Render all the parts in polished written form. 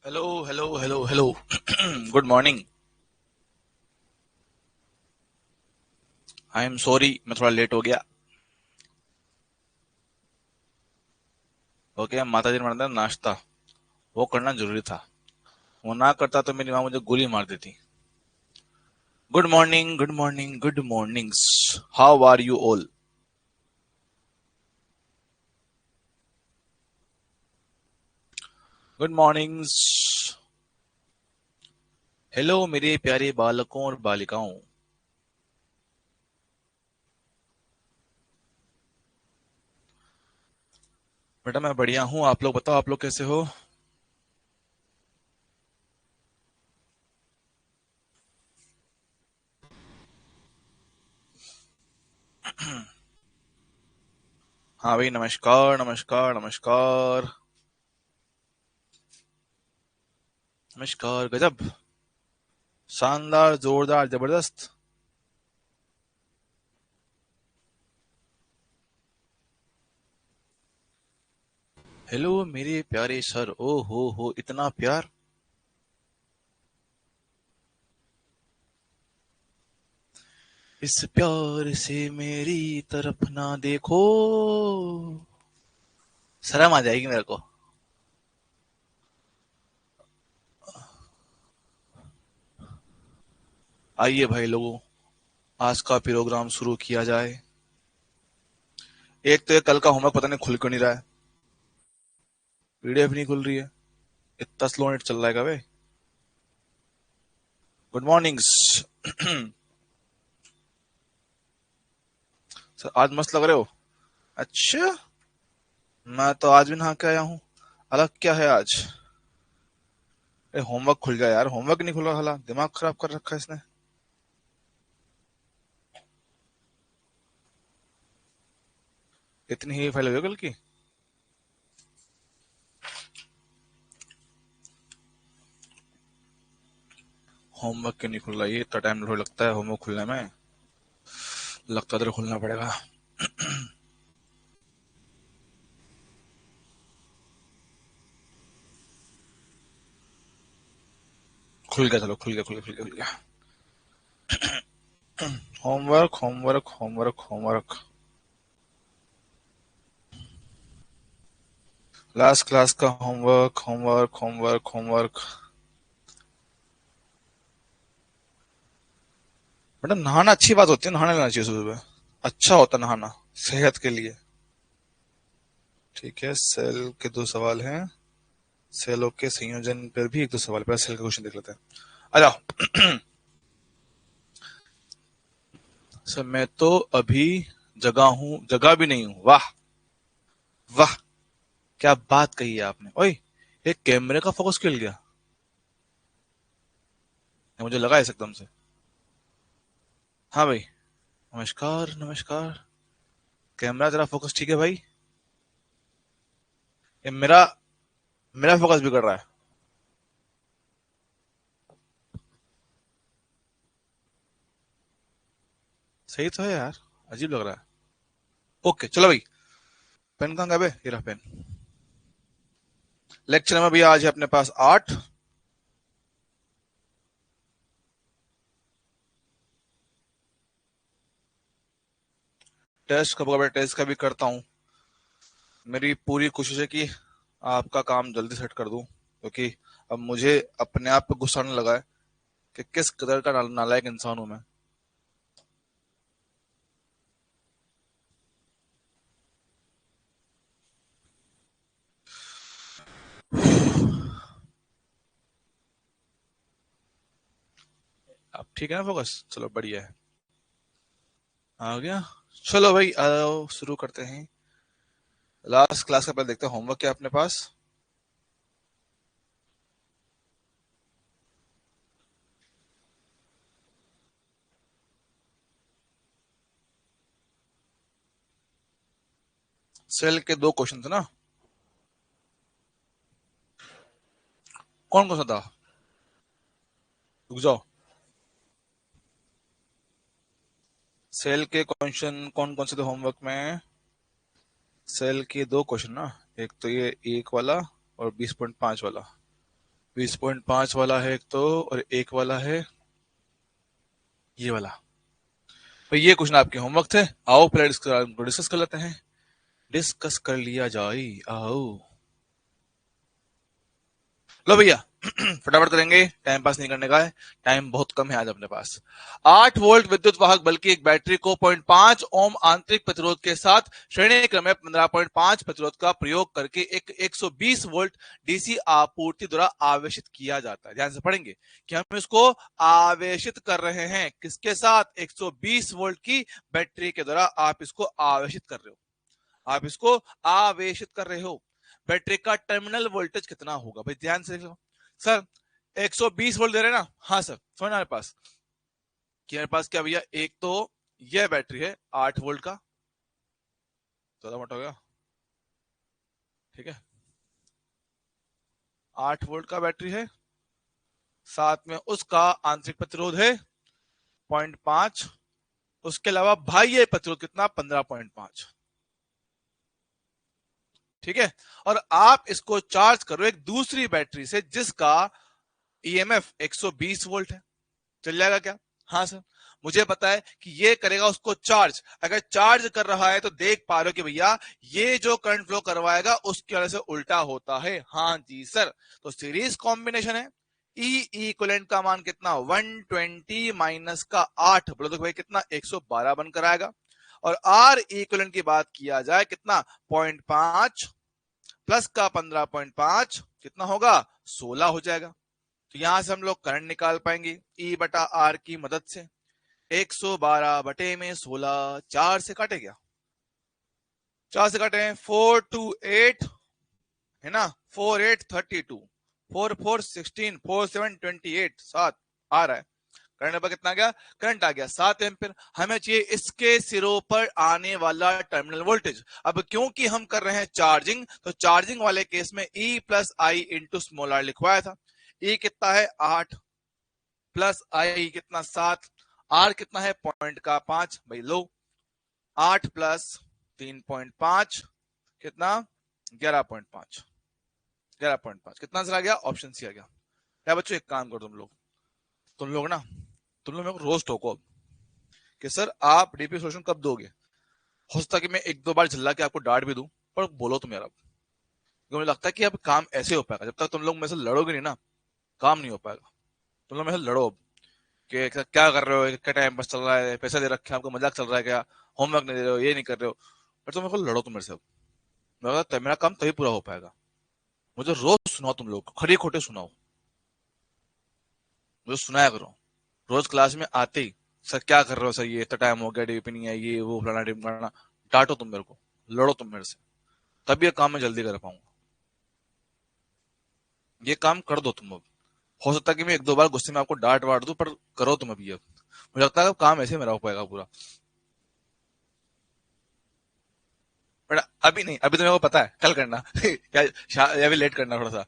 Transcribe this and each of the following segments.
Hello hello hello hello. Good morning. I am sorry, मैं थोड़ा late हो गया। ओके, माता जी ने बनाया नाश्ता, वो करना जरूरी था। वो ना करता तो मेरी माँ मुझे गोली मार देती। Good morning, good morning, good mornings. How are you all? Good mornings. Hello मेरे प्यारे बालकों और बालिकाओं। बेटा मैं बढ़िया हूँ, आप लोग बताओ, आप लोग कैसे हो? हाँ भाई, नमस्कार नमस्कार नमस्कार। नमस्कार, गजब, शानदार, जोरदार, जबरदस्त। हेलो मेरे प्यारे सर, ओ हो, इतना प्यार। इस प्यार से मेरी तरफ ना देखो। शर्म आ जाएगी मेरे को। आइए भाई लोगों, आज का प्रोग्राम शुरू किया जाए। एक तो ये कल का होमवर्क पता नहीं खुल क्यों नहीं रहा है। पीडीएफ नहीं खुल रही है। इतना स्लो नेट चल रहा है क्या बे? Good mornings. सर आज मस्त लग रहे हो। अच्छा, मैं तो आज भी नहा के आया हूँ। अलग क्या है आज? होमवर्क खुल गया यार, होमवर्क नहीं खुला, हला दिमाग खराब कर रखा है इसने। इतनी ही फाइल हो कल की। होमवर्क क्यों नहीं खुल रहा? ये इतना टाइम लगता है होमवर्क खुलने में। लगता तो खुलना पड़ेगा। खुल गया, चलो खुल गया, खुल गया, खुल गया, खुल गया। Homework homework homework homework. Last class का होमवर्क होमवर्क होमवर्क होमवर्क। बेटा नहाना अच्छी बात होती है, नहाने लेना चाहिए सुबह सुबह। अच्छा होता है नहाना, सेहत के लिए। ठीक है, सेल के दो सवाल हैं। सेलों के संयोजन पर भी एक दो सवाल, पहले सेल का क्वेश्चन देख लेते हैं। आ जाओ। सर मैं तो अभी जगह हूँ, जगह भी नहीं हूँ। वाह वाह, क्या बात कही है आपने। ओए, एक कैमरे का फोकस क्यों हिल गया? मुझे लगा इस एकदम से। हाँ भाई, नमस्कार नमस्कार। कैमरा तेरा फोकस ठीक है भाई? ये मेरा मेरा फोकस बिगड़ रहा है। सही तो है यार, अजीब लग रहा है। ओके चलो भाई, पेन कहाँ गया बे? ये रहा पेन। लेक्चर में भी आज है अपने पास 8। टेस्ट का बगैर टेस्ट का भी करता हूँ। मेरी पूरी कोशिश है कि आपका काम जल्दी सेट कर दूं, क्योंकि अब मुझे अपने आप पे गुस्सा आने लगा है कि किस कदर का नालायक इंसान हूं मैं। अब ठीक है ना फोकस? चलो बढ़िया है। आ गया। चलो भाई आओ शुरू करते हैं। लास्ट क्लास का पहले देखते हैं होमवर्क क्या है अपने पास। सेल के दो क्वेश्चन थे ना? कौन कौन सा था? रुक जाओ। सेल के क्वेश्चन कौन कौन से थे होमवर्क में? सेल के दो क्वेश्चन ना, एक तो ये एक वाला और 20.5 वाला। 20.5 वाला है एक तो, और एक वाला है ये वाला। भाई ये क्वेश्चन आपके होमवर्क थे, आओ पहले डिस्कस कर लेते हैं। डिस्कस कर लिया जाए, आओ। लो भैया फटाफट करेंगे, टाइम पास नहीं करने का है, टाइम बहुत कम है आज अपने पास। 8 वोल्ट विद्युत वाहक बल की एक बैटरी को 0.5 ओम आंतरिक प्रतिरोध के साथ श्रेणी क्रम में 15.5 प्रतिरोध का प्रयोग करके एक 120 वोल्ट डीसी आपूर्ति द्वारा आवेशित किया जाता है। ध्यान से पढ़ेंगे कि हम इसको आवेशित कर रहे हैं किसके साथ, 120 वोल्ट की बैटरी के द्वारा आप इसको आवेशित कर रहे हो, आप इसको आवेशित कर रहे हो। बैटरी का टर्मिनल वोल्टेज कितना होगा भाई, ध्यान से देखो। सर 120 वोल्ट दे रहे हैं ना, हाँ सर समझ हमारे पास कि हमारे पास क्या भैया, एक तो यह बैटरी है 8 वोल्ट का, ज्यादा मोटा हो गया, ठीक है, 8 वोल्ट का बैटरी है, साथ में उसका आंतरिक प्रतिरोध है 0.5, उसके अलावा बाह्य प्रतिरोध कितना, 15.5, ठीक है। और आप इसको चार्ज करो एक दूसरी बैटरी से जिसका ईएमएफ 120 वोल्ट है, चल जाएगा क्या, हाँ सर। मुझे पता है कि ये करेगा उसको चार्ज, अगर चार्ज कर रहा है तो देख पा रहे हो कि भैया ये जो करंट फ्लो करवाएगा उसकी वजह से उल्टा होता है, हाँ जी सर। तो सीरीज कॉम्बिनेशन है, ई इक्विवेलेंट का मान कितना, 120 माइनस का 8, बोलो तो भाई कितना, 112 बनकर आएगा। और आर इक्विवेलेंट की बात किया जाए कितना, 0.5 प्लस का 15.5 कितना होगा, 16 हो जाएगा। तो यहां से हम लोग करंट निकाल पाएंगे ई बटा आर की मदद से। 112 बटे में 16, 4 से काटे क्या, 4 से काटे 4 टू 8 है ना, 4 8 32, 4 4 16, 4 7 28, 7 आ रहा है। करंट पर कितना आ गया, करंट आ गया 7 एम्पीयर। हमें चाहिए इसके सिरों पर आने वाला टर्मिनल वोल्टेज। अब क्योंकि हम कर रहे हैं चार्जिंग, तो चार्जिंग वाले केस में E plus I into small R लिखवाया था। ई कितना है 8 प्लस आई कितना 7, आर कितना है 0.5 भाई लो, 8 प्लस 3.5 कितना 11.5, 11.5 कितना आंसर आ गया, ऑप्शन सी आ गया। क्या बच्चों एक काम करो, तुम लोग ना, तुम लोग मेरे को रोज टोको कि सर आप डीपी सोल्यूशन कब दोगे। हो सकता है कि मैं एक दो बार झल्ला के आपको डांट भी दूं, पर बोलो तुम यार अब, क्योंकि मुझे लगता है कि अब काम ऐसे हो पाएगा, जब तक तुम लोग मेरे से लड़ोगे नहीं ना काम नहीं हो पाएगा। तुम लोग मेरे से लड़ो अब कि क्या कर रहे हो, क्या टाइम पास चल रहा है, पैसे दे रखे हैं आपको, मजाक चल रहा है क्या, होमवर्क नहीं दे रहे हो, ये नहीं कर रहे हो, पर तुम मेरे को लड़ो तुम मेरे से अब। मेरा काम तभी पूरा हो पाएगा। मुझे रोज सुनाओ, तुम लोग खड़े खोटे सुनाओ, मुझे सुनाया करो रोज क्लास में आते ही। सर क्या कर रहे हो सर, ये इतना टाइम हो गया, डीपी नहीं है, ये वो फलाना ढिमकाना। डांटो तुम मेरे को, लड़ो तुम मेरे से, तब ये काम मैं जल्दी कर पाऊंगा। ये काम कर दो तुम अब। हो सकता है कि मैं एक दो बार गुस्से में आपको डांट वाट दूं, पर करो तुम अभी अब। मुझे लगता है काम ऐसे मेरा हो पाएगा पूरा। बट अभी नहीं, अभी तो मेरे को पता है कल करना या अभी लेट करना थोड़ा सा,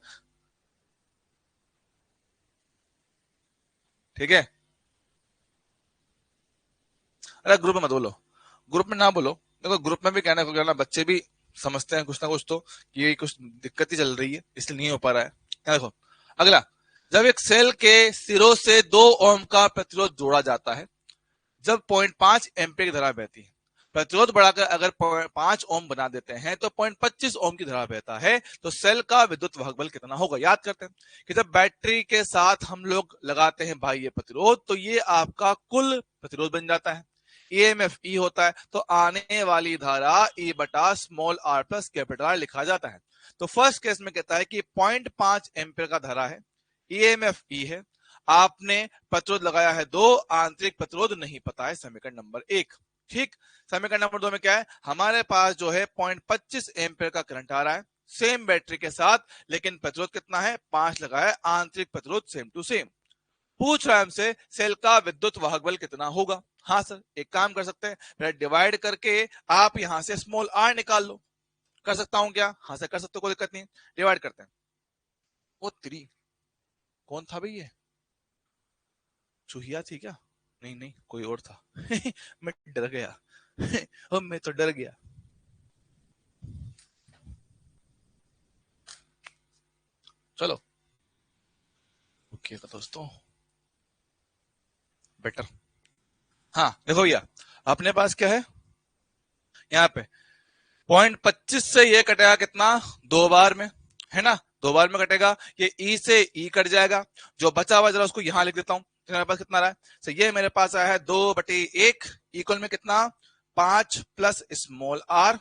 ठीक है। अरे ग्रुप में मत बोलो, ग्रुप में ना बोलो। देखो ग्रुप में भी कहना को कहना, बच्चे भी समझते हैं कुछ ना कुछ, तो कि ये कुछ दिक्कत ही चल रही है इसलिए नहीं हो पा रहा है। देखो अगला, जब एक सेल के सिरों से 2 ओम का प्रतिरोध जोड़ा जाता है, जब 0.5 एम्पीयर की धारा बहती है, प्रतिरोध बढ़ाकर अगर 5 ओम बना देते हैं तो 0.25 ओम की धारा बहता है, तो सेल का विद्युत वाहक बल कितना होगा। याद करते हैं कि जब बैटरी के साथ हम लोग लगाते हैं बाह्य प्रतिरोध, तो ये आपका कुल प्रतिरोध बन जाता है, ईएमएफ ई होता है, तो आने वाली धारा ई बटा small R plus capital R लिखा जाता है। तो फर्स्ट केस में कहता है कि 0.5 एम्पीयर का धारा है, ईएमएफ ई है, आपने प्रतिरोध लगाया है 2, आंतरिक प्रतिरोध नहीं पता है, समीकरण नंबर 1, ठीक। समीकरण नंबर 2 में क्या है, हमारे पास जो है 0.25 एम्पीयर का करंट आ रहा है सेम बैटरी के साथ, लेकिन प्रतिरोध कितना है 5 लगा है, आंतरिक प्रतिरोध सेम टू सेम। पूछ रहा है हमसे सेल का विद्युत वाहक बल कितना होगा। हाँ सर एक काम कर सकते हैं, डिवाइड करके आप यहां से स्मॉल आर निकाल लो। कर सकता हूं क्या, हाँ सर कर सकते हो, कोई दिक्कत नहीं। डिवाइड करते हैं। वो 3 कौन था भाई, ये चूहिया थी क्या, नहीं नहीं कोई और था मैं डर गया मैं तो डर गया। चलो देखिएगा दोस्तों, बेटर। हाँ देखो भैया, अपने पास क्या है यहाँ पे, 0.25 से ये कटेगा कितना, 2 बार में, है ना, 2 बार में कटेगा, ये ई से ई कट जाएगा, जो बचा हुआ जरा उसको यहां लिख देता हूं। तो मेरे पास कितना रहा है, तो ये मेरे पास आया है 2/1 इक्वल में कितना, 5 plus small R,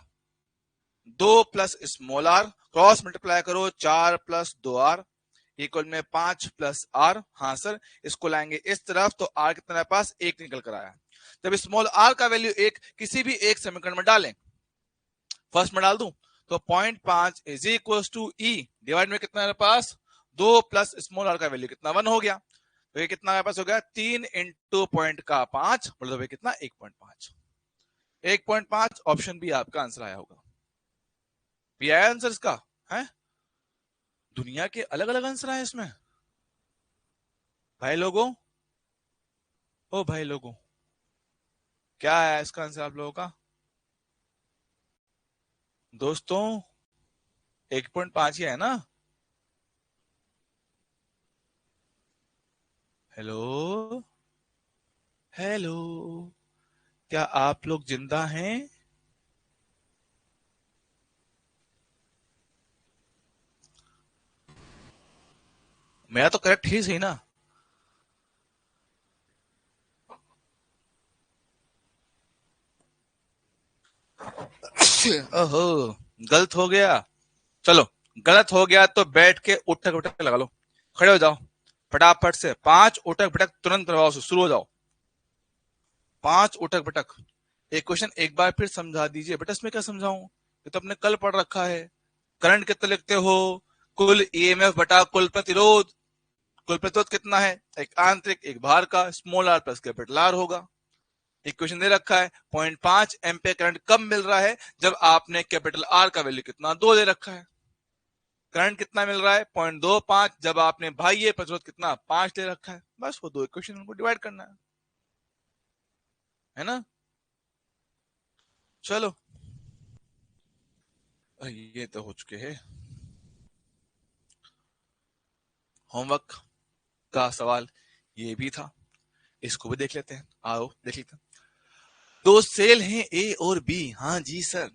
2 plus small R, cross multiply करो, 4 प्लस 2 आर इक्वल में 5 प्लस आर। हाँ सर, इसको लाएंगे इस तरफ तो आर कितना मेरे पास 1 निकल कर आया। जब स्मॉल आर का वैल्यू 1 किसी भी एक समीकरण में डालें, फर्स्ट में डाल दूं तो 0.5 is equal to E divide में कितना मेरे पास, 2 प्लस स्मॉल आर का वैल्यू कितना, 1 हो गया। तो ये कितना मेरे पास हो गया, 3 इंटू पॉइंट का 5 मतलब कितना, 1.5। 1.5 ऑप्शन बी आपका आंसर आया होगा। भी आया आंसर इसका है, दुनिया के अलग अलग आंसर आए इसमें भाई लोगों। ओ भाई लोगों, क्या है इसका आंसर आप लोगों का दोस्तों, 1.5 ही है ना। हेलो हेलो, क्या आप लोग जिंदा हैं? मेरा तो करेक्ट ही सही ना। ओहो, गलत हो गया। चलो, गलत हो गया तो बैठ के उठक बैठक लगा लो, खड़े हो जाओ फटाफट से, 5 उठक बैठक तुरंत करवाओ, शुरू हो जाओ, 5 उठक बैठक। एक क्वेश्चन एक बार फिर समझा दीजिए बेटा, इसमें क्या समझाऊं, ये तो अपने कल पढ़ रखा है। करंट कितना लिखते हो, कुल ईएमएफ बटा कुल प्रतिरोध। कुल प्रतिरोध कितना है, एक आंतरिक एक बाहर का, small R plus capital R होगा। इक्वेशन दे रखा है, 0.5 एम्पियर करंट कब मिल रहा है, जब आपने कैपिटल आर का वैल्यू कितना, 2 दे रखा है। करंट कितना मिल रहा है, 0.25, जब आपने बाह्य प्रतिरोध कितना, 5 दे रखा है। बस वो 2 इक्वेशन को डिवाइड करना है ना। चलो, ये तो हो चुके हैं। होमवर्क का सवाल ये भी था, इसको भी देख लेते हैं, आओ देख लेते हैं। 2 सेल हैं ए और बी, हाँ जी सर।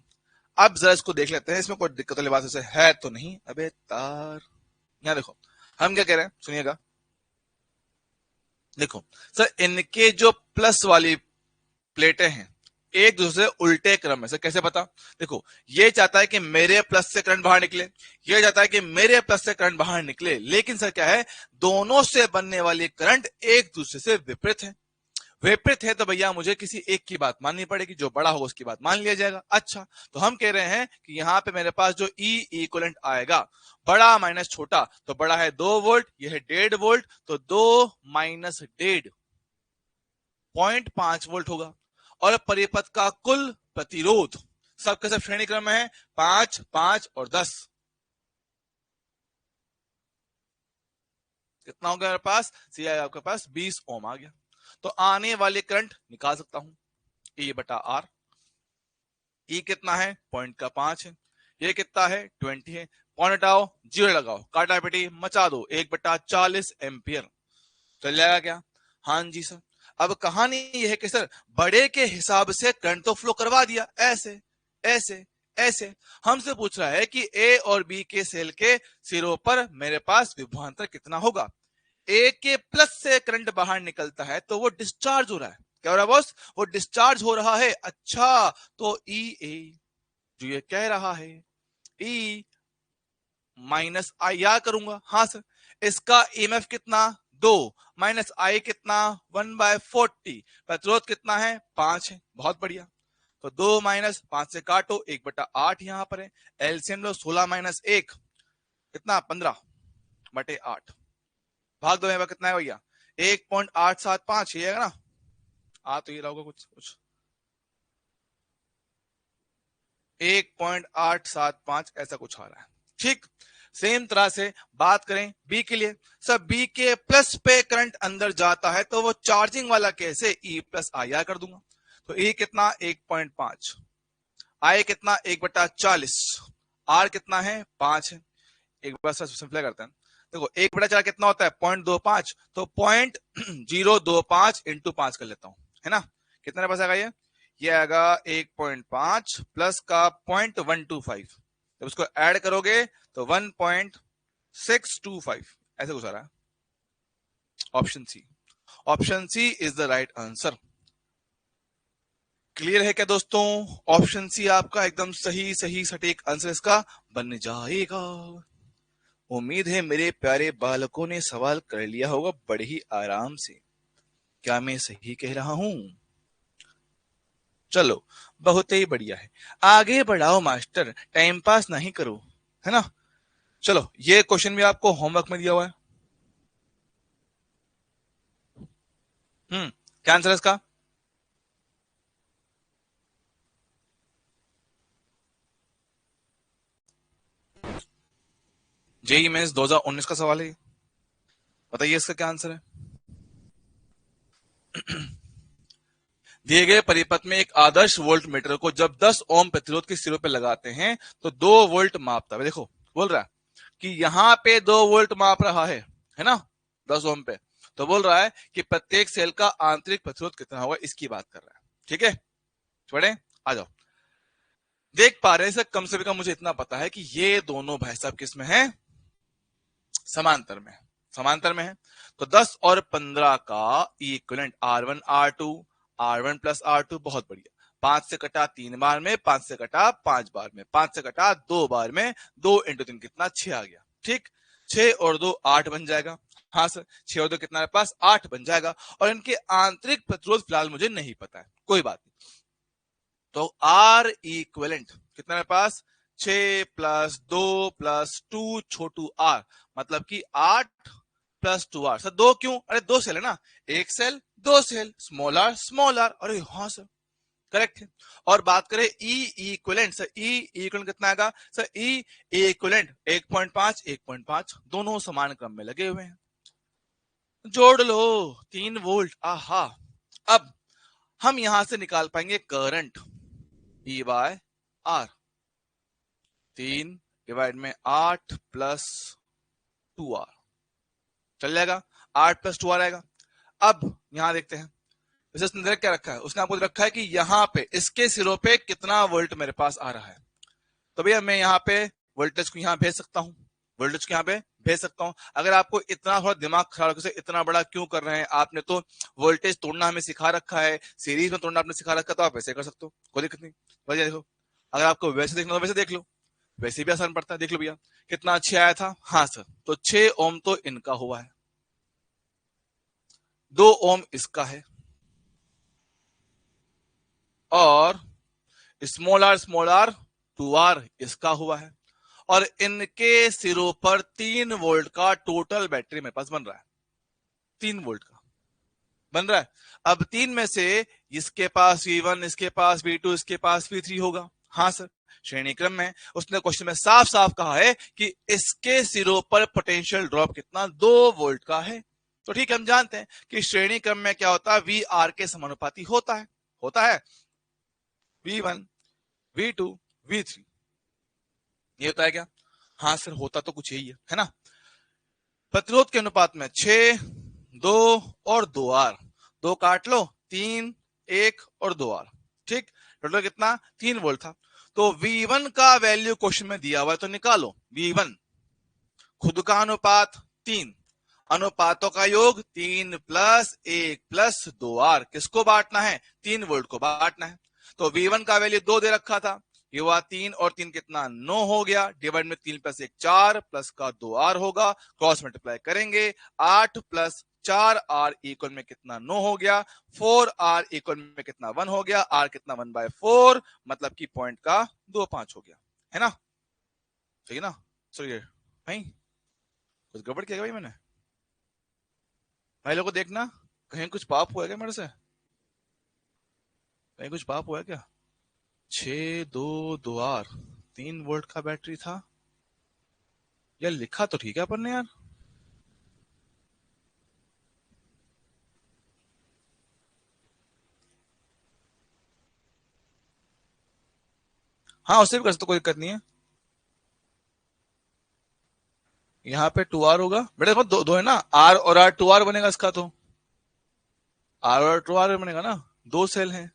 अब जरा इसको देख लेते हैं, इसमें कोई दिक्कत वाली बात है तो नहीं। अबे तार, यहाँ देखो हम क्या कह रहे हैं, सुनिएगा। देखो सर, इनके जो प्लस वाली प्लेटें हैं एक दूसरे उल्टे क्रम में, सर कैसे पता, देखो ये चाहता है कि मेरे प्लस से करंट बाहर निकले, ये चाहता है कि मेरे प्लस से करंट बाहर निकले, लेकिन सर क्या है, दोनों से बनने वाली करंट एक दूसरे से विपरीत है। विपरीत है तो भैया मुझे किसी एक की बात माननी पड़ेगी, जो बड़ा होगा उसकी बात मान लिया जाएगा। अच्छा, तो हम कह रहे हैं कि यहां पे मेरे पास जो ई इक्विवेलेंट आएगा, बड़ा माइनस छोटा, तो बड़ा है 2 वोल्ट, यह है 1.5 वोल्ट, तो 2 माइनस 1.5 0.5 वोल्ट होगा। और परिपथ का कुल प्रतिरोध सबके सब श्रेणी क्रम में है, 5, 5 और 10। कितना हो गया मेरे पास, सी आपके पास 20 ओम आ गया। तो आने वाले करंट निकाल सकता हूं, ए बटा आर। ई कितना है, 0.5 है, ये कितना है 20 है, पॉइंट हटाओ, जीरो लगाओ, काटा पेटी मचा दो, 1/40 एम्पियर। चल जाएगा क्या, हाँ जी सर। अब कहानी यह है कि सर बड़े के हिसाब से करंट तो फ्लो करवा दिया, ऐसे ऐसे ऐसे। हमसे पूछ रहा है कि ए और बी के सेल के सिरों पर मेरे पास विभवांतर कितना होगा। ए के प्लस से करंट बाहर निकलता है तो वो डिस्चार्ज हो रहा है, क्या हो रहा है बॉस, वो डिस्चार्ज हो रहा है। अच्छा, तो ई ए जो ये कह रहा है, ई माइनस आई या करूंगा, हाँ सर, इसका ईएमएफ कितना, 2 माइनस आई कितना, 1/40, प्रतिरोध कितना है, 5 है, बहुत बढ़िया। तो 2 माइनस 5 से काटो, 1/8 यहां पर है, एलसीएम लो, 16 माइनस 1 कितना, 15/8, भाग दो, यहाँ कितना है भैया, 1.875, ये है ना, आ तो ये रहोगा कुछ कुछ 1.875 ऐसा कुछ आ रहा है, ठीक। सेम तरह से बात करें बी के लिए, सब बी के प्लस पे करंट अंदर जाता है तो वो चार्जिंग वाला कैसे, ई प्लस आई आर कर दूंगा। तो ई कितना 1.5, आई कितना 1/40, आर कितना है 5 है। एक बार सिंप्लाई करते हैं, देखो 1/4 कितना होता है 0.25, तो 0.025 इंटू 5 कर लेता हूं, है ना। कितना पास आएगा ये आएगा 1.5 प्लस का 0.125, जब उसको ऐड करोगे तो 1.625 ऐसे कुछ आ रहा है। Option C, option C is the right answer. Clear है क्या दोस्तों? ऑप्शन सी आपका एकदम सही सही सटीक आंसर इसका बन जाएगा। उम्मीद है मेरे प्यारे बालकों ने सवाल कर लिया होगा बड़े ही आराम से। क्या मैं सही कह रहा हूं? चलो बहुत ही बढ़िया है, आगे बढ़ाओ मास्टर, टाइम पास नहीं करो, है ना। चलो ये क्वेश्चन भी आपको होमवर्क में दिया हुआ है। क्या आंसर है इसका? जेई मेंस 2019 का सवाल है, बताइए इसका क्या आंसर है। दिए गए परिपथ में एक आदर्श वोल्ट मीटर को जब 10 ओम प्रतिरोध के सिरों पर लगाते हैं तो 2 वोल्ट मापता है। देखो बोल रहा है कि यहां पे 2 वोल्ट माप रहा है ना, 10 ओम पे। तो बोल रहा है कि प्रत्येक सेल का आंतरिक प्रतिरोध कितना होगा, इसकी बात कर रहा है। ठीक है, छोड़े आ जाओ। देख पा रहे हैं सर, कम से कम मुझे इतना पता है कि ये दोनों भाई साहब किस में है, समांतर में। समांतर में है तो 10 और 15 का इक्विवेलेंट R1 प्लस R2, बहुत बढ़िया। 5 से कटा 3 बार में, 5 से कटा 5 बार में, 5 से कटा 2 बार में, 2 इंटू 3 कितना 6 आ गया। ठीक, 6 और 2 8 बन जाएगा। हाँ सर, 6 और 2 कितना है पास 8 बन जाएगा। और इनके आंतरिक प्रतिरोध फिलहाल मुझे नहीं पता है, कोई बात नहीं। तो आर इक्विवेलेंट कितना है पास 6 प्लस 2 प्लस 2 छोटू आर, मतलब कि 8 प्लस 2 आर। सर 2 क्यों? अरे 2 सेल है ना, एक सेल 2 सेल, स्मॉल आर। अरे हाँ सर करेक्ट है। और बात करें ई इक्विवेलेंट, सर ई इक्विवेलेंट कितना आएगा सर, ई इक्विवेलेंट 1.5 1.5 दोनों समान क्रम में लगे हुए हैं, जोड़ लो 3 वोल्ट। आहा, अब हम यहां से निकाल पाएंगे current E by R, 3 divide में 8 प्लस 2 आर, चल जाएगा। 8 प्लस 2 आर आएगा। अब यहां देखते हैं उसने क्या रखा है, उसने आपको रखा है कि यहां पे इसके सिरों पे कितना वोल्ट मेरे पास आ रहा है। तो भैया मैं यहाँ पे वोल्टेज को यहाँ भेज सकता हूँ, वोल्टेज को यहाँ पे भेज सकता हूँ। अगर आपको इतना थोड़ा दिमाग खराब से इतना बड़ा क्यों कर रहे हैं, आपने तो वोल्टेज तोड़ना हमें सिखा रखा है, सीरीज में तोड़ना आपने सिखा रखा है, तो आप वैसे कर सकते हो, कोई दिक्कत नहीं। भैया देखो, अगर आपको वैसे देखना तो वैसे देख लो, वैसे भी आसान पड़ता है। देख लो भैया कितना 6 आया था, हाँ सर, तो 6 ओम तो इनका हुआ है, 2 ओम इसका है, और स्मॉल आर 2 आर इसका हुआ है। और इनके सिरों पर 3 वोल्ट का टोटल बैटरी मेरे पास बन रहा है, 3 वोल्ट का बन रहा है। अब 3 में से इसके पास V1, इसके पास V2, इसके पास V3 होगा। हाँ सर, श्रेणी क्रम में उसने क्वेश्चन में साफ साफ कहा है कि इसके सिरों पर पोटेंशियल ड्रॉप कितना 2 वोल्ट का है। तो ठीक है, हम जानते हैं कि श्रेणी क्रम में क्या होता है, VR के समानुपाती होता है, होता है V1 V2 V3, ये होता है क्या? हाँ सर होता तो कुछ यही है ना। प्रतिरोध के अनुपात में 6 2 और 2 आर, 2 काट लो 3 1 और 2 आर, ठीक। टोटल कितना 3 वोल्ट था। तो V1 का वैल्यू क्वेश्चन में दिया हुआ है, तो निकालो V1, खुद का अनुपात 3, अनुपातों का योग 3 प्लस 1 प्लस 2 आर, किसको बांटना है 3 वोल्ट को बांटना है। तो V1 का वैल्यू 2 दे रखा था, ये हुआ 3 और 3 कितना 9 हो गया, डिवाइड में 3 प्लस 1 4 प्लस का 2 आर होगा, क्रॉस मल्टीप्लाई करेंगे 8 प्लस 4 आर इक्वल में कितना 9 हो गया, 4 आर इक्वल में कितना 1 हो गया, आर कितना 1/4, मतलब कि पॉइंट का 2.5 हो गया, है ना। सही ना, सही भाई, कुछ गड़बड़ किया भाई मैंने? भाई लोगों को देखना, कहीं कुछ पाप हुआ है क्या मेरे से, कहीं कुछ पाप हुआ है क्या? 6 2 2 आर, 3 वोल्ट का बैटरी था यार, लिखा तो ठीक है अपन ने यार। हाँ उससे भी कर सकते, कोई दिक्कत नहीं है। यहाँ पे 2R होगा बेटा, देखो दो दो है ना, R और R 2R बनेगा इसका, तो R और 2R बनेगा ना, दो सेल हैं।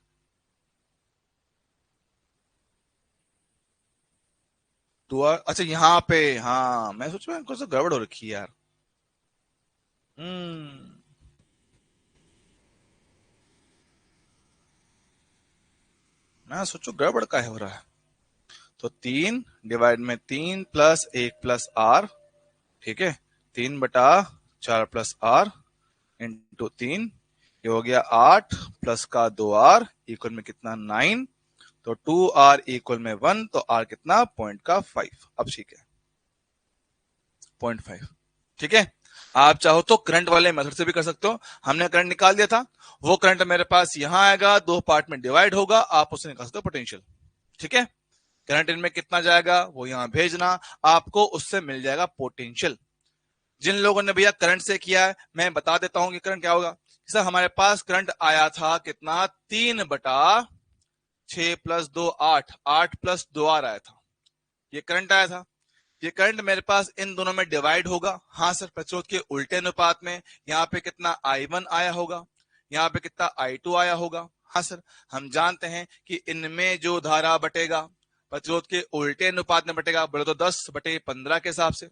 टू आर, अच्छा यहाँ पे, हाँ मैं सोच रहा कुछ तो गड़बड़ हो रखी है यार। हम्म, मैं सोचू गड़बड़ का है हो रहा है। तो 3 में 3 + 1 + R, ठीक है, 3/4 + R इंटू 3, ये हो गया 8 प्लस का 2R इक्वल में कितना 9, तो 2R इक्वल में 1, तो R कितना पॉइंट का 5। अब ठीक है, 0.5, ठीक है। आप चाहो तो करंट वाले मेथड से भी कर सकते हो, हमने करंट निकाल दिया था, वो करंट मेरे पास यहां आएगा, दो पार्ट में डिवाइड होगा, आप उससे निकाल सकते हो पोटेंशियल, ठीक है। करंट इनमें कितना जाएगा वो यहां भेजना, आपको उससे मिल जाएगा पोटेंशियल। जिन लोगों ने भैया करंट से किया है, मैं बता देता हूं कि करंट क्या होगा। सर हमारे पास करंट आया था कितना, 3/6 + 2 8, 8 + 2R आया था, ये करंट आया था। ये करंट मेरे पास इन दोनों में डिवाइड होगा, हाँ सर, प्रतिरोध के उल्टे अनुपात में। यहाँ पे कितना I1 आया होगा, यहाँ पे कितना I2 आया होगा, हाँ सर। हम जानते हैं कि इनमें जो धारा बटेगा प्रतिरोध के उल्टे अनुपात में बटेगा, बोले तो 10/15 के हिसाब से,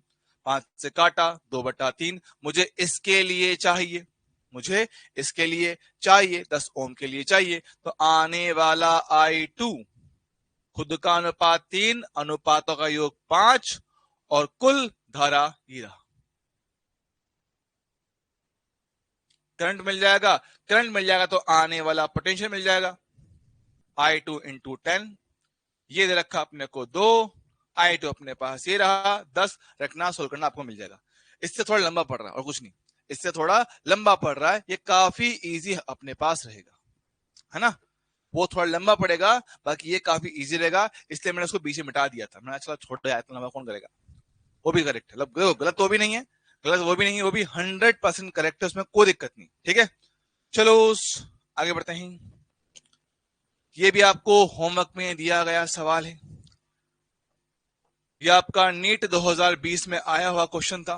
5 से काटा 2/3, मुझे इसके लिए चाहिए, मुझे इसके लिए चाहिए 10 ओम के लिए चाहिए, तो आने वाला I2 खुद का अनुपात 3, अनुपातों का योग 5, और कुल धारा ये रहा। करंट मिल जाएगा, करंट मिल जाएगा तो आने वाला पोटेंशियल मिल जाएगा, I2 इंटू 10, ये दे रखा अपने को 2, I2 अपने पास ये रहा 10, रखना सोल्व करना आपको मिल जाएगा। इससे थोड़ा लंबा पड़ रहा है और कुछ नहीं, इससे थोड़ा लंबा पड़ रहा है, ये काफी इजी अपने पास रहेगा, है ना। वो थोड़ा लंबा पड़ेगा, बाकी ये काफी इजी रहेगा, इसलिए मैंने उसको बीच में मिटा दिया था, मैंने चला छोटा है, इतना लंबा कौन करेगा। वो भी करेक्ट है, मतलब गलत वो भी नहीं है, गलत वो भी नहीं है, वो भी 100% करेक्ट है, उसमें कोई दिक्कत नहीं, ठीक है। चलो आगे बढ़ते हैं। ये भी आपको होमवर्क में दिया गया सवाल है, ये आपका नीट 2020 में आया हुआ क्वेश्चन था।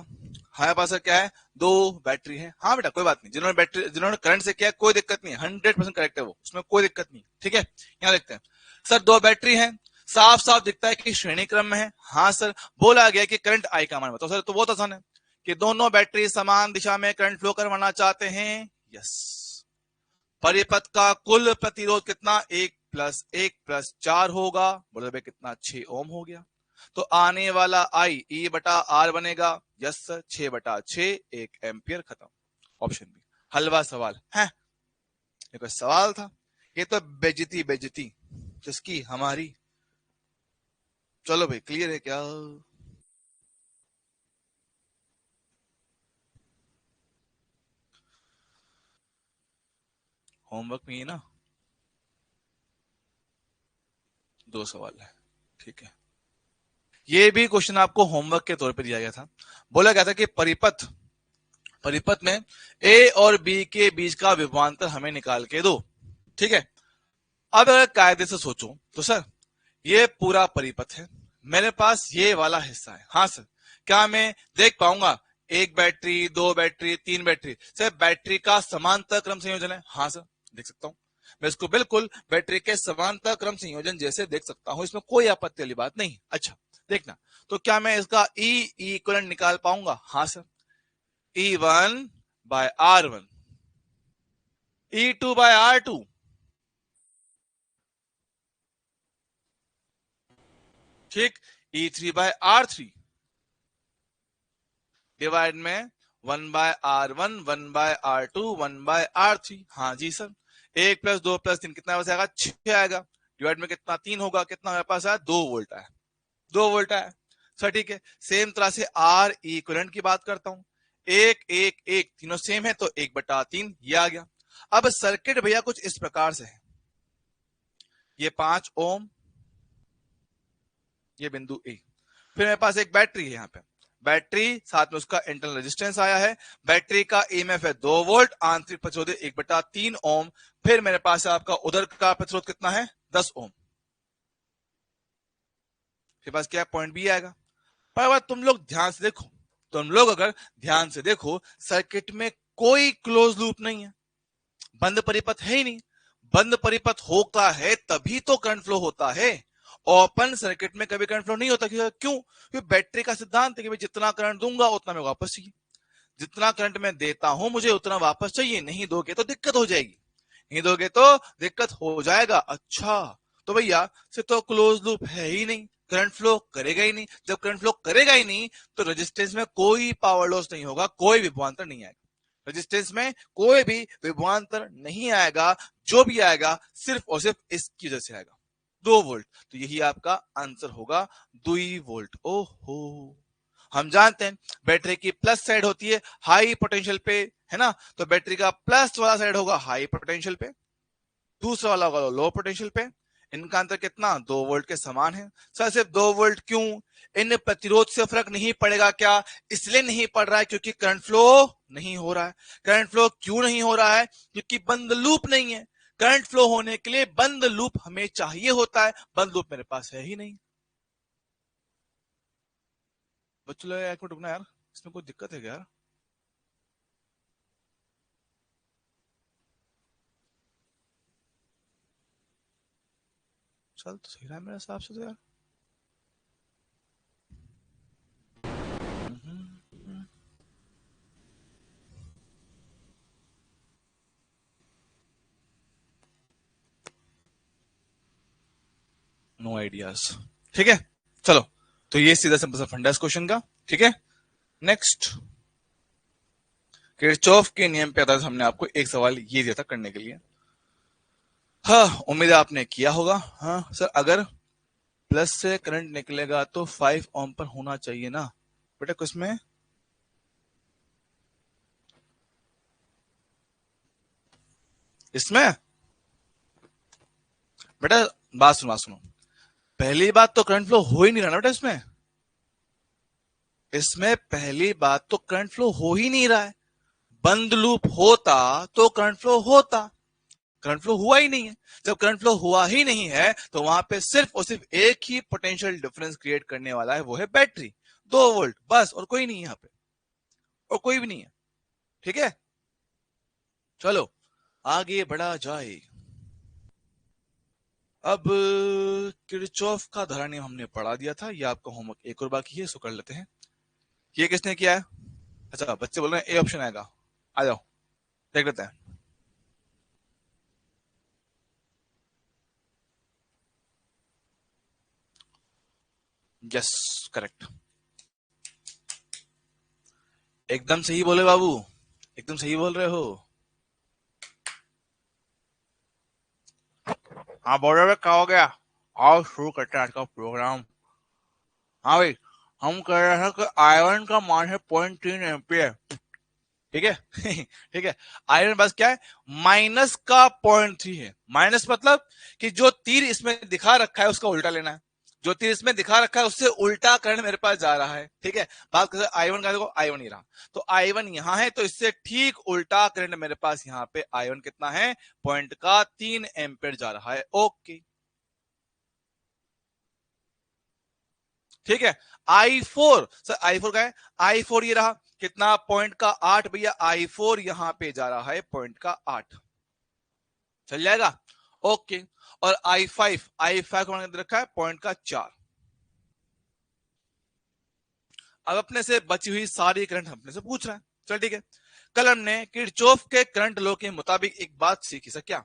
हमारे पास क्या है, दो बैटरी है, हाँ बेटा कोई बात नहीं, जिन्होंने करंट से किया कोई दिक्कत नहीं है, 100% करेक्ट है वो, उसमें कोई दिक्कत नहीं, ठीक है। यहाँ देखते हैं, सर दो बैटरी है, साफ साफ दिखता है कि श्रेणी क्रम में है, हाँ सर। बोला गया कि करंट आई का मान बताओ, सर तो बहुत आसान है कि दोनों बैटरी समान दिशा में करंट फ्लो करवाना चाहते हैं, यस। परिपथ का कुल प्रतिरोध कितना, 1 + 1 + 4 होगा, बोले भाई कितना 6 ओम हो गया, तो आने वाला आई E/R बनेगा, यस सर, 6/6, 1 एम्पियर, खत्म। Option B. हलवा सवाल है, ये कोई सवाल था, ये तो बेइज्जती बेइज्जती जिसकी हमारी। चलो भाई क्लियर है क्या, होमवर्क में ही ना दो सवाल है, ठीक है। ये भी क्वेश्चन आपको होमवर्क के तौर पे दिया गया था, बोला गया था कि परिपथ परिपथ में ए और बी के बीच का विभवांतर हमें निकाल के दो, ठीक है। अब अगर कायदे से सोचो तो सर ये पूरा परिपथ है, मेरे पास ये वाला हिस्सा है, हाँ सर। क्या मैं देख पाऊंगा एक बैटरी, दो बैटरी, तीन बैटरी, सर बैटरी का समांतर क्रम संयोजन है, हाँ सर देख सकता हूं, मैं इसको बिल्कुल बैटरी के समांतर क्रम संयोजन जैसे देख सकता हूं, इसमें कोई आपत्ति वाली बात नहीं। अच्छा देखना, तो क्या मैं इसका ई इक्विवेलेंट निकाल पाऊंगा, हाँ सर। E1/R1, E2/R2, ठीक, E3/R3 डिवाइड में 1/R1, 1/R2, 1/R3, हाँ जी सर। 1 + 2 + 3 कितना बस आएगा, 6 आएगा, डिवाइड में कितना 3 होगा, कितना हमारे पास आया 2 वोल्ट आया, 2 वोल्ट आया, सर ठीक है। सेम तरह से आर इक्विवेलेंट की बात करता हूं, 1 1 1 तीनों सेम है, तो 1/3 ये आ गया। अब सर्किट भैया कुछ इस प्रकार से है, ये 5 ओम, ये बिंदु ए, फिर मेरे पास एक बैटरी है, यहाँ पे बैटरी साथ में उसका इंटरनल रेजिस्टेंस आया है, बैटरी का ईएमएफ है 2 वोल्ट, आंतरिक प्रतिरोध 1/3 ओम, फिर मेरे पास आपका उधर का प्रतिरोध कितना है 10 ओम, फिर पास क्या पॉइंट बी आएगा। पर तुम लोग ध्यान से देखो, तो हम लोग अगर ध्यान से देखो, सर्किट में कोई क्लोज लूप नहीं है, बंद परिपथ है ही नहीं। बंद परिपथ होता है तभी तो करंट फ्लो होता है। ओपन सर्किट में कभी करंट फ्लो नहीं होता। क्यों? क्योंकि बैटरी का सिद्धांत है कि मैं जितना करंट दूंगा उतना मैं वापस चाहिए, जितना करंट मैं देता हूं मुझे उतना वापस चाहिए। नहीं दोगे तो दिक्कत हो जाएगी, नहीं दोगे तो दिक्कत हो जाएगा। अच्छा, तो भैया से तो क्लोज लूप है ही नहीं, करंट फ्लो करेगा ही नहीं। जब करंट फ्लो करेगा ही नहीं तो रेजिस्टेंस में कोई पावर लॉस नहीं होगा, कोई विभवांतर नहीं आएगा। रेजिस्टेंस में कोई भी विभवांतर नहीं आएगा, जो भी आएगा सिर्फ और सिर्फ इसकी वजह से आएगा, 2 वोल्ट। तो यही आपका आंसर होगा, 2 वोल्ट। ओहो, हम जानते हैं बैटरी की प्लस साइड होती है हाई पोटेंशियल पे, है ना, तो बैटरी का प्लस वाला साइड होगा हाई पोटेंशियल पे, दूसरा वाला होगा लो पोटेंशियल पे। इनका अंतर कितना? 2 वोल्ट के समान है। सर सिर्फ 2 वोल्ट क्यों? इन प्रतिरोध से फर्क नहीं पड़ेगा क्या? इसलिए नहीं पड़ रहा है क्योंकि करंट फ्लो नहीं हो रहा है। करंट फ्लो क्यों नहीं हो रहा है? क्योंकि बंद लूप नहीं है। करंट फ्लो होने के लिए बंद लूप हमें चाहिए होता है, बंद लूप मेरे पास है ही नहीं। बच्चों लोग एक मिनट रुकना यार, इसमें कोई दिक्कत है क्या यार? चल तो सही रहा है मेरे हिसाब से तो यार। No ideas. ठीक है, चलो, तो ये सीधा सिंपल सा फंडा इस क्वेश्चन का। ठीक है, नेक्स्ट, किरचॉफ के नियम पे आधारित हमने आपको एक सवाल ये दिया था करने के लिए। हाँ, उम्मीद है आपने किया होगा। हाँ सर, अगर प्लस से करंट निकलेगा तो 5 ओम पर होना चाहिए ना बेटा कुछ में? इसमें बेटा बात सुनो, पहली बात तो करंट फ्लो हो ही नहीं रहा ना बेटा इसमें। इसमें पहली बात तो करंट फ्लो हो ही नहीं रहा है। बंद लूप होता तो करंट फ्लो होता, करंट फ्लो हुआ ही नहीं है। जब करंट फ्लो हुआ ही नहीं है तो वहां पे सिर्फ और सिर्फ एक ही पोटेंशियल डिफरेंस क्रिएट करने वाला है, वो है बैटरी, 2 वोल्ट बस, और कोई नहीं है यहाँ पे, और कोई भी नहीं है। ठीक है, चलो आगे बढ़ा जाए। अब किरचॉफ का धारा नियम हमने पढ़ा दिया था, ये आपका होमवर्क एक और बाकी है, सो कर लेते हैं। ये किसने किया है? अच्छा, बच्चे बोल रहे हैं ए ऑप्शन आएगा, आ जाओ देख लेते हैं। यस, करेक्ट, एकदम सही बोले बाबू, एकदम सही बोल रहे हो। हाँ बोल रहे, क्या हो गया? आओ शुरू करते हैं आज का प्रोग्राम। हाँ भाई, हम कह रहे हैं कि आयरन का मान है 0.3 एम्पियर। ठीक है ठीक है, आयरन बस क्या है, माइनस का 0.3 है। माइनस मतलब कि जो तीर इसमें दिखा रखा है उसका उल्टा लेना है, जो तीर इसमें दिखा रखा है उससे उल्टा करंट मेरे पास जा रहा है। ठीक है, बात करते आई1 का, देखो आई1 ही रहा, तो आई1 यहां है तो इससे ठीक उल्टा करंट मेरे पास यहाँ पे आई1 कितना है, 0.3 एम्पियर जा रहा है। ओके, ठीक है। i4, सर i4 का है, i4 ये रहा कितना, 0.8 भैया, i4 यहां पे जा रहा है 0.8, चल जाएगा। ओके, और i5 को मैंने रखा है 0.4। अब अपने से बची हुई सारी करंट अपने से पूछ रहा है। चल ठीक है, कल हमने किरचॉफ के करंट लॉ के मुताबिक एक बात सीखी सर, क्या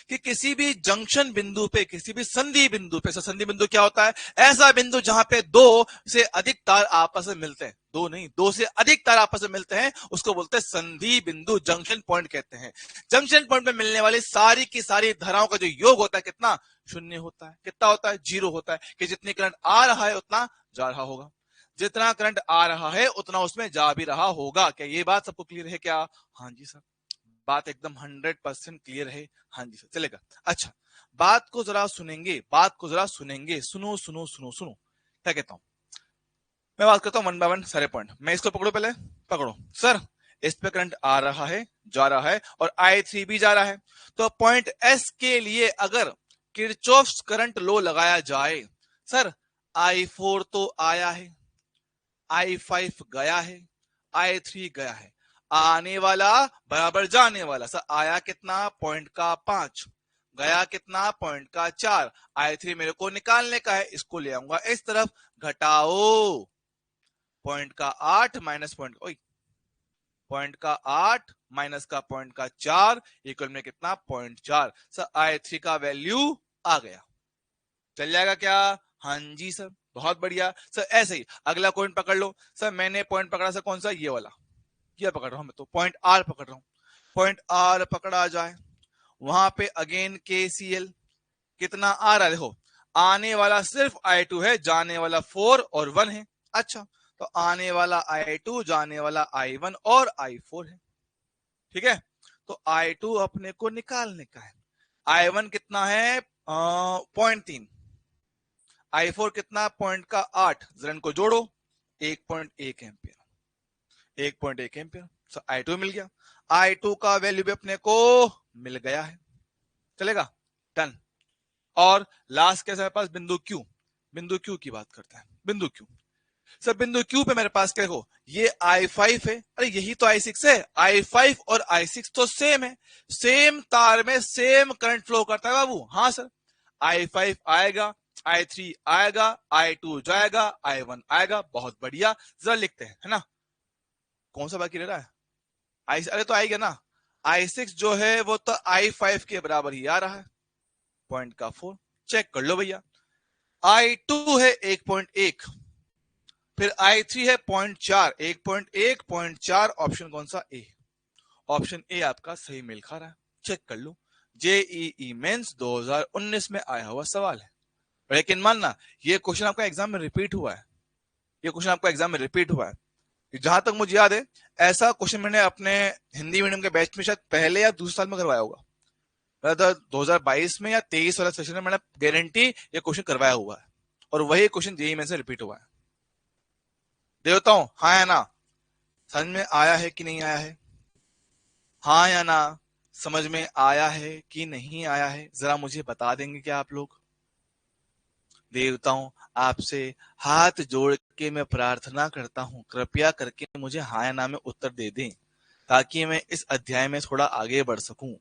कि किसी भी जंक्शन बिंदु पे, किसी भी संधि बिंदु पे, संधि बिंदु क्या होता है, ऐसा बिंदु जहां पे दो से अधिक तार आपस में मिलते हैं, दो नहीं, दो से अधिक तार आपस में मिलते हैं, उसको बोलते हैं संधि बिंदु, जंक्शन पॉइंट कहते हैं। जंक्शन पॉइंट पे मिलने वाली सारी की सारी धाराओं का जो योग होता है कितना, शून्य होता है। कितना होता है? 0 होता है, कि जितनी करंट आ रहा है उतना जा रहा होगा, जितना करंट आ रहा है उतना उसमें जा भी रहा होगा। क्या ये बात सबको क्लियर है क्या? हाँ जी सर, बात एकदम 100% क्लियर है। हाँ जी सर, चलेगा। अच्छा, बात को जरा सुनेंगे, बात को जरा सुनेंगे, सुनो सुनो सुनो सुनो, क्या कहता हूं मैं, बात करता हूं 1 बाय 1 सारे पॉइंट। मैं इसको पकड़ो, पहले पकड़ो सर, इस पे करंट आ रहा है, जा रहा है, और i3 भी जा रहा है। तो पॉइंट एस के लिए अगर किरचॉफ्स करंट लो लगाया जाए, सर i4 तो आया है, I5 गया है, I3 गया है, आने वाला बराबर जाने वाला। सर आया कितना, पॉइंट का 5, गया कितना, पॉइंट का 4, I3 मेरे को निकालने का है, इसको ले आऊंगा इस तरफ, घटाओ पॉइंट का 8 माइनस पॉइंट का 8 माइनस का पॉइंट का 4 इक्वल में कितना, 0.4। सर I3 का वैल्यू आ गया, चल जाएगा क्या? हाँ जी सर, बहुत बढ़िया। सर ऐसे ही अगला पॉइंट पकड़ लो। सर मैंने पॉइंट पकड़ा सर कौन सा, ये वाला, ये पकड़ रहा हूं मैं, तो पॉइंट आर पकड़ रहा हूं। पॉइंट आर पकड़ा जाए, वहां पे अगेन KCL कितना आ रहा है, देखो आने वाला सिर्फ I2 है, जाने वाला 4 और 1 है। अच्छा, तो आने वाला I2, जाने वाला I1 और I4 है, ठीक है। तो I2 अपने को निकालने का है, I1 कितना है, 0.3, I4 कितना, पॉइंट का 8, जरा इनको जोड़ो, 1.1 एम्पियर, 1.1 एम्पियर। सो I2 मिल गया, I2 का वैल्यू भी अपने को मिल गया है, चलेगा, डन। और लास्ट कैसे मेरे पास, बिंदु Q, बिंदु Q की बात करते हैं। बिंदु Q, सर बिंदु Q पे मेरे पास क्या, देखो ये I5 है, अरे यही तो I6 है, I5 और I6 तो सेम है, सेम तार में सेम करंट फ्लो करता है बाबू। हाँ सर, I5 आएगा, I3 आएगा, I2 जाएगा, I1 आएगा, बहुत बढ़िया। जरा लिखते हैं, है ना, कौन सा बाकी रह रहा है, अरे तो आएगा ना, I6 जो है वो तो I5 के बराबर ही आ रहा है, पॉइंट का 4, चेक कर लो भैया। I2 है 1.1, फिर I3 है 0.4, 1.1, 0.4, ऑप्शन कौन सा, ए, ऑप्शन ए आपका सही मेल खा रहा है, चेक कर लो। जेईई मेंस 2019 में आया हुआ सवाल है, लेकिन मानना ये क्वेश्चन आपका एग्जाम में रिपीट हुआ है, ये क्वेश्चन आपका एग्जाम में रिपीट हुआ है। जहां तक मुझे याद है, ऐसा क्वेश्चन मैंने अपने हिंदी मीडियम के बैच में शायद पहले या दूसरे साल में करवाया होगा, 2022 में या 23 वाला सेशन में मैंने गारंटी ये क्वेश्चन करवाया हुआ है, और वही क्वेश्चन जेईई में से रिपीट हुआ है। देवता हूं, हाँ या ना, समझ में आया है कि नहीं आया है, हाँ या ना, समझ में आया है कि नहीं आया है, जरा मुझे बता देंगे क्या आप लोग। देवताओं, आपसे हाथ जोड़ के मैं प्रार्थना करता हूं, कृपया करके मुझे हाँ या ना में उत्तर दे दें, ताकि मैं इस अध्याय में थोड़ा आगे बढ़ सकूं,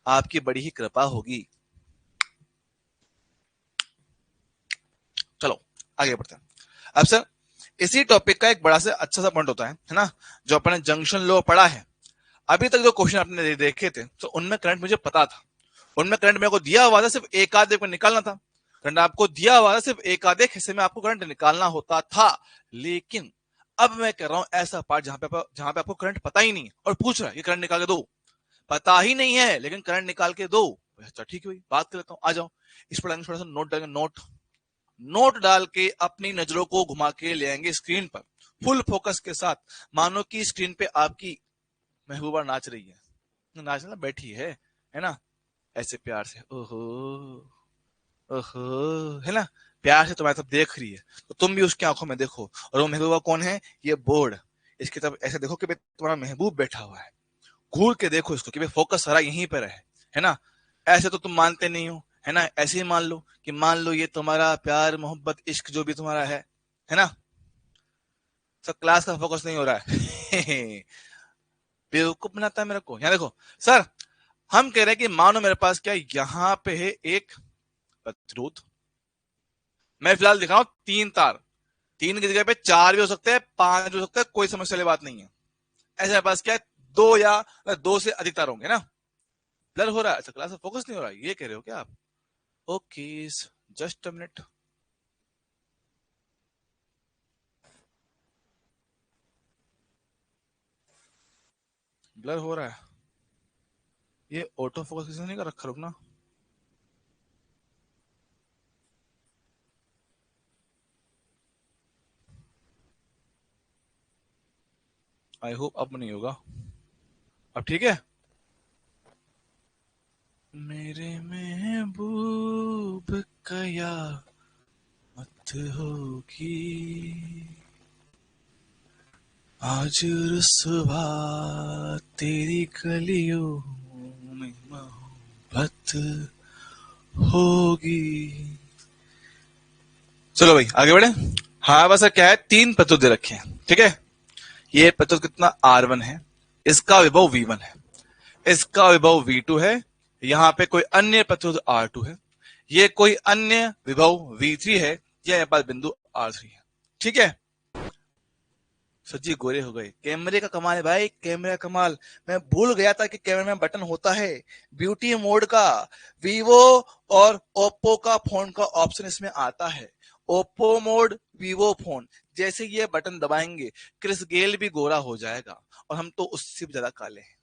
आपकी बड़ी ही कृपा होगी। चलो आगे बढ़ते हैं। अब सर इसी टॉपिक का एक बड़ा से अच्छा सा पॉइंट होता है ना, जो अपने जंक्शन लॉ पढ़ा है, अभी तक जो क्वेश्चन आपने देखे थे, तो उनमें करंट मुझे पता था, उनमें करंट मेरे को दिया हुआ था, सिर्फ एक आधे को निकालना था, करंट आपको दिया हुआ था, सिर्फ एक आधे हिस्से में आपको करंट निकालना होता था। लेकिन अब मैं कह रहा हूं ऐसा पार्ट जहां पे आपको करंट पता ही नहीं है और पूछ रहा है कि करंट निकाल के दो, पता ही नहीं है लेकिन करंट निकाल के दो। अच्छा ठीक है भाई, बात कर लेता हूं, आ जाओ, इस पर थोड़ा सा नोट डालेंगे, नोट नोट डाल के अपनी नजरों को घुमा के ले आएंगे स्क्रीन पर, फुल फोकस के साथ, मानो कि स्क्रीन पे आपकी महबूबा नाच रही है, नाचना बैठी है ना, ऐसे प्यार से, ओहो ओहो, है ना, प्यार से तुम्हारे सब देख रही है, तो तुम भी उसकी आंखों में देखो, और वो महबूबा कौन है, ये बोर्ड, इसकी तरफ ऐसे देखो कि तुम्हारा महबूब बैठा हुआ है, घूर के देखो इसको कि फोकस सारा यहीं पर है ना, ऐसे तो तुम मानते नहीं हो, है ना, ऐसे ही मान लो कि मान लो ये तुम्हारा प्यार मोहब्बत इश्क जो भी तुम्हारा है ना, सब क्लास का फोकस नहीं हो रहा है बेवकूफ बनाता है मेरे को। यहाँ देखो सर, हम कह रहे हैं कि मानो मेरे पास क्या, यहाँ पे है एक प्रतिरोध, मैं फिलहाल दिखा रहा हूं 3 तार, 3 की जगह पे 4 भी हो सकते हैं, 5 भी हो सकते हैं, कोई समस्या वाली बात नहीं है। ऐसे मेरे पास क्या है, 2 या 2 से अधिक तार होंगे ना, ब्लर हो रहा है, अच्छा क्लास में फोकस नहीं हो रहा है, ये कह रहे हो क्या आप, okay just a minute, blur हो रहा है, ये ऑटो फोकस किसी ने नहीं कर रखा, रुकना, आई होप अब नहीं होगा, अब ठीक है। मेरे महबूब कया मत होगी, आज रुसवा तेरी गलियों में मोहब्बत होगी। चलो भाई आगे बढ़े, हाँ बस क्या है, तीन प्रतिरोध दे रखे हैं, ठीक है। ये प्रतिरोध कितना R1 है, इसका विभव V1 है, इसका विभव V2 है, यहां पे कोई अन्य प्रतिरोध R2 है, ये कोई अन्य विभव V3 है, यह मेरे पास बिंदु R3 है, ठीक है। सज्जी गोरे हो गए। कैमरे का कमाल है भाई, कैमरे का कमाल। मैं भूल गया था कि कैमरे में बटन होता है ब्यूटी मोड का। वीवो और ओप्पो का फोन का ऑप्शन इसमें आता है, ओप्पो मोड वीवो फोन। जैसे ये बटन दबाएंगे क्रिस गेल भी गोरा हो जाएगा, और हम तो उससे भी ज्यादा काले हैं,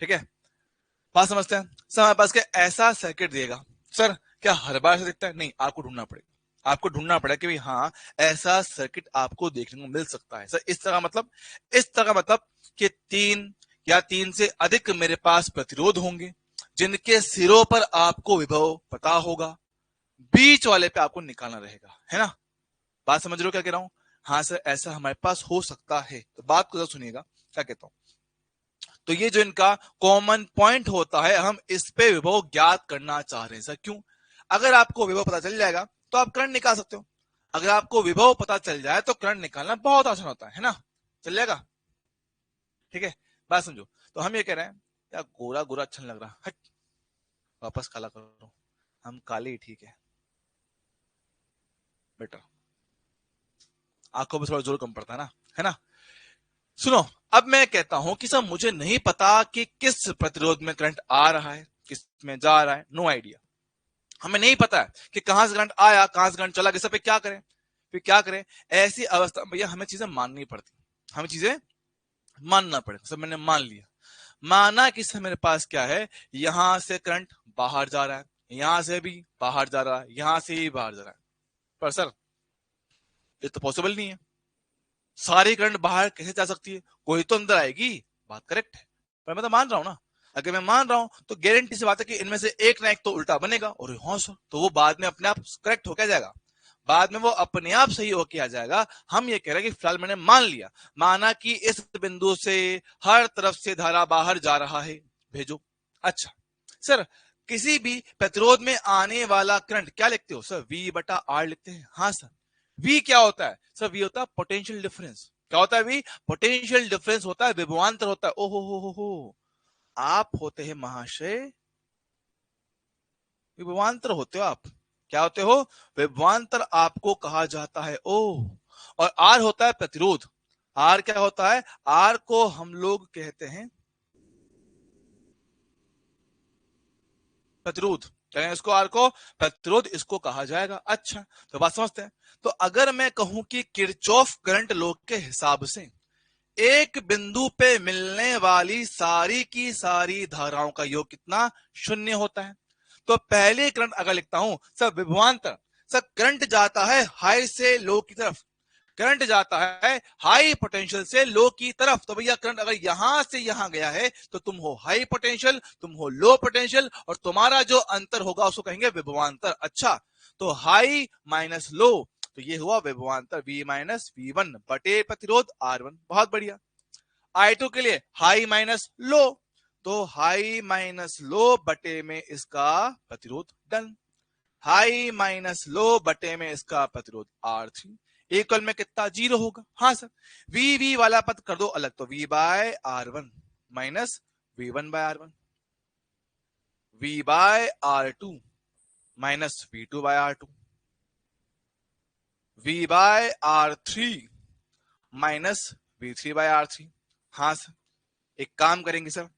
ठीक है। बात समझते हैं सर। हमारे पास क्या ऐसा सर्किट दिएगा सर, क्या हर बार से दिखता है? नहीं, आपको ढूंढना पड़ेगा, आपको ढूंढना पड़ेगा कि भाई हाँ ऐसा सर्किट आपको देखने को मिल सकता है। सर इस तरह मतलब, इस तरह मतलब कि तीन या तीन से अधिक मेरे पास प्रतिरोध होंगे, जिनके सिरों पर आपको विभव पता होगा, बीच वाले पे आपको निकालना रहेगा, है ना। बात समझ रहे हो क्या कह रहा हूं? हाँ सर ऐसा हमारे पास हो सकता है। तो बात को सुनिएगा क्या कहता हूं। तो ये जो इनका कॉमन पॉइंट होता है, हम इस पे विभव ज्ञात करना चाह रहे हैं सर। क्यों? अगर आपको विभव पता चल जाएगा तो आप करंट निकाल सकते हो। अगर आपको विभव पता चल जाए तो करंट निकालना बहुत आसान होता है ना। चल जाएगा, ठीक है। बात समझो। तो हम ये कह रहे हैं यार गोरा गोरा अच्छा नहीं लग रहा, हट, वापस काला करो, हम काले ही ठीक है, बेटर। आंखों में थोड़ा जोर कम पड़ता है ना। सुनो, अब मैं कहता हूं कि सर मुझे नहीं पता कि किस प्रतिरोध में करंट आ रहा है, किस में जा रहा है, नो आइडिया। हमें नहीं पता है कि कहां से करंट आया, कहां से करंट चला गया, सब पे क्या करें? फिर क्या करें? ऐसी अवस्था में भैया हमें चीजें माननी पड़ती, हमें चीजें मानना पड़ेगा। सब मैंने मान लिया, माना कि सर मेरे पास क्या है, यहां से करंट बाहर जा रहा है, यहां से भी बाहर जा रहा है, यहां से ही बाहर जा रहा है। पर सर ये तो पॉसिबल नहीं है, सारी करंट बाहर कैसे जा सकती है? कोई तो अंदर आएगी। बात करेक्ट है, पर मैं तो मान रहा हूं ना। अगर मैं मान रहा हूं तो गारंटी से बात है कि इनमें से एक ना एक तो उल्टा बनेगा, और हाँ सर तो वो बाद में अपने आप करेक्ट होकर जाएगा, बाद में वो अपने आप सही होके आ जाएगा। हम ये कह रहे हैं कि फिलहाल मैंने मान लिया, माना कि इस बिंदु से हर तरफ से धारा बाहर जा रहा है, भेजो। अच्छा सर, किसी भी प्रतिरोध में आने वाला करंट क्या लिखते हो सर? V बटा आर लिखते हैं। हाँ सर, V क्या होता है सर? V होता है पोटेंशियल डिफरेंस। क्या होता है V? पोटेंशियल डिफरेंस होता है, विभवांतर होता है। ओहो, आप होते हैं महाशय विभवांतर होते हो आप। क्या होते हो? विभवांतर आपको कहा जाता है। ओह, और आर होता है प्रतिरोध। आर क्या होता है? आर को हम लोग कहते हैं प्रतिरोध। क्या है इसको? आर को प्रतिरोध इसको कहा जाएगा। अच्छा, तो बात समझते हैं। तो अगर मैं कहूं कि किरचॉफ करंट लॉ के हिसाब से एक बिंदु पे मिलने वाली सारी की सारी धाराओं का योग कितना? शून्य होता है। तो पहले करंट अगर लिखता हूं सर, विभवांतर। सर करंट जाता है हाई से लो की तरफ, करंट जाता है हाई पोटेंशियल से लो की तरफ। तो भैया करंट अगर यहां से यहां गया है तो तुम हो हाई पोटेंशियल, तुम हो लो पोटेंशियल, और तुम्हारा जो अंतर होगा उसको कहेंगे विभवांतर। अच्छा, तो हाई माइनस लो, तो ये हुआ विभवांतर V माइनस V1 बटे प्रतिरोध R1। बहुत बढ़िया। I2 के लिए हाई माइनस लो, तो हाई माइनस लो बटे में इसका प्रतिरोध। डन। हाई माइनस लो बटे में इसका प्रतिरोध R3 इक्वल में कितना? 0 होगा। हाँ सर, वी वाला पद कर दो अलग, तो V by R1 minus V1 by R1, V by R2 minus V2 by R2, V by R3 minus V3 by R3। हाँ सर, एक काम करेंगे सर,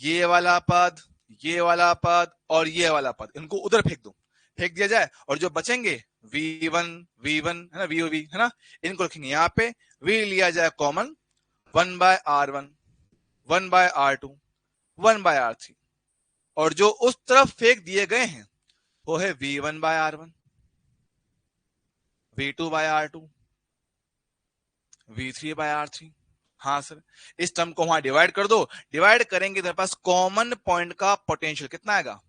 ये वाला पद, ये वाला पद और ये वाला पद इनको उधर फेंक दो, फेंक दिया जाए, और जो बचेंगे V1 V1 है ना, VOV है ना, इनको रखेंगे यहाँ पे। V लिया जाए common, 1 bye R1 1 bye R2 1 bye R3, और जो उस तरफ फेंक दिए गए हैं वो है V1 by R1 V2 by R2 V3 by R3। हाँ सर, इस टर्म को वहां डिवाइड कर दो, डिवाइड करेंगे तो पास कॉमन पॉइंट का पोटेंशियल कितना आएगा?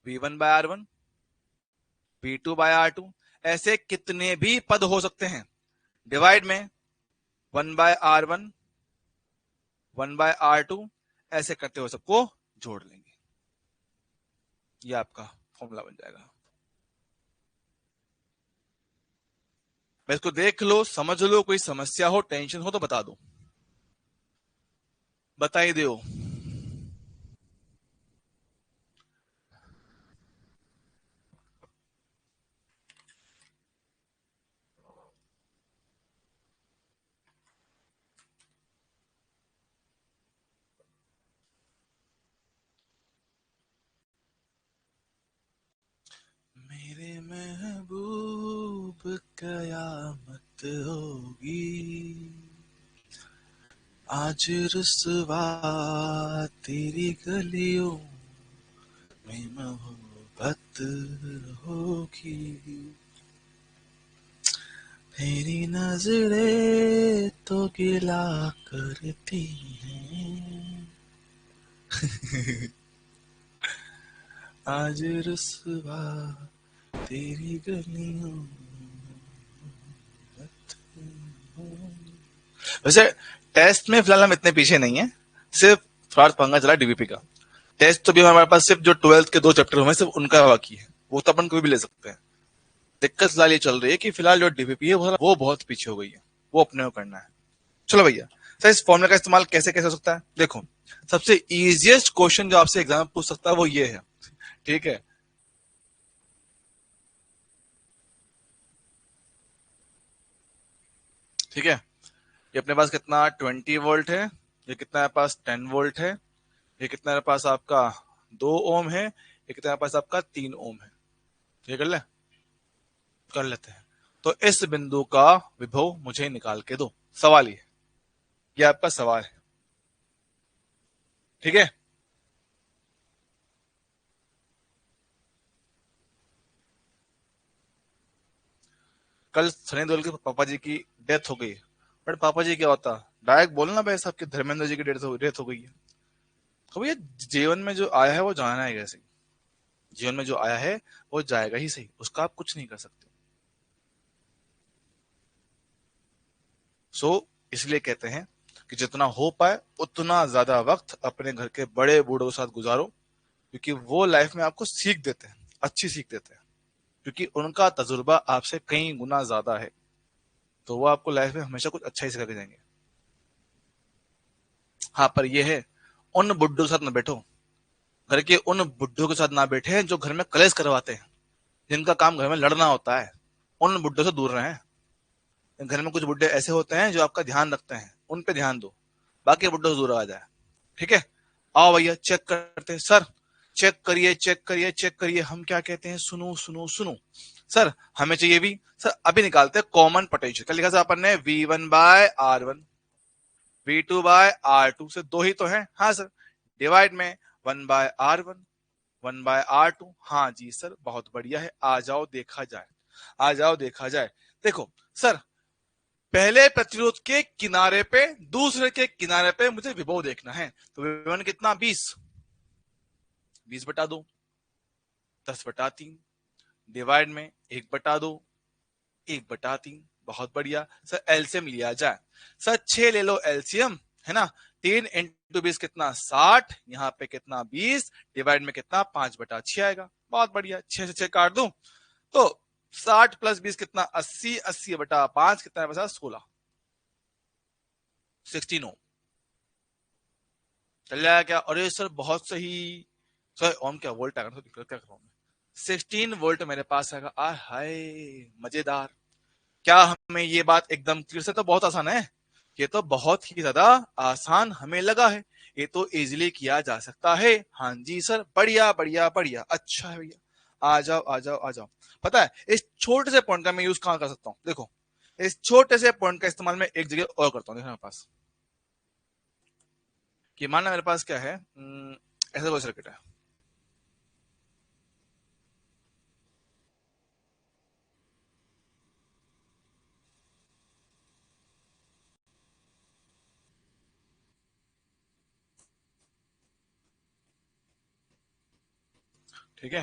V1 by R1 V2 by R2। ऐसे कितने भी पद हो सकते हैं, डिवाइड में 1 बाय R1 1 बाय R2 ऐसे करते हुए सबको जोड़ लेंगे, ये आपका फॉर्मूला बन जाएगा। मैं इसको देख लो, समझ लो, कोई समस्या हो, टेंशन हो तो बता दो, बता ही दो। मेरे महबूब कयामत होगी, आज रुसवा तेरी गलियों में मोहब्बत होगी, तेरी नजरें तो गिला करती हैं, आज रुसवा तेरी गलियों। वैसे टेस्ट में फिलहाल हम इतने पीछे नहीं है, सिर्फ थोड़ा पंगा चला डीबीपी का। टेस्ट तो भी हमारे पास सिर्फ जो 12th के 2 चैप्टर हुए सिर्फ उनका बाकी है, वो तो अपन कोई भी ले सकते हैं। दिक्कत फिलहाल ये चल रही है कि फिलहाल जो डीबीपी है वो बहुत पीछे हो गई है, वो अपने को करना है। चलो भैया, सर इस फॉर्मूले का इस्तेमाल कैसे कैसे हो सकता है, देखो। सबसे इजिएस्ट क्वेश्चन जो आपसे एग्जाम में पूछ सकता है वो ये है, ठीक है। ठीक है, ये अपने पास कितना 20 वोल्ट है, ये कितना है पास 10 वोल्ट है, ये कितना है पास आपका 2 ओम है, ये कितना है पास आपका 3 ओम है। ये कर लेते हैं। तो इस बिंदु का विभव मुझे निकाल के दो, सवाल ये आपका सवाल है, ठीक है। कल सनी देओल के पापा जी की डेथ हो गई, बट पापा जी क्या होता, डायरेक्ट बोलना भाई साहब कि धर्मेंद्र जी की डेथ हो गई है। तो भैया जीवन में जो आया है वो जाना है कैसे, जीवन में जो आया है वो जाएगा ही सही, उसका आप कुछ नहीं कर सकते। इसलिए कहते हैं कि जितना हो पाए उतना ज्यादा वक्त अपने घर के बड़े बूढ़ों के साथ गुजारो, क्योंकि वो लाइफ में आपको सीख देते हैं, अच्छी सीख देते हैं, क्योंकि उनका तजुर्बा आपसे कई गुना ज्यादा है। तो वो आपको लाइफ में हमेशा कुछ अच्छा ही सिखा के जाएंगे। हाँ, पर ये है, उन बुड्ढों के साथ ना बैठो, घर के उन बुड्ढों के साथ ना बैठे जो घर में कलेश करवाते हैं, जिनका काम घर में लड़ना होता है, उन बुड्ढों से दूर रहें। घर में कुछ बुड्ढे ऐसे होते हैं जो आपका ध्यान रखते हैं, उन पे ध्यान दो, बाकी बुड्ढों से दूर आ जाए, ठीक है। आओ भैया चेक करते हैं सर, चेक करिए चेक करिए चेक करिए, हम क्या कहते हैं, सुनो सुनो सुनो। सर हमें चाहिए भी, सर अभी निकालते हैं कॉमन पोटेंशियल। कल लिखा था अपन ने V1/R1, V2/R2 से दो ही तो है, हाँ सर। डिवाइड में 1/R1, 1/R2, हाँ जी सर, बहुत बढ़िया है, आ जाओ देखा जाए, आ जाओ देखा जाए। देखो सर, पहले प्रतिरोध के किनारे पे दूसरे के किनारे पे मुझे विभव देखना है, तो विभव कितना 20, 20/2, 10/3, डिवाइड में 1/2, 1/3, बहुत बढ़िया सर। एलसीएम लिया जाए, सर 6 ले लो एलसीएम, है ना। 3 × 20 कितना 60, यहाँ पे कितना 20, डिवाइड में कितना 5/6 आएगा, बहुत बढ़िया। 6 से 6 काट दूं तो 60 + 20 कितना 80, 80/5 कितना बचा 16, 16 ओम। चल जाएगा क्या, अरे सर बहुत सही। सर ओम क्या वोल्ट आएगा, तो क्या कर रहा हूँ मैं, 16 वोल्ट मेरे पास आएगा। आ हाय, मजेदार। क्या हमें ये बात एकदम क्लियर से, तो बहुत आसान है, ये तो बहुत ही ज्यादा आसान हमें लगा है, ये तो इजीली किया जा सकता है। हाँ जी सर, बढ़िया बढ़िया बढ़िया, अच्छा है भैया, आ जाओ आ जाओ आ जाओ। पता है इस छोटे से पॉइंट का मैं यूज कहां कर सकता हूँ, देखो। इस छोटे से पॉइंट का इस्तेमाल मैं एक जगह और करता हूँ, देखो मेरे पास, कि मानना मेरे पास क्या है, ऐसा कोई सर्किट है, ठीक है।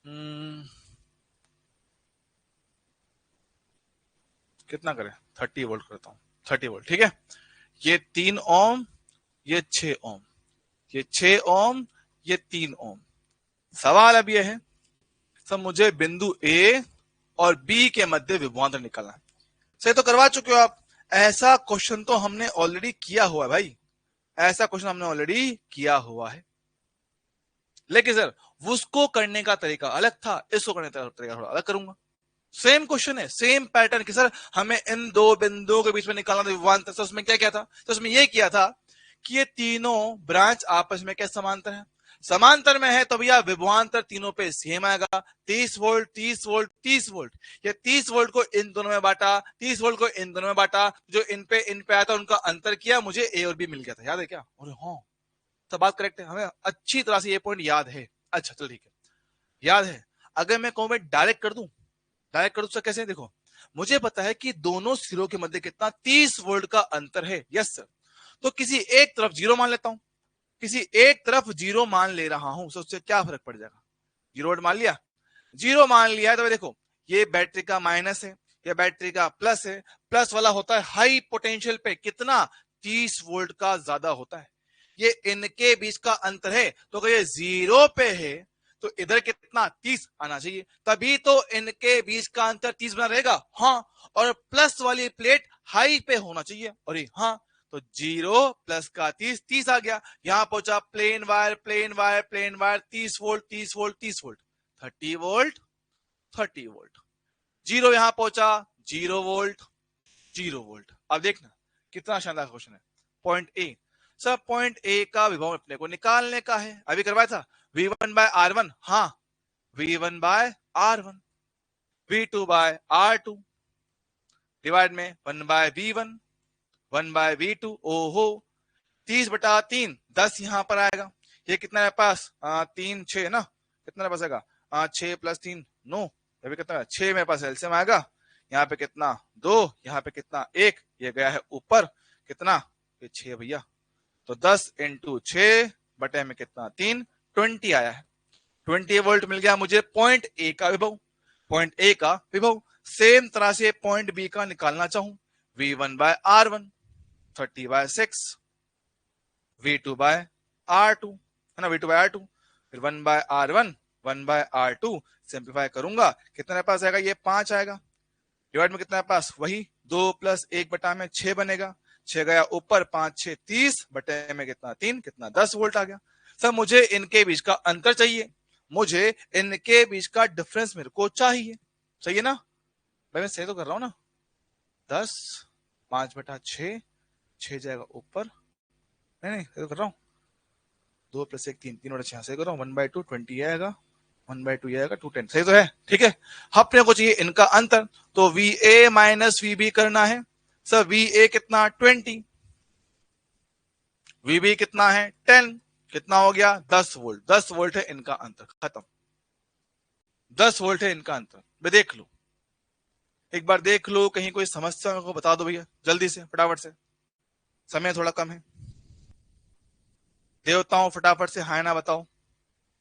हम्म, कितना करें, 30 वोल्ट करता हूँ, 30 वोल्ट, ठीक है। ये 3 ओम, ये 6 ओम, ये 6 ओम, ये 3 ओम। सवाल अब ये है, सब मुझे बिंदु ए और बी के मध्य विभवांतर निकालना है। सही तो करवा चुके हो आप। ऐसा क्वेश्चन तो हमने ऑलरेडी किया हुआ है भाई, ऐसा क्वेश्चन हमने ऑलरेडी किया हुआ है। लेकिन सर उसको करने का तरीका अलग था, इसको करने का तरीका थोड़ा अलग करूंगा। सेम क्वेश्चन है, सेम पैटर्न कि सर हमें इन दो बिंदुओं के बीच में निकालना था विभवांतर। तो उसमें क्या किया था, तो उसमें ये किया था कि ये तीनों ब्रांच आपस में क्या समांतर है, समांतर में है, तो भैया विभवांतर तीनों पे सेम आएगा। 30 वोल्ट 30 वोल्ट 30 वोल्ट, ये 30 वोल्ट को इन दोनों में बांटा, 30 वोल्ट को इन दोनों में बांटा, जो इन पे आया था उनका अंतर किया, मुझे ए और बी मिल गया था। याद है क्या? अरे हाँ, तो बात करेक्ट है, हमें अच्छी तरह से ये पॉइंट याद है। अच्छा चलो ठीक है, याद है। अगर मैं कहूं मैं डायरेक्ट कर दूं, डायरेक्ट कर दूं सर कैसे? देखो मुझे पता है कि दोनों सिरों के मध्य कितना 30 वोल्ट का अंतर है। यस सर, तो किसी एक तरफ जीरो मान लेता हूं, किसी एक तरफ जीरो मान ले रहा हूं, तो उससे क्या फर्क पड़ जाएगा? जीरो वोल्ट मान लिया, जीरो मान लिया है, तो देखो ये बैटरी का माइनस है, ये बैटरी का प्लस है। प्लस वाला होता है हाई पोटेंशियल पे कितना, 30 वोल्ट का ज्यादा होता है। ये इनके बीच का अंतर है, तो अगर ये जीरो पे है तो इधर कितना 30 आना चाहिए, तभी तो इनके बीच का अंतर 30 बना रहेगा। हाँ, और प्लस वाली प्लेट हाई पे होना चाहिए। और हाँ, तो जीरो प्लस का 30, 30 आ गया। यहां पहुंचा plain wire plain wire plain wire, 30 volt 30 volt 30 volt, 30 volt 30 volt. Zero यहां पहुंचा, 0 वोल्ट 0 वोल्ट। अब देखना कितना शानदार क्वेश्चन है। Point A, sir point A का विभव अपने को निकालने का है, अभी करवाया था V1 बाय R1। हाँ, V1 by R1, V2 by R2 divide में 1 बाय V1 1 बाय V2। ओहो, 30/3 10 यहां पर आएगा। ये कितना है पास, 3 6 ना, कितना पास आएगा, 6 + 3 9, अभी कितना है 6 मेरे पास एलसीएम आएगा। यहाँ पे कितना 2, यहाँ पे कितना 1, ये गया है ऊपर कितना, ये 6 भैया, तो 10 × 6 बटे में कितना 3, 20 आया है। 20 वोल्ट मिल गया मुझे पॉइंट ए का विभव, पॉइंट ए का विभव। सेम तरह से पॉइंट बी का निकालना चाहूं, V1 by R1 30/6, V2 by R2 है ना, V2 बाय R2, फिर 1 bye R1 1 bye R2, simplify करूंगा कितना मेरे पास आएगा, ये 5 आएगा। डिवाइड में कितना है पास, वही 2 + 1 बटा में 6 बनेगा, 6 गया ऊपर, 5 6 30 बटे में कितना 3, कितना 10 वोल्ट आ गया। सर मुझे इनके बीच का अंतर चाहिए, मुझे इनके बीच का डिफरेंस मेरे को चाहिए। सही है ना भाई, मैं सही तो कर रहा हूं ना? 10 5/6, 6 जाएगा ऊपर, नहीं नहीं सही तो कर रहा हूँ, 2 + 1 3, 3/6 सही कर रहा हूँ, 1/2 20 आएगा, 1/2 आएगा 210, सही तो है। ठीक है, अपने को चाहिए इनका अंतर, तो VA माइनस VB करना है। सर VA कितना 20, VB कितना है 10, कितना हो गया 10 वोल्ट, 10 वोल्ट है इनका अंतर, खत्म। 10 वोल्ट है इनका अंतर। मैं देख लो, एक बार देख लो, कहीं कोई समस्या मेरे को बता दो भैया, जल्दी से फटाफट से, समय थोड़ा कम है। देवताओं फटाफट से हाय ना बताओ,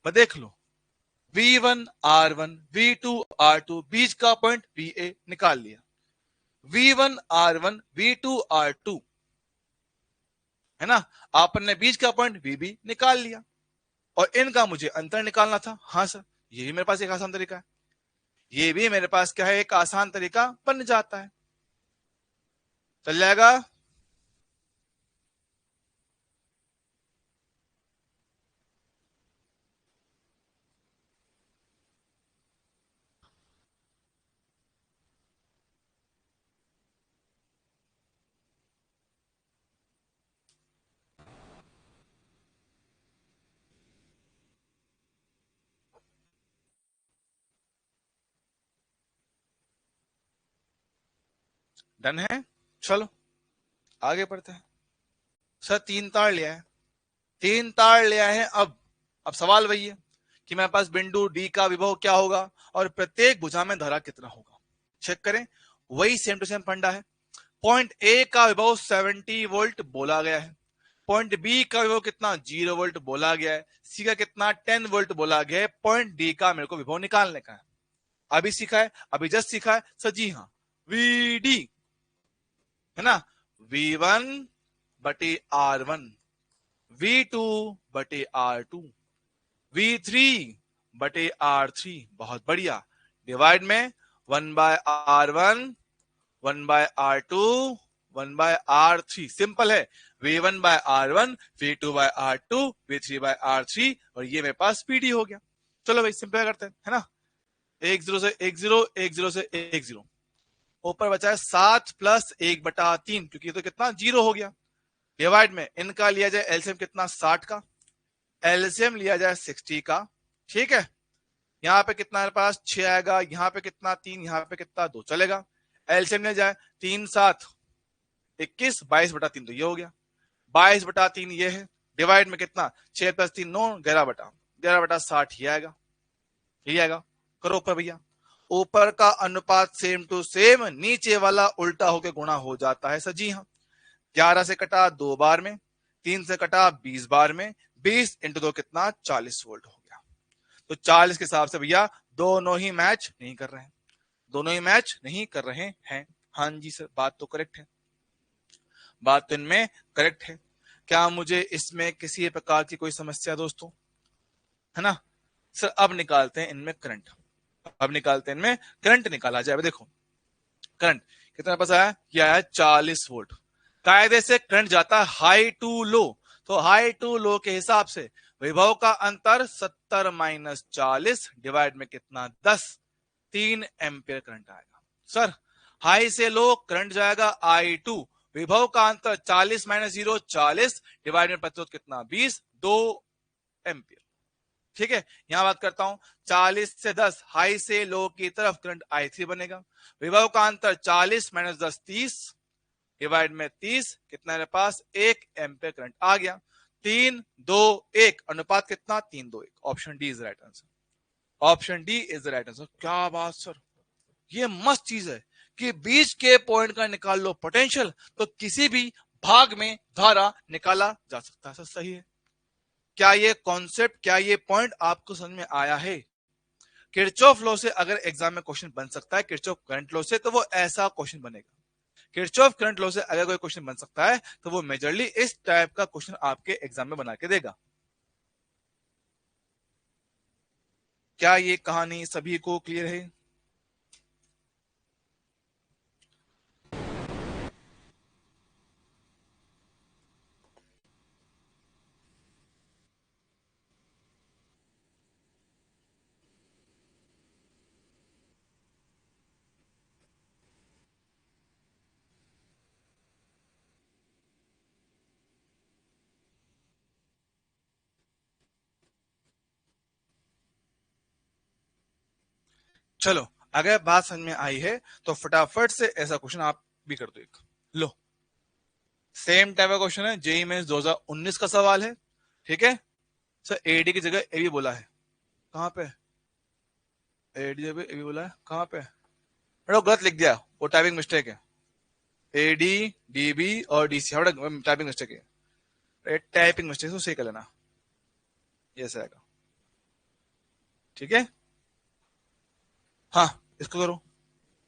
मैं देख लो। V1 R1 V2 R2, बीच का पॉइंट VA निकाल लिया। V1 R1 V2 R2 है ना, आपने बीच का पॉइंट VB निकाल लिया, और इनका मुझे अंतर निकालना था। हाँ सर, ये भी मेरे पास एक आसान तरीका है, ये भी मेरे पास क्या है, एक आसान तरीका बन जाता है। चल जाएगा? डन है, चलो आगे बढ़ते हैं। सर 3 तार लिया है, 3 तार लिया है। अब सवाल वही है कि मेरे पास बिंदु डी का विभव क्या होगा और प्रत्येक भुजा में धारा कितना होगा। चेक करें, वही सेम टू सेम फंडा है। पॉइंट ए का विभव 70 वोल्ट बोला गया है, पॉइंट बी का विभव कितना 0 वोल्ट बोला गया है, सी का कितना 10 वोल्ट बोला गया है। पॉइंट डी का मेरे को विभव निकालने का है। अभी सीखा है, अभी जस्ट सीखा है सर, जी हाँ, VD है ना, V1/R1, V2/R2, V3/R3, बहुत बढ़िया, डिवाइड में 1/R1, 1/R2, 1/R3। सिंपल है, V1/R1, V2/R2, V3/R3, और ये मेरे पास PD हो गया। चलो भाई सिंपल करते हैं, है ना। 10 से 10, 10 से 10, ऊपर बचा है 7 प्लस 1/3, क्योंकि ये तो कितना 0 हो गया। डिवाइड में इनका लिया जाए एलसीएम कितना 60 का, एलसीएम लिया जाए 60 का, ठीक है। यहाँ पे कितना मेरे पास 6 आएगा, यहाँ पे कितना 3, यहाँ पे कितना 2, चलेगा। एलसीएम ले जाए 3 7 21, 22/3 तो ये हो गया, 22/3 ये है। डिवाइड में कितना 6 + 3 9, 11/60 ये आएगा, ये आएगा। करो ऊपर भैया, ऊपर का अनुपात सेम टू सेम, नीचे वाला उल्टा होके गुणा हो जाता है सर। जी हाँ, 11 से कटा 2 बार में, 3 से कटा 20 बार में, 20 इंटू 2 कितना 40 वोल्ट हो गया। तो 40 के हिसाब से भैया दोनों ही मैच नहीं कर रहे हैं, दोनों ही मैच नहीं कर रहे हैं। हाँ जी सर, बात तो करेक्ट है, बात तो इनमें करेक्ट है। क्या मुझे इसमें किसी प्रकार की कोई समस्या दोस्तों, है ना। सर अब निकालते हैं इनमें करंट, अब निकालते हैं इनमें करंट, निकाला जाए। देखो करंट कितना पास आया, क्या है 40 वोल्ट। कायदे से करंट जाता है हाई टू लो, तो हाई टू लो के हिसाब से विभव का अंतर 70 - 40 डिवाइड में कितना 10, 3 एम्पियर करंट आएगा। सर हाई से लो करंट जाएगा I2, विभव का अंतर 40 - 0 40 डिवाइड में प्रतिरोध कितना 20, 2 एम्पियर। ठीक है, यहां बात करता हूं 40 से 10, हाई से लो की तरफ करंट I3 बनेगा। विभव का अंतर 40 - 10 30 डिवाइड में 30, कितना मेरे पास 1 एम्पियर करंट आ गया। 3 2 1 अनुपात कितना 3 2 1, option D is right answer, option D is right answer. क्या बात सर, ये मस्त चीज है कि बीच के पॉइंट का निकाल लो पोटेंशियल, तो किसी भी भाग में धारा निकाला जा सकता है। सर सही है। क्या ये कॉन्सेप्ट, क्या ये पॉइंट आपको समझ में आया है। किरचॉफ लॉ से अगर एग्जाम में क्वेश्चन बन सकता है किरचॉफ करंट लॉ से, तो वो ऐसा क्वेश्चन बनेगा। किरचॉफ करंट लॉ से अगर कोई क्वेश्चन बन सकता है तो वो मेजरली इस टाइप का क्वेश्चन आपके एग्जाम में बना के देगा। क्या ये कहानी सभी को क्लियर है। चलो अगर बात समझ में आई है तो फटाफट से ऐसा क्वेश्चन आप भी कर दो। एक लो, सेम टाइप का क्वेश्चन है, जेई मेंस 2019 का सवाल है। ठीक है सर, एडी की जगह ए भी बोला है, कहां पे एडी जगह ए भी बोला है, कहां पे बेटा गलत लिख दिया, वो टाइपिंग मिस्टेक है। एडी डीबी और डीसी टाइपिंग मिस्टेक है, टाइपिंग मिस्टेक तो सही कर लेना, ये ऐसा आएगा। ठीक है, हाँ इसको करो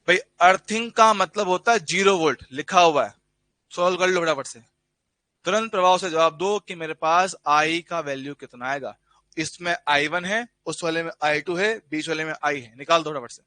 भाई। अर्थिंग का मतलब होता है 0 वोल्ट, लिखा हुआ है, सॉल्व कर लो फटाफट से। तुरंत प्रभाव से जवाब दो कि मेरे पास आई का वैल्यू कितना आएगा। इसमें I1 है, उस वाले में I2 है, बीच वाले में I है, निकाल दो फटाफट से।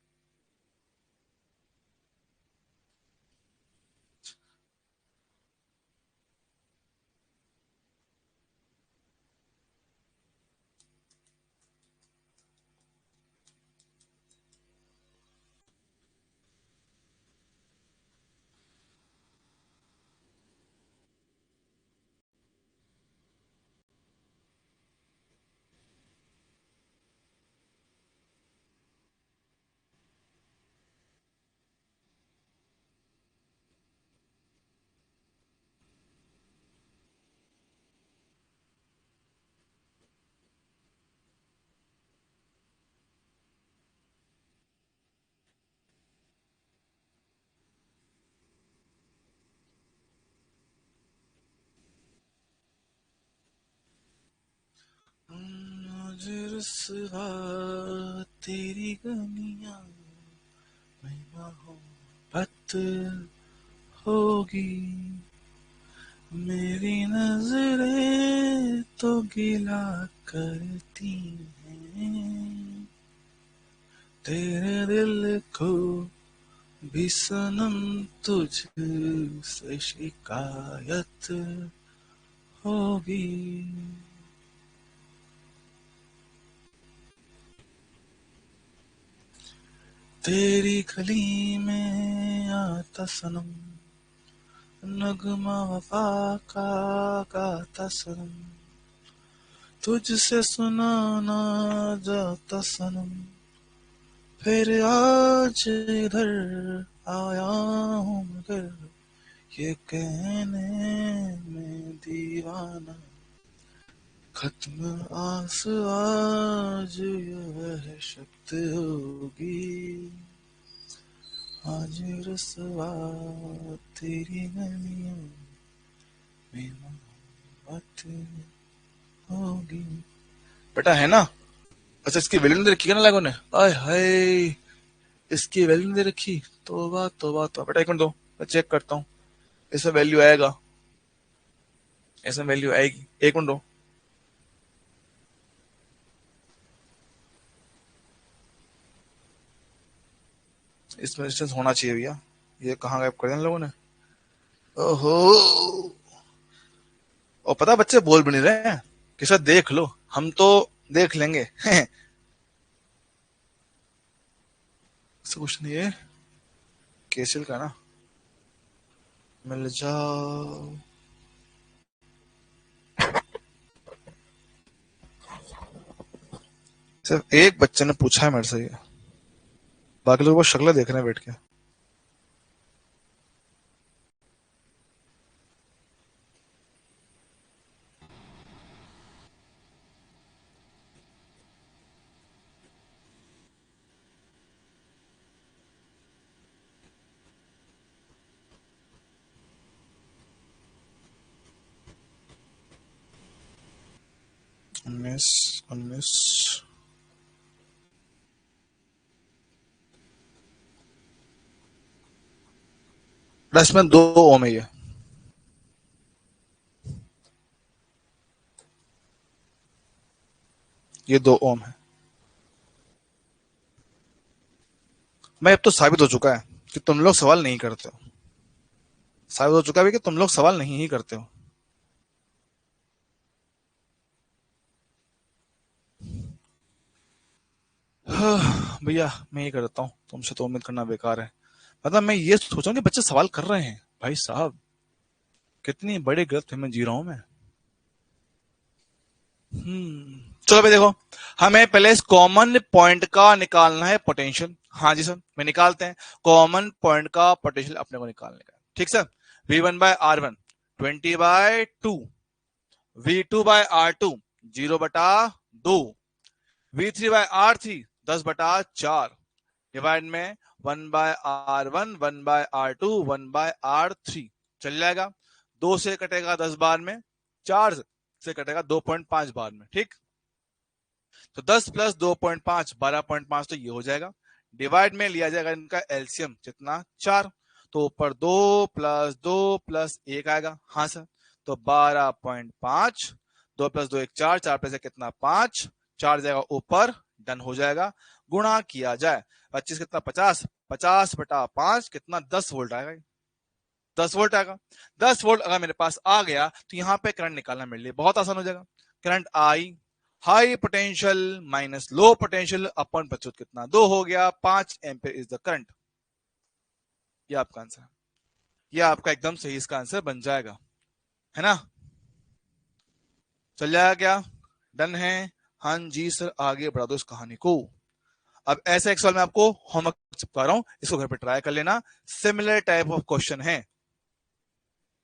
रुसवा तेरी गलियां में मोहब्बत होगी, मेरी नजरें तो गिला करती हैं, तेरे दिल को भी सनम तुझसे शिकायत होगी। तेरी गली में आता सनम, नगमा वफा का गाता सनम, तुझसे सुनाना जाता सनम, फिर आज इधर आया हूँ मगर ये कहने में दीवाना, खत्म आस आज यह शब्द होगी, आज रसवा तेरी गलियों में मोहब्बत होगी। बेटा है ना? अच्छा, इसकी वैल्यू नहीं रखी है ना लोगों ने? आय हाय, इसकी वैल्यू नहीं रखी। तौबा तौबा तौबा। बेटा एक मिनट दो, मैं चेक करता हूँ। इसमें वैल्यू आएगा, इसमें वैल्यू आएगी। एक मिनट दो। इसमें डिस्टेंस होना चाहिए भैया। ये कहाँ गायब कर दिया इन लोगों ने? ओहो। और पता बच्चे बोल भी नहीं रहे हैं कि सर देख लो, हम तो देख लेंगे। ऐसा कुछ नहीं है। केसिल का ना, मिल जाओ। सिर्फ एक बच्चे ने पूछा है मेरे से ये, बाकी लोग बस शक्लें देख रहे हैं बैठ के। उन्नीस, उन्नीस। इसमें 2 ओम है ये 2 ओम है। मैं अब तो साबित हो चुका है कि तुम लोग सवाल नहीं करते हो। साबित हो चुका है कि तुम लोग सवाल नहीं ही करते हो। भैया मैं ये करता हूँ, तुमसे तो उम्मीद करना बेकार है। मतलब मैं ये सोच रहा हूँ कि बच्चे सवाल कर रहे हैं। भाई साहब, कितनी बड़ी गलत में जी रहा हूं मैं। चलो भाई देखो, हमें पहले इस कॉमन पॉइंट का निकालना है पोटेंशियल। हाँ जी सर, मैं निकालते हैं। कॉमन पॉइंट का पोटेंशियल अपने को निकालने का, ठीक sir. V1/R1 20/2, V2/R2 0/2, V3/R3 10/4, divide में 1/R1 1/R2 1/R3। चल जाएगा। 2 से कटेगा 10 बार में, 4 से कटेगा 2.5 बार में, ठीक। तो 10 प्लस 2.5 12.5, तो ये हो जाएगा। डिवाइड में लिया जाएगा इनका एलसीएम, जितना 4, तो ऊपर 2 प्लस 2 प्लस 1 आएगा। हाँ सर, तो 12.5, 2 प्लस 2 1 4, 4 प्लस 1 कितना 5, 4 जाएगा ऊपर, डन हो जाएगा। गुणा किया जाए 25 कितना 50, 50/5 कितना 10 वोल्ट आएगा। 10 वोल्ट आएगा। 10 वोल्ट अगर मेरे पास आ गया तो यहां पे करंट निकालना मेरे लिए बहुत आसान हो जाएगा। Current I, high potential minus low potential अपन प्रचुत कितना 2 हो गया, 5 एम्पियर इज द करंट। ये आपका आंसर, ये आपका एकदम सही इसका आंसर बन जाएगा, है ना? चल जाएगा क्या? डन है? हाँ जी सर, आगे बढ़ा दो इस कहानी को। अब ऐसा एक सवाल मैं आपको होमवर्क चिपका रहा हूं, इसको घर पे ट्राई कर लेना। सिमिलर टाइप ऑफ क्वेश्चन है,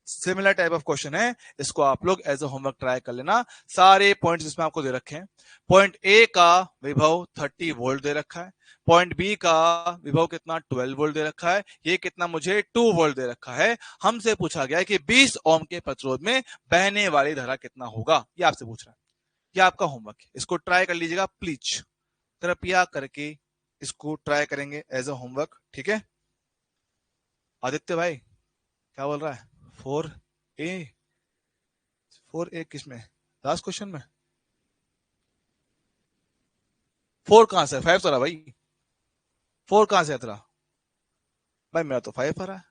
सिमिलर टाइप ऑफ क्वेश्चन है, इसको आप लोग एज अ होमवर्क ट्राई कर लेना। सारे पॉइंट्स इसमें आपको दे रखे हैं। पॉइंट ए का विभव 30 वोल्ट दे रखा है, पॉइंट बी का विभव कितना 12 वोल्ट दे रखा है, ये कितना मुझे 2 वोल्ट दे रखा है। हमसे पूछा गया है कि 20 ओम के प्रतिरोध में बहने वाली धारा कितना होगा, ये आपसे पूछ रहा है। ये आपका होमवर्क है, इसको ट्राई कर लीजिएगा प्लीज, कृपया करके इसको ट्राई करेंगे एज अ होमवर्क, ठीक है? आदित्य भाई क्या बोल रहा है? 4A, 4A किसमें? लास्ट क्वेश्चन में 4 कहां से? 5 तो रहा भाई। 4 कहां से तेरा? भाई मेरा तो 5 आ रहा है।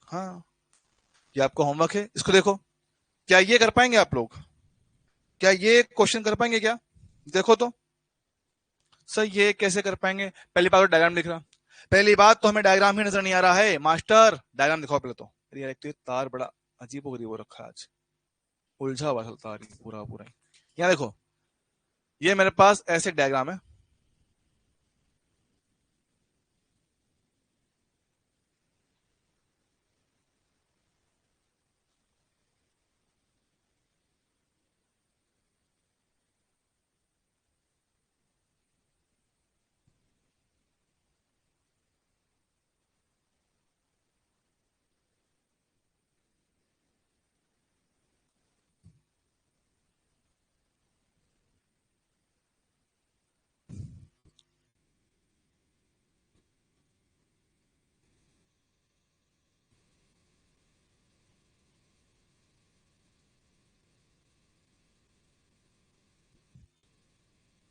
हाँ, ये आपका होमवर्क है, इसको देखो। क्या ये कर पाएंगे आप लोग? क्या ये क्वेश्चन कर पाएंगे क्या? देखो तो सर, ये कैसे कर पाएंगे? पहली बात तो डायग्राम दिख रहा, पहली बात तो हमें डायग्राम ही नजर नहीं आ रहा है। मास्टर डायग्राम दिखाओ पहले तो। अरे यार, एक तो ये तार बड़ा अजीब हो गरीब रखा है आज, उलझा हुआ है तार ही पूरा पूरा ही। यहाँ देखो, ये मेरे पास ऐसे डायग्राम है।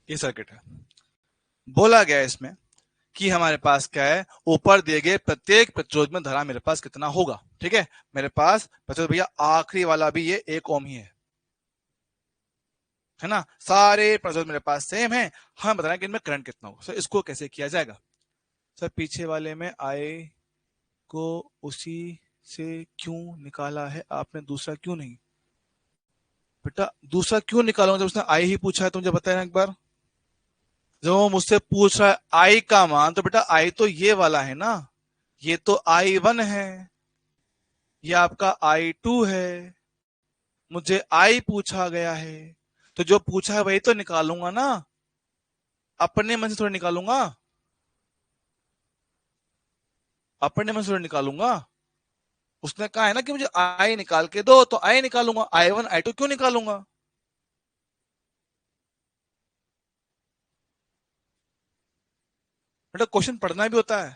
ये सर्किट है, बोला गया है इसमें कि हमारे पास क्या है, ऊपर दिए गए प्रत्येक प्रतिरोध में धारा मेरे पास कितना होगा। ठीक है, मेरे पास प्रतिरोध भैया आखिरी वाला भी ये 1 ओम ही है ना। सारे प्रतिरोध मेरे पास सेम है, हम बता रहे हैं कि इनमें करंट कितना होगा। सर इसको कैसे किया जाएगा? सर पीछे वाले में आई को उसी से क्यों निकाला है आपने, दूसरा क्यों नहीं? बेटा दूसरा क्यों निकाला, जब उसने आई ही पूछा है तो मुझे बताया एक बार। जब वो मुझसे पूछ रहा है आई का मान, तो बेटा आई तो ये वाला है ना, ये तो I1 है, ये आपका I2 है, मुझे आई पूछा गया है, तो जो पूछा है वही तो निकालूंगा ना, अपने मन से थोड़ा निकालूंगा, अपने मन से थोड़ा निकालूंगा। उसने कहा है ना कि मुझे आई निकाल के दो, तो आई निकालूंगा, I1 I2 क्यों निकालूंगा? बेटा क्वेश्चन पढ़ना भी होता है,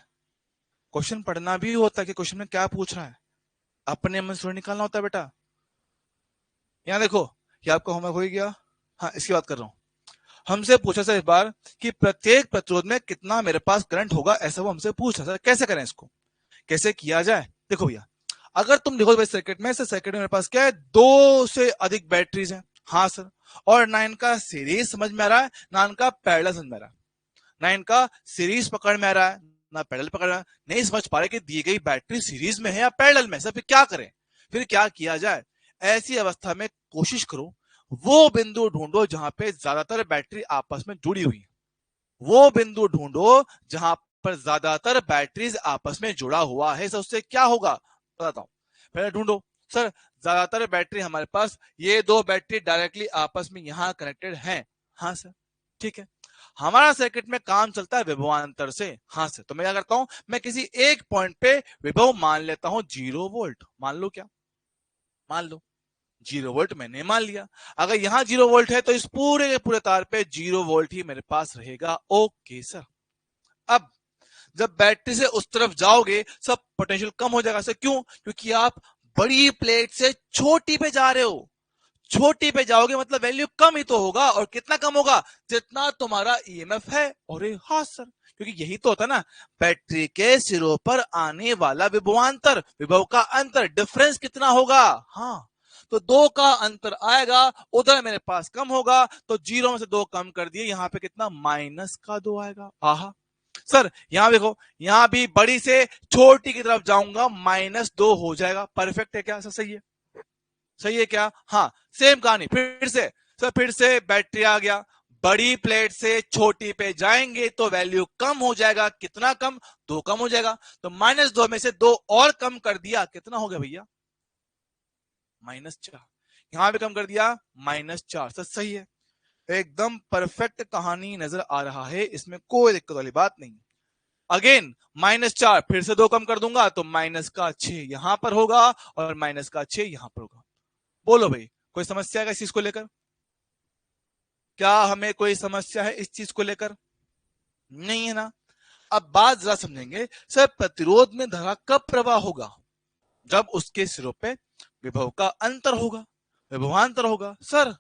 क्वेश्चन पढ़ना भी होता है कि क्वेश्चन में क्या पूछ रहा है, अपने मन से थोड़ा निकालना होता है बेटा। यहाँ देखो, ये आपका होमवर्क हो ही गया। हाँ, इसकी बात कर रहा हूं। हमसे पूछा सर इस बार कि प्रत्येक प्रतिरोध में कितना मेरे पास करंट होगा, ऐसा वो हमसे पूछा सर, कैसे करें इसको, कैसे किया जाए? देखो भैया, अगर तुम देखो भाई सर्किट में, सर्किट में मेरे पास क्या है, 2 से अधिक बैटरीज हैं। हाँ सर, और ना इनका सीरीज समझ में आ रहा है, ना इनका पैरेलल समझ में आ रहा है, ना इनका सीरीज पकड़ में आ रहा है, ना पैरेलल पकड़ में आ रहा है। नहीं समझ पा रहे कि दी गई बैटरी सीरीज में है या पैरेलल में, सर फिर क्या करें, फिर क्या किया जाए? ऐसी अवस्था में कोशिश करो वो बिंदु ढूंढो जहां पे ज्यादातर बैटरी आपस में जुड़ी हुई है, वो बिंदु ढूंढो जहां पर ज्यादातर बैटरीज आपस में जुड़ा हुआ है। सर उससे क्या होगा बताता हूं, पहले ढूंढो। सर ज्यादातर बैटरी हमारे पास, ये 2 बैटरी डायरेक्टली आपस में यहां कनेक्टेड हैं। हाँ सर, ठीक है, हमारा सर्किट में काम चलता है विभवांतर से। हाँ सर, तो मैं क्या करता हूं, मैं किसी एक पॉइंट पे विभव मान लेता हूं 0 वोल्ट, मान लो क्या, मान लो 0 वोल्ट मैंने मान लिया। अगर यहां 0 वोल्ट है तो इस पूरे के पूरे तार पे 0 वोल्ट ही मेरे पास रहेगा। ओके सर, अब जब बैटरी से उस तरफ जाओगे सब पोटेंशियल कम हो जाएगा। सर क्यों? क्योंकि आप बड़ी प्लेट से छोटी पे जा रहे हो, छोटी पे जाओगे मतलब वैल्यू कम ही तो होगा, और कितना कम होगा, जितना तुम्हारा ईएमएफ है। और हाँ सर, क्योंकि यही तो होता है ना, बैटरी के सिरों पर आने वाला विभवांतर, विभव का अंतर, डिफरेंस कितना होगा। हाँ, तो 2 का अंतर आएगा, उधर मेरे पास कम होगा, तो 0 में से 2 कम कर दिए, यहां पे कितना, -2 आएगा। आहा सर, यहां देखो, यहां भी बड़ी से छोटी की तरफ जाऊंगा, -2 हो जाएगा। परफेक्ट है क्या सर? सही है, सही है क्या? हाँ, सेम कहानी फिर से। सर फिर से बैटरी आ गया, बड़ी प्लेट से छोटी पे जाएंगे तो वैल्यू कम हो जाएगा, कितना कम, 2 कम हो जाएगा, तो -2 में से 2 और कम कर दिया, कितना हो गया भैया, -4। यहां भी कम कर दिया, -4। सर सही है, एकदम परफेक्ट कहानी नजर आ रहा है, इसमें कोई दिक्कत वाली बात नहीं। अगेन -4, फिर से 2 कम कर दूंगा तो -6 यहां पर होगा, और -6 यहां पर होगा। बोलो भाई, कोई समस्या है इस चीज को लेकर? क्या हमें कोई समस्या है इस चीज को लेकर? नहीं है ना। अब बात जरा समझेंगे, सर प्रतिरोध में धारा कब प्रवाह होगा? जब उसके सिरों पे विभव का अंतर होगा, विभवांतर होगा। सर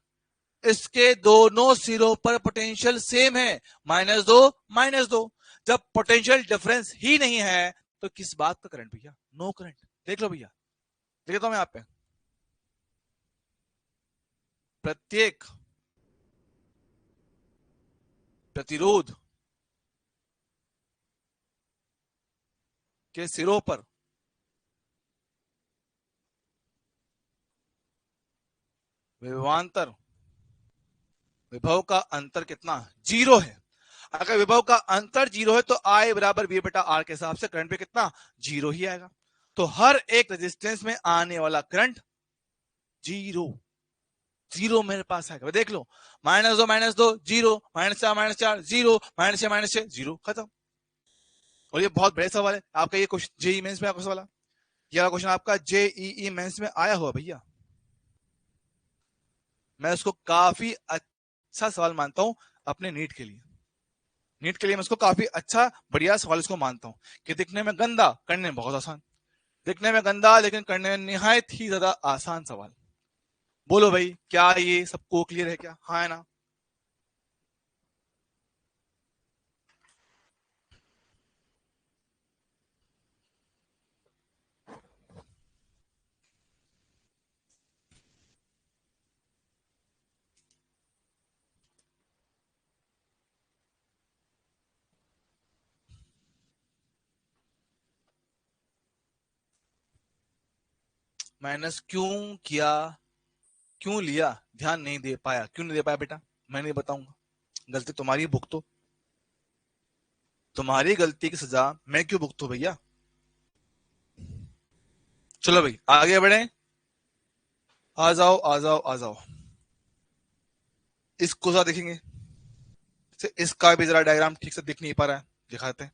इसके दोनों सिरों पर पोटेंशियल सेम है, -2 जब पोटेंशियल डिफरेंस ही नहीं है तो किस बात का करंट भैया? No current. देख लो भैया, देखता हूं मैं यहाँ पे प्रत्येक प्रतिरोध के सिरों पर विभवांतर विभव का अंतर कितना? 0 है। अगर विभव का अंतर 0 है तो I बराबर V बटा R के हिसाब से करंट पे कितना? 0 ही आएगा। तो हर एक रेजिस्टेंस में आने वाला करंट 0 मेरे पास आएगा। देख लो, -2 0, -4 0, -6 0, खत्म। और ये बहुत बड़े सवाल है आपका। ये क्वेश्चन जेईई मेंस में आपका सवाल है, ये क्वेश्चन आपका जेईई मेंस में आया हुआ भैया। मैं उसको काफी अच्छा सवाल मानता हूं अपने नीट के लिए। नीट के लिए मैं उसको काफी अच्छा बढ़िया सवाल इसको मानता हूं कि दिखने में गंदा, करने में बहुत आसान। दिखने में गंदा लेकिन करने में निहायत ही ज्यादा आसान सवाल। बोलो भाई, क्या ये सबको क्लियर है? क्या हाँ है ना? माइनस क्यों किया, क्यों लिया, ध्यान नहीं दे पाया? क्यों नहीं दे पाया बेटा? मैं नहीं बताऊंगा, गलती तुम्हारी भुगतो। तुम्हारी गलती की सजा मैं क्यों भुगतू भैया? चलो भाई आगे बढ़े, आ जाओ आ जाओ आ जाओ। इसको जरा देखेंगे, इसका भी जरा डायग्राम ठीक से दिख नहीं पा रहा है, दिखाते हैं।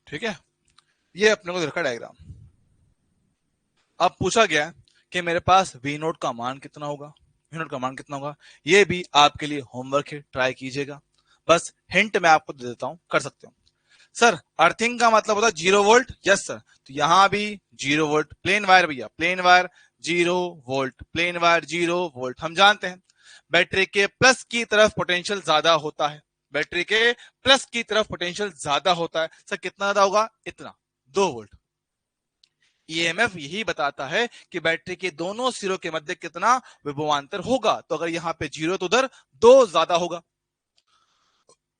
ठीक है, ये अपने को रखा डायग्राम। अब पूछा गया कि मेरे पास वी नोट का मान कितना होगा, वी नोट का मान कितना होगा। ये भी आपके लिए होमवर्क है, ट्राई कीजिएगा। बस हिंट मैं आपको दे देता हूं, कर सकते हो। सर अर्थिंग का मतलब होता है 0 वोल्ट, यस सर। तो यहां भी 0 वोल्ट, प्लेन वायर भैया, plain wire 0 volt, plain wire 0 volt. हम जानते हैं बैटरी के प्लस की तरफ पोटेंशियल ज्यादा होता है, बैटरी के प्लस की तरफ पोटेंशियल ज्यादा होता है। सर कितना ज्यादा होगा? इतना, 2 वोल्ट। ईएमएफ यही बताता है कि बैटरी के दोनों सिरों के मध्य कितना विभवांतर होगा। तो अगर यहां पे 0 तो उधर 2 ज्यादा होगा,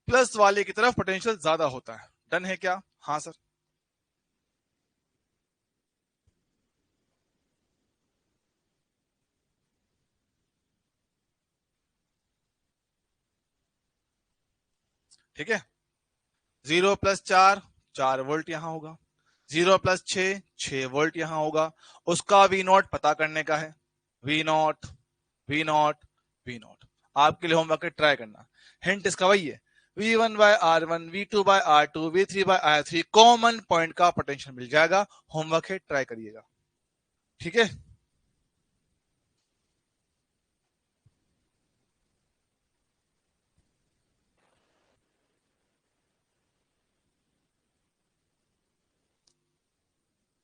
प्लस वाले की तरफ पोटेंशियल ज्यादा होता है। डन है क्या? हाँ सर। ठीक है, 0 + 4 4 वोल्ट यहां होगा, 0 + 6 6 वोल्ट यहां होगा। उसका वी नॉट पता करने का है, we not we not we not. आपके लिए होमवर्क ट्राई करना। हिंट इसका वही है, V1/R1 V2/R2 V3/R3 common point का पोटेंशियल मिल जाएगा। होमवर्क है, ट्राई करिएगा। ठीक है,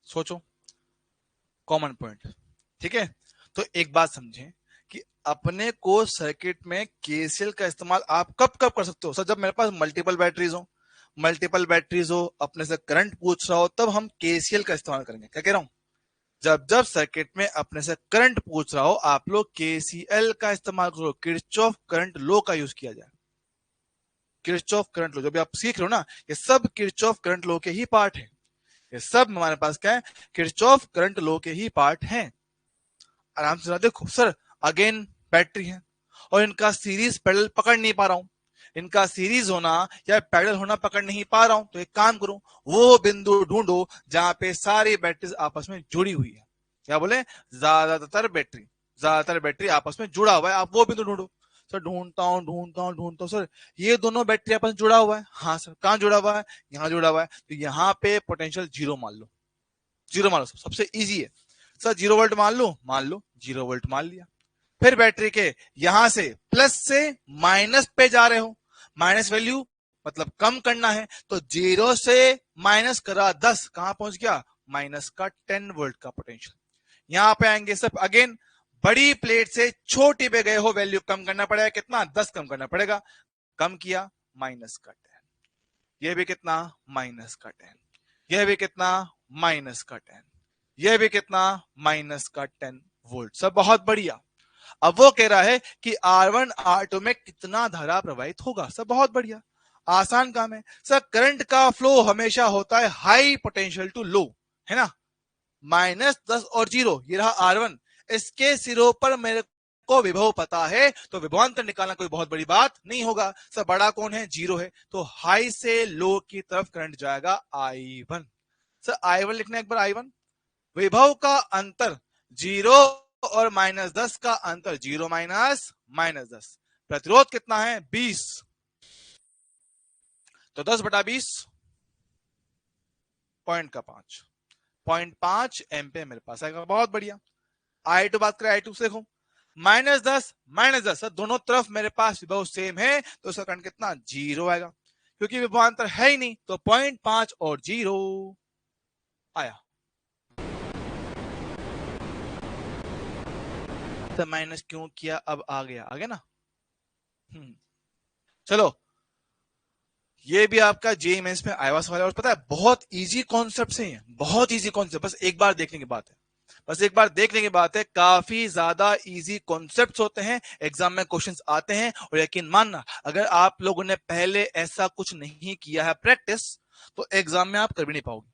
सोचो कॉमन पॉइंट। ठीक है, तो एक बात समझें कि अपने को सर्किट में केसीएल का इस्तेमाल आप कब कब कर सकते हो? सर जब मेरे पास मल्टीपल बैटरीज हो, मल्टीपल बैटरीज हो, अपने से करंट पूछ रहा हो, तब हम केसीएल का इस्तेमाल करेंगे। क्या कह रहा हूं? जब जब सर्किट में अपने से करंट पूछ रहा हो, आप लोग केसीएल का इस्तेमाल करो, किरचॉफ करंट लॉ का यूज किया जाए। किरचॉफ करंट लॉ जब आप सीख रहे हो ना, ये सब किरचॉफ करंट लॉ के ही पार्ट है। ये सब हमारे पास क्या है? किरचॉफ करंट लॉ के ही पार्ट हैं। आराम से देखो सर, अगेन बैटरी है और इनका सीरीज पैरेलल पकड़ नहीं पा रहा हूं, इनका सीरीज होना या पैरेलल होना पकड़ नहीं पा रहा हूं, तो एक काम करूं, वो बिंदु ढूंढो जहां पे सारी बैटरीज आपस में जुड़ी हुई है। क्या बोले? ज्यादातर बैटरी आपस में जुड़ा हुआ है, आप वो बिंदु ढूंढो। सर ढूंढता हूं सर, ये दोनों बैटरी आपस में जुड़ा हुआ है। हाँ सर, कहां जुड़ा हुआ है? यहाँ जुड़ा हुआ है, तो यहाँ पे पोटेंशियल जीरो मान लो, जीरो मान लो, सबसे इजी है। सर 0 वोल्ट मान लो 0 वोल्ट मान लिया। फिर बैटरी के यहां से प्लस से माइनस पे जा रहे हो, माइनस वैल्यू मतलब कम करना है, तो 0 से माइनस करा 10, कहां पहुंच गया? माइनस का 10 वोल्ट का पोटेंशियल। यहां पे आएंगे सब अगेन, बड़ी प्लेट से छोटी पे गए हो, वैल्यू कम करना पड़ेगा, कितना? 10 कम करना पड़ेगा। कम किया, माइनस का 10, यह भी कितना? माइनस का 10, यह भी कितना? माइनस का 10, यह भी कितना? माइनस का 10 वोल्ट। सब बहुत बढ़िया। अब वो कह रहा है कि R1 R2 में कितना धारा प्रवाहित होगा। सब बहुत बढ़िया, आसान काम है। सर करंट का फ्लो हमेशा होता है हाई पोटेंशियल टू लो, है ना? -10 और 0, ये रहा R1, इसके सिरों पर मेरे को विभव पता है, तो विभवांतर निकालना कोई बहुत बड़ी बात नहीं होगा। सर बड़ा कौन है? 0 है, तो हाई से लो की तरफ करंट जाएगा I1। सर I1 लिखना एक बार, I1 विभव का अंतर 0 और -10 का अंतर 0 माइनस -10, प्रतिरोध कितना है? 20, तो 10/20 पॉइंट का 5 एम्पियर मेरे पास आएगा। बहुत बढ़िया। I2 बात करें, I2 से देखो, -10 सर दोनों तरफ मेरे पास विभव सेम है, तो उसका करंट कितना? 0 आएगा, क्योंकि विभवांतर है ही नहीं, तो 0.5 और 0 आया। तो माइनस क्यों किया? अब आ गया ना। चलो, ये भी आपका जेईई मेंस में आया सवाल है, और पता है बहुत इजी कॉन्सेप्ट है, बहुत इजी कॉन्सेप्ट, बस एक बार देखने की बात है, बस एक बार देखने की बात है। काफी ज्यादा इजी कॉन्सेप्ट्स होते हैं, एग्जाम में क्वेश्चंस आते हैं, और यकीन मानना अगर आप लोगों ने पहले ऐसा कुछ नहीं किया है प्रैक्टिस, तो एग्जाम में आप कर भी नहीं पाओगे,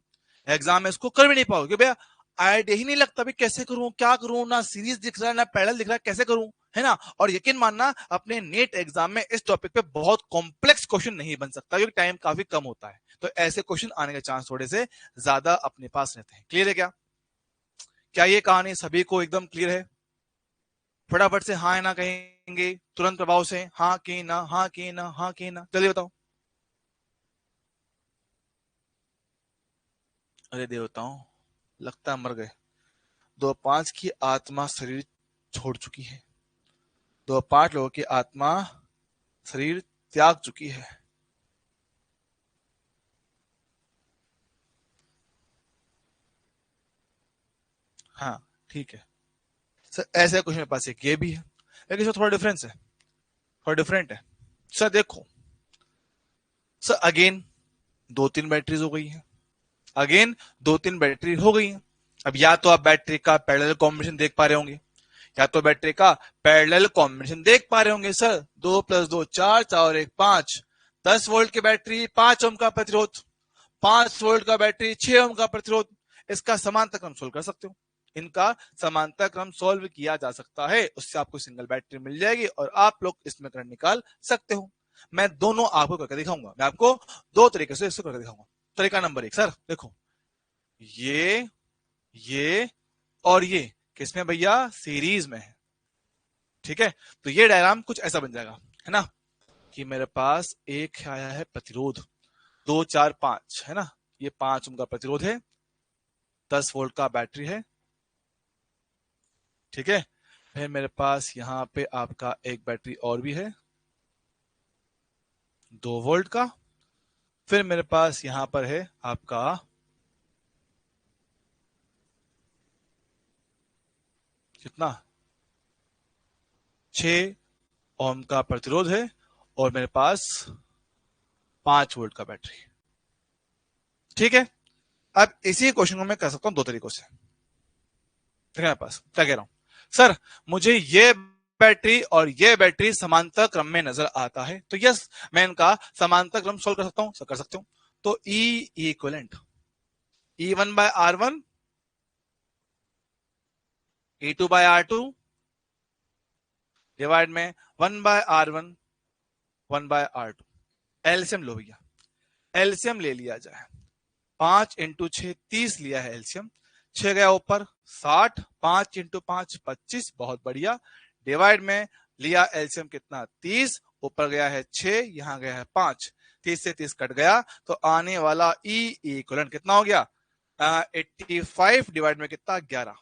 एग्जाम में इसको कर भी नहीं पाओगे। भैया आइडिया ही नहीं लगता भी कैसे करूं, क्या करूं, ना सीरीज दिख रहा है ना पैरेलल दिख रहा है, कैसे करूं, है ना? और यकीन मानना अपने नेट एग्जाम में इस टॉपिक पे बहुत कॉम्प्लेक्स क्वेश्चन नहीं बन सकता, क्योंकि टाइम काफी कम होता है, तो ऐसे क्वेश्चन आने के चांस थोड़े से ज्यादा अपने पास रहते हैं। क्लियर है क्या? क्या ये कहानी सभी को एकदम क्लियर है? फटाफट से हाँ ना कहेंगे, तुरंत प्रभाव से हाँ की ना, हाँ की ना, हाँ की ना, जल्दी बताओ। अरे देवताओं, लगता मर गए। 2-5 की आत्मा शरीर छोड़ चुकी है, 2-5 लोगों की आत्मा शरीर त्याग चुकी है। हाँ ठीक है सर, ऐसे कुछ मेरे पास एक ये भी है, लेकिन इसमें थोड़ा डिफरेंस है, थोड़ा डिफरेंट है। सर देखो, सर अगेन 2-3 बैटरीज हो गई है, अगेन 2-3 बैटरी हो गई है। अब या तो आप बैटरी का पैरेलल कॉम्बिनेशन देख पा रहे होंगे, या तो बैटरी का पैरेलल कॉम्बिनेशन देख पा रहे होंगे। सर 2 + 2 4, 4 और 1 5, 10 वोल्ट की बैटरी, 5 ओम का प्रतिरोध, 5 वोल्ट का बैटरी, 6 ओम का प्रतिरोध। इसका समांतर क्रम सोल्व कर सकते हो, इनका समांतर क्रम सोल्व किया जा सकता है, उससे आपको सिंगल बैटरी मिल जाएगी और आप लोग इसमें करंट निकाल सकते हो। मैं दोनों आपको करके दिखाऊंगा, मैं आपको दो तरीके से इसको करके दिखाऊंगा। तरीका नंबर 1, सर देखो, ये और ये किसमें भैया? सीरीज में है, ठीक है? तो ये डायग्राम कुछ ऐसा बन जाएगा, है ना, कि मेरे पास एक आया है प्रतिरोध 2 4 5, है ना, ये 5 ओम का प्रतिरोध है, 10 वोल्ट का बैटरी है, ठीक है? फिर मेरे पास यहाँ पे आपका एक बैटरी और भी है 2 वोल्ट का, फिर मेरे पास यहां पर है आपका कितना? 6 ओम का प्रतिरोध है, और मेरे पास 5 वोल्ट का बैटरी, ठीक है? अब इसी क्वेश्चन को मैं कर सकता हूं दो तरीकों से, ठीक है? मेरे पास क्या कह रहा हूं, सर मुझे ये बैटरी और ये बैटरी समांतर क्रम में नजर आता है, तो यस मैं इनका समांतर क्रम सोल्व कर सकता हूं, कर सकते हो। तो E equivalent E1/R1, E2/R2, divide में 1/R1 1/R2। एलसीएम लो भैया, एलसीएम ले लिया जाए। 5 इंटू 6 30 लिया है एलसीएम। 6 गया ऊपर 60, 5 इंटू 5 25, बहुत बढ़िया। डिवाइड में लिया एलसीएम कितना 30, ऊपर गया है 6, यहां गया है 5, 30 से 30 कट गया, तो आने वाला ई इक्विवेलेंट कितना हो गया 85 डिवाइड में कितना 11,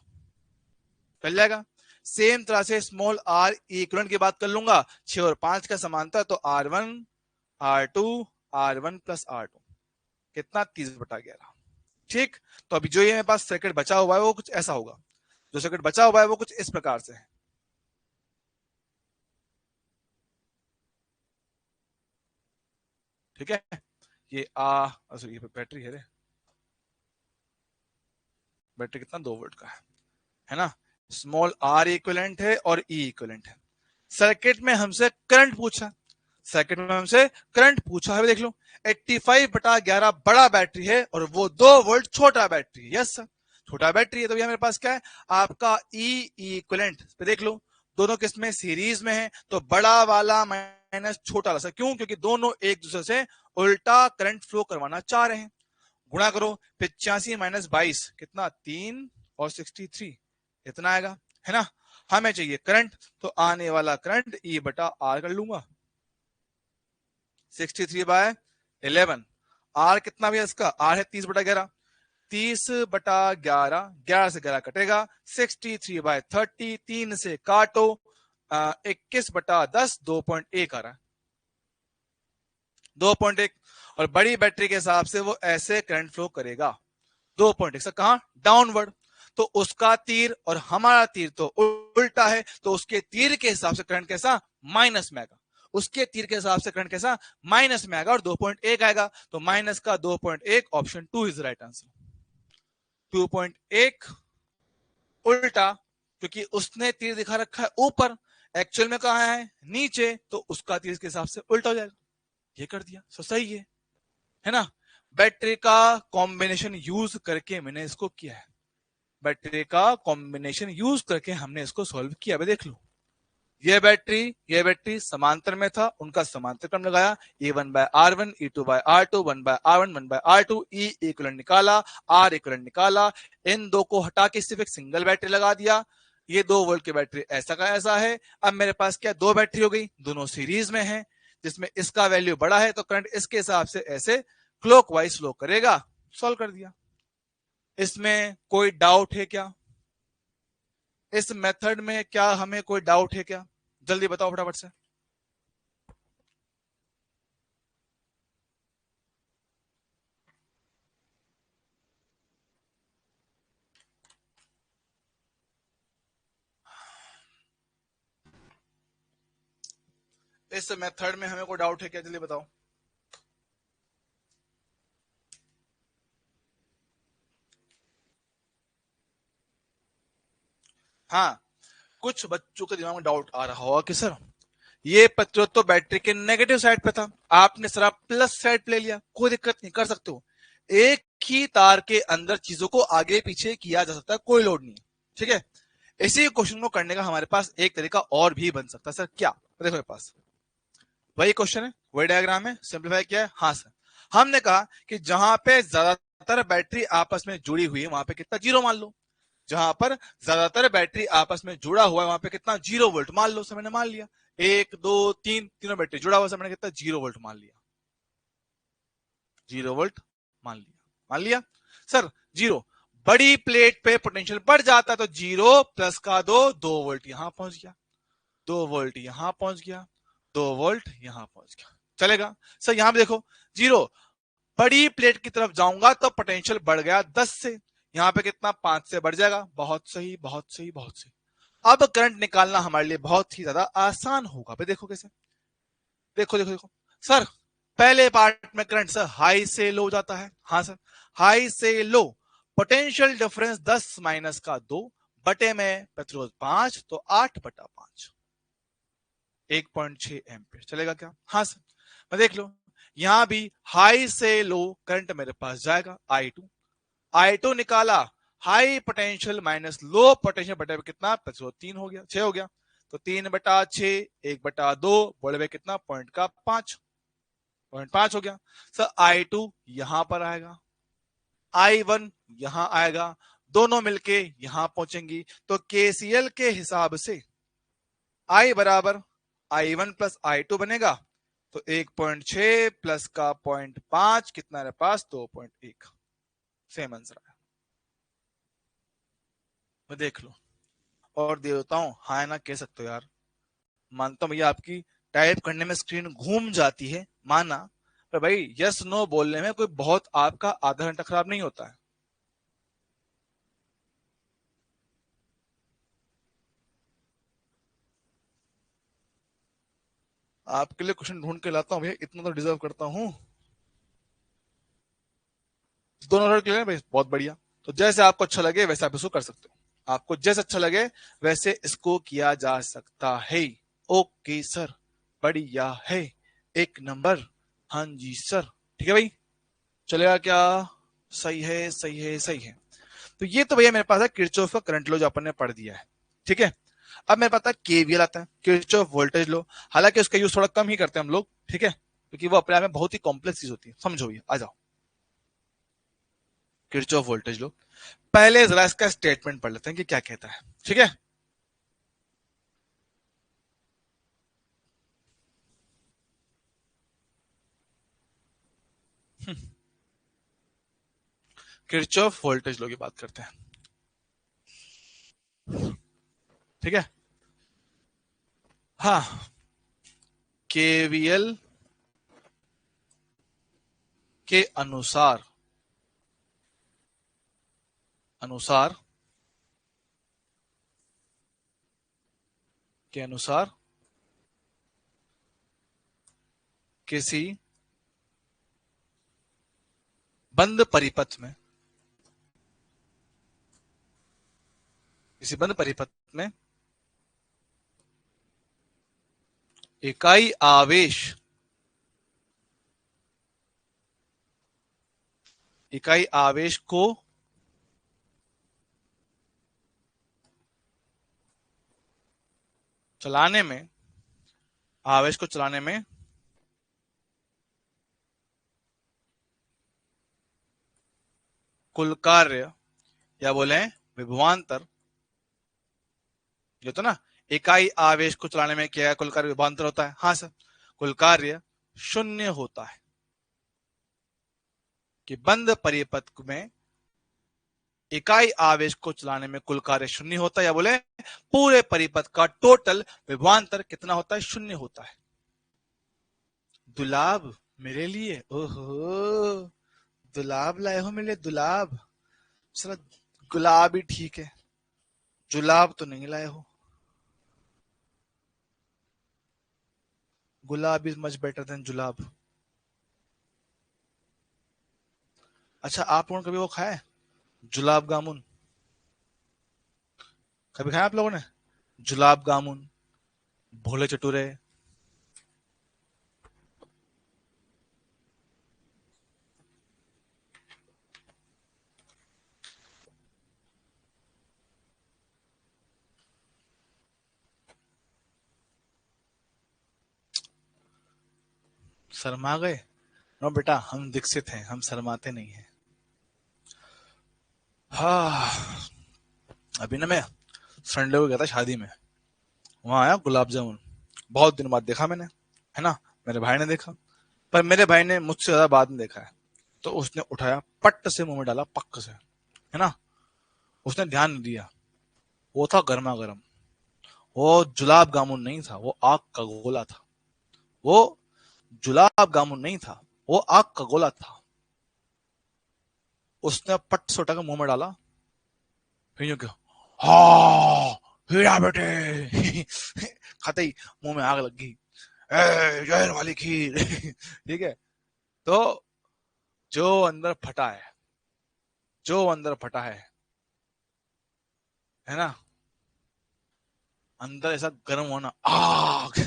चल जाएगा। सेम तरह से स्मॉल आर इक्विवेलेंट की बात कर लूंगा, 6 और 5 का समांतर, तो R1 R2 R1 plus R2 कितना 30/11। ठीक, तो अभी जो ये मेरे पास सर्किट बचा हुआ है वो कुछ ऐसा होगा, जो सर्किट बचा हुआ है वो कुछ इस प्रकार से है। ठीक है, ये ये बैटरी है रे, बैटरी कितना 2 वोल्ट का है ना। स्मॉल आर इक्विवेलेंट है और ई इक्विवेलेंट है। सर्किट में हमसे करंट पूछा, सर्किट में हमसे करंट पूछा है, देख लो 85/11 बड़ा बैटरी है और वो 2 वोल्ट छोटा बैटरी है। यस सर, छोटा बैटरी है, तो भैया मेरे पास क्या है आपका ई इक्विवेलेंट पे देख लो, दोनों किसमें सीरीज में है, तो बड़ा वाला माइनस छोटा वाला। क्यों? क्योंकि दोनों एक दूसरे से उल्टा करंट फ्लो करवाना चाह रहे हैं। गुणा करो, 85 माइनस 22 कितना 3 और 63 इतना आएगा, है ना। हमें चाहिए करंट, तो आने वाला करंट E/R कर लूंगा, 63/11। आर कितना भैया इसका, आर है 30/11, 30/11, 11 से 11 कटेगा, 63/30, 3 से काटो 21/10, 2.1 आ रहा है, 2.1। और बड़ी बैटरी के हिसाब से वो ऐसे करंट फ्लो करेगा 2.1 से, कहां डाउनवर्ड, तो उसका तीर और हमारा तीर तो उल्टा है, तो उसके तीर के हिसाब से करंट कैसा माइनस में आएगा, उसके तीर के हिसाब से करंट कैसा माइनस में आएगा और 2.1 आएगा, तो माइनस का 2.1, ऑप्शन 2 इज राइट आंसर। 2.1 उल्टा, क्योंकि उसने तीर दिखा रखा है ऊपर, एक्चुअल में कहा है नीचे, तो उसका तीर के हिसाब से उल्टा हो जाएगा। ये कर दिया, सो सही है ना। बैटरी का कॉम्बिनेशन यूज करके मैंने इसको किया है, बैटरी का कॉम्बिनेशन यूज करके हमने इसको सॉल्व किया। अब देख लो, ये बैटरी समांतर में था, उनका समांतर क्रम लगाया, E1/R1 E2/R2 1/R1 1/R2, E equivalent निकाला, R इक्विवेलेंट निकाला, इन दो को हटा के सिर्फ एक सिंगल बैटरी लगा दिया। ये 2 वोल्ट की बैटरी ऐसा का ऐसा है। अब मेरे पास क्या 2 बैटरी हो गई, दोनों सीरीज में है, जिसमें इसका वैल्यू बड़ा है, तो करंट इसके हिसाब से ऐसे क्लॉकवाइज फ्लो करेगा। सॉल्व कर दिया। इसमें कोई डाउट है क्या, इस मेथड में क्या हमें कोई डाउट है क्या, जल्दी बताओ फटाफट से। इस मेथड में हमें कोई डाउट है क्या, जल्दी बताओ। हाँ, कुछ बच्चों के दिमाग में डाउट आ रहा होगा कि सर ये पत्र तो बैटरी के नेगेटिव साइड पे था, आपने सर आप प्लस साइड पे ले लिया, कोई दिक्कत नहीं, कर सकते हो। एक ही तार के अंदर चीजों को आगे पीछे किया जा सकता है, कोई लोड नहीं है। ठीक है, इसी क्वेश्चन को करने का हमारे पास एक तरीका और भी बन सकता है। सर क्या, देखो मेरे पास वही क्वेश्चन है, वही डायग्राम है, सिंप्लीफाई किया है। हाँ सर, हमने कहा कि जहां पे ज्यादातर बैटरी आपस में जुड़ी हुई है वहां पे कितना जीरो मान लो, जहां पर ज्यादातर बैटरी आपस में जुड़ा हुआ है वहां पे कितना 0 वोल्ट मान लो। सर मैंने मान लिया, 1 2 3 तीनों बैटरी जुड़ा हुआ, सर मैंने कितना 0 वोल्ट मान लिया, 0 वोल्ट मान लिया। सर जीरो, बड़ी प्लेट पे पोटेंशियल बढ़ जाता है, तो 0 प्लस का 2 वोल्ट यहां पहुंच गया, 2 वोल्ट यहां पहुंच गया, 2 वोल्ट यहां पहुंच गया, चलेगा। सर यहां पे देखो 0, बड़ी प्लेट की तरफ जाऊंगा तो पोटेंशियल बढ़ गया 10 से, यहां पे कितना 5 से बढ़ जाएगा, बहुत सही बहुत सही बहुत सही। अब करंट निकालना हमारे लिए बहुत ही ज्यादा आसान होगा। भाई देखो कैसे, देखो देखो देखो सर, पहले पार्ट में करंट सर हाई से लो जाता है। हाँ सर, हाई से लो, पोटेंशियल डिफरेंस 10 माइनस का 2 बटे में प्रतिरोध 5, तो 8/5, 1.6 एम्पियर चलेगा क्या। हाँ सर, मैं देख लो यहां भी हाई से लो करंट मेरे पास जाएगा I2 निकाला, high potential minus low potential बटे कितना प्रतिरोध 3 हो गया, 6 हो गया, तो 3/6, 1/2, बोले भाई कितना, पॉइंट का 5, 0.5 हो गया। सर I2 यहां पर आएगा, I1 यहां आएगा, दोनों मिलके यहां पहुंचेंगी। तो KCL के हिसाब से I बराबर I1 प्लस I2 बनेगा। तो 1.6 प्लस का 0.5 कितना है पास, 2.1। सेम आंसर है, मैं देख लो और दे देता हूं, हाँ ना कह सकते हो यार। मानता हूं भैया आपकी टाइप करने में स्क्रीन घूम जाती है, माना, पर भाई यस नो बोलने में कोई बहुत आपका आधा घंटा खराब नहीं होता है। आपके लिए क्वेश्चन ढूंढ के लाता हूं भैया, इतना तो डिजर्व करता हूं। दोनों लड़के क्लियर है भाई, बहुत बढ़िया। तो जैसे आपको अच्छा लगे वैसे आप इसको कर सकते हो, आपको जैसे अच्छा लगे वैसे इसको किया जा सकता है। ओके सर, बढ़िया है, एक नंबर, हाँ जी सर। ठीक है भाई, चलेगा क्या? सही है, सही है, सही है। तो ये तो भैया मेरे पास है किरचॉफ का करंट लॉ जो अपन ने पढ़ दिया है। ठीक है, अब मेरे पास केवीएल आता है, किरचॉफ वोल्टेज लॉ। हालांकि उसका यूज थोड़ा कम ही करते हैं हम लोग, ठीक है, क्योंकि वो अपने आप में बहुत ही कॉम्प्लेक्स चीज होती है। समझो ये, आ जाओ, किरचॉफ वोल्टेज लो। पहले जरा इसका स्टेटमेंट पढ़ लेते हैं कि क्या कहता है। ठीक है, किरचॉफ वोल्टेज लो की बात करते हैं। ठीक है, हाँ, केवीएल के अनुसार, अनुसार के अनुसार किसी बंद परिपथ में, किसी बंद परिपथ में इकाई आवेश, इकाई आवेश को चलाने में, आवेश को चलाने में कुल कार्य, या बोले विभवांतर, जो तो ना, इकाई आवेश को चलाने में क्या कुल कार्य विभवांतर होता है। हाँ सर, कुल कार्य शून्य होता है। कि बंद परिपथ में इकाई आवेश को चलाने में कुल कार्य शून्य होता है, या बोले पूरे परिपथ का टोटल विभवांतर कितना होता है, शून्य होता है। दुलाब मेरे लिए, ओहो, दुलाब लाए हो मेरे लिए, दुलाब। चलो, गुलाब ही ठीक है, जुलाब तो नहीं लाए हो। गुलाब इज मच बेटर देन जुलाब। अच्छा, आप लोगों ने कभी वो खाया है, जुलाब जामुन? कभी खाया आप लोगों ने जुलाब जामुन, भोले चटूरे? शर्मा गए? नो बेटा, हम दीक्षित हैं, हम शर्माते नहीं हैं। हाँ, अभी ना मैं संडे को गया था शादी में, वहां आया गुलाब जामुन, बहुत दिन बाद देखा मैंने, है ना। मेरे भाई ने देखा, पर मेरे भाई ने मुझसे ज्यादा बाद में देखा है। तो उसने उठाया, पट्ट से मुंह में डाला, पक्क से, है ना। उसने ध्यान नहीं दिया, वो था गर्मा गर्म। वो जुलाब जामुन नहीं था, वो आग का गोला था। वो जुलाब जामुन नहीं था, वो आग का गोला था। उसने पट्ट से उठा के मुंह में डाला, फिर यूं क्यों, हाँ हीरा बेटे। खाते ही मुंह में आग लग गई, जहर वाली खीर। ठीक है, तो जो अंदर फटा है, जो अंदर फटा है ना, अंदर ऐसा गर्म होना, आग।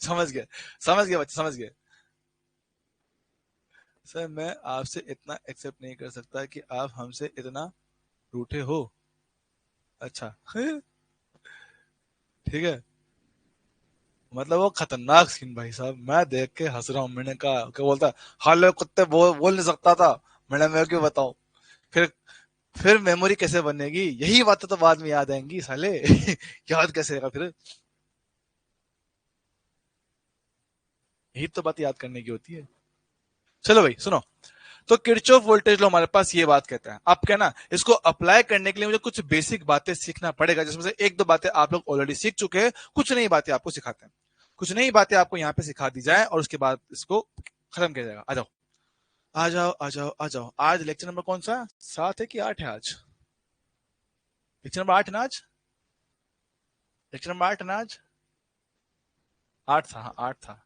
समझ गए, समझ गए बच्चे, समझ गए। सर मैं आपसे इतना एक्सेप्ट नहीं कर सकता कि आप हमसे इतना रूठे हो। अच्छा, ठीक ठीक है, मतलब वो खतरनाक सीन भाई साहब, मैं देख के हंस रहा हूँ। मैंने कहा, क्या बोलता, हाल कुत्ते बोल नहीं सकता था। मैंने, मैं क्यों बताऊं। फिर फिर मेमोरी कैसे बनेगी, यही बातें तो बाद में याद आएंगी साले। याद कैसे आएगा फिर, यही तो बात याद करने की होती है। चलो भाई सुनो, तो किरचॉफ वोल्टेज लॉ हमारे पास ये बात कहता है। अब क्या ना, इसको अप्लाई करने के लिए मुझे कुछ बेसिक बातें सीखना पड़ेगा, जिसमें से एक दो बातें आप लोग ऑलरेडी सीख चुके हैं, कुछ नई बातें आपको सिखाते हैं। कुछ नई बातें आपको यहाँ पे सिखा दी जाए और उसके बाद इसको खत्म किया जाएगा। आ जाओ आ जाओ आ जाओ आ जाओ। आज लेक्चर नंबर कौन सा, 7 है कि 8 है आज? लेक्चर नंबर 8 है ना आज? लेक्चर नंबर 8 है ना आज? 8 था, हाँ 8 था।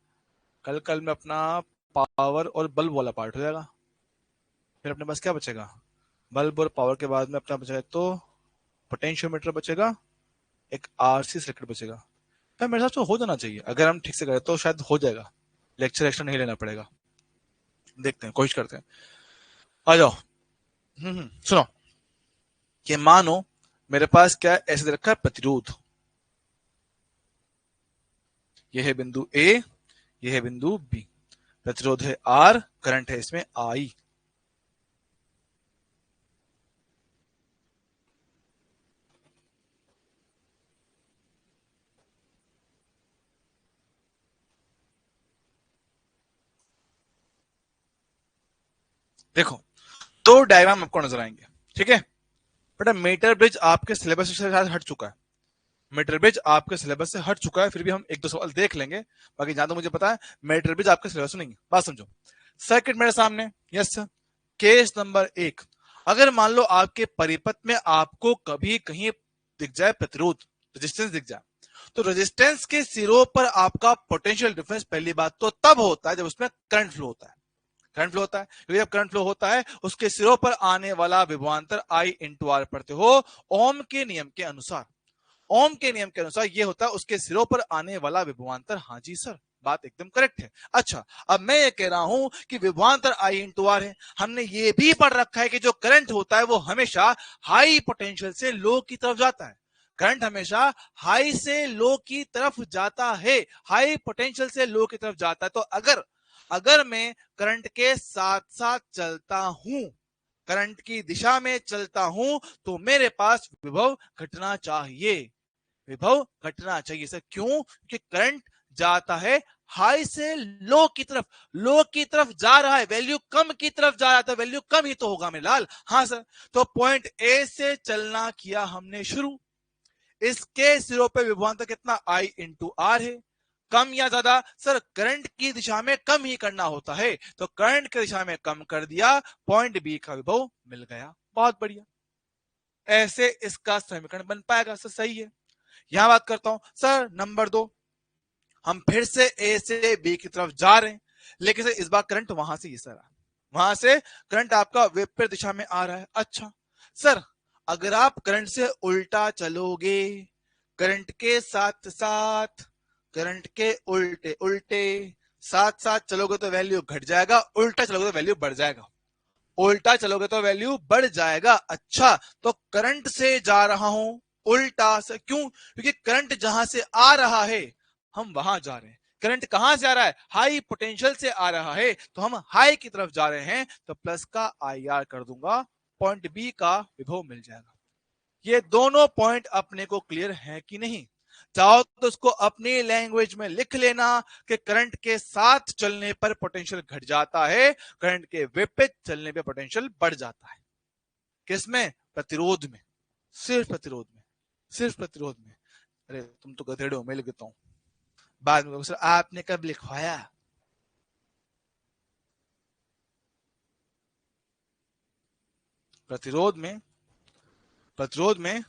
कल कल में अपना पावर और बल्ब वाला पार्ट हो जाएगा। फिर अपने पास क्या बचेगा, बल्ब और पावर के बाद में अपना बचेगा तो पोटेंशियोमीटर बचेगा, एक आरसी सर्किट बचेगा। यार मेरे हिसाब से हो जाना चाहिए, अगर हम ठीक से करें तो शायद हो जाएगा। लेक्चर एक्स्ट्रा नहीं लेना पड़ेगा। देखते हैं, कोशिश करते हैं। आ जाओ। सुनो, कि मानो मेरे पास क्या ऐसे दे रखा है, प्रतिरोध। यह है बिंदु ए, यह है बिंदु बी। प्रतिरोध है आर, करंट है इसमें आई। देखो, दो डायग्राम आपको नजर आएंगे, ठीक है। बेटा मीटर ब्रिज आपके सिलेबस से हट चुका है, मीटर ब्रिज आपके सिलेबस से हट चुका है, फिर भी हम एक दो सवाल देख लेंगे। बाकी जहां तो मुझे पता है मीटर ब्रिज आपके सिलेबस में नहीं है। बात समझो, सर्किट मेरे सामने, यस सर। केस नंबर 1, अगर मान लो आपके परिपथ में आपको कभी कहीं दिख जाए प्रतिरोध, रेजिस्टेंस दिख जाए, तो रेजिस्टेंस के सिरों पर आपका पोटेंशियल डिफरेंस पहली बात तो तब होता है जब उसमें करंट फ्लो होता है। करंट फ्लो होता है, क्योंकि जब करंट फ्लो होता है उसके सिरों पर आने वाला विभवांतर आई इंटू आर पढ़ते हो ओम के नियम के अनुसार। ओम के नियम के अनुसार ये होता है उसके सिरों पर आने वाला विभवांतर। हाँ जी सर, बात एकदम करेक्ट है। अच्छा, अब मैं ये कह रहा हूं कि विभवांतर आई इंटू आर है। हमने ये भी पढ़ रखा है कि जो करंट होता है वो हमेशा हाई पोटेंशियल से लो की तरफ जाता है। करंट हमेशा हाई से लो की तरफ जाता है, हाई पोटेंशियल से लो की तरफ जाता है। तो अगर अगर मैं करंट के साथ साथ चलता हूं, करंट की दिशा में चलता हूं, तो मेरे पास विभव घटना चाहिए। विभव घटना चाहिए सर, क्यों? क्योंकि करंट जाता है हाई से लो की तरफ, लो की तरफ जा रहा है, वैल्यू कम की तरफ जा रहा है, तो वैल्यू कम ही तो होगा मेरे लाल। हाँ सर, तो पॉइंट ए से चलना किया हमने शुरू। इसके सिरों पे विभवांतर कितना, आई इंटू आर है। कम या ज्यादा सर, करंट की दिशा में कम ही करना होता है, तो करंट की दिशा में कम कर दिया, पॉइंट बी का विभव मिल गया। बहुत बढ़िया, ऐसे इसका समीकरण बन पाएगा सर, सही है। यहां बात करता हूं सर नंबर 2, हम फिर से ए से बी की तरफ जा रहे हैं, लेकिन सर इस बार करंट वहां से इस तरह, वहां से करंट आपका विपरीत दिशा में आ रहा है। अच्छा सर, अगर आप करंट से उल्टा चलोगे, करंट के साथ साथ, करंट के उल्टे उल्टे साथ साथ चलोगे तो वैल्यू घट जाएगा, उल्टा चलोगे तो वैल्यू बढ़ जाएगा। उल्टा चलोगे तो वैल्यू बढ़ जाएगा। अच्छा, तो करंट से जा रहा हूं उल्टा से, क्यों? क्योंकि करंट जहां से आ रहा है हम वहां जा रहे हैं। करंट कहां से आ रहा है, हाई पोटेंशियल से आ रहा है, तो हम हाई की तरफ जा रहे हैं, तो प्लस का आई आर कर दूंगा, पॉइंट बी का विभव मिल जाएगा। ये दोनों पॉइंट अपने को क्लियर है कि नहीं? चाहो तो उसको अपनी लैंग्वेज में लिख लेना कि करंट के साथ चलने पर पोटेंशियल घट जाता है, करंट के विपरीत चलने पर पोटेंशियल बढ़ जाता है। किसमें? प्रतिरोध में, सिर्फ प्रतिरोध में, सिर्फ प्रतिरोध में। अरे तुम तो गधेड़े हो, मैं लिख देता हूं बाद में, सर आपने कब लिखवाया? प्रतिरोध में, प्रतिरोध में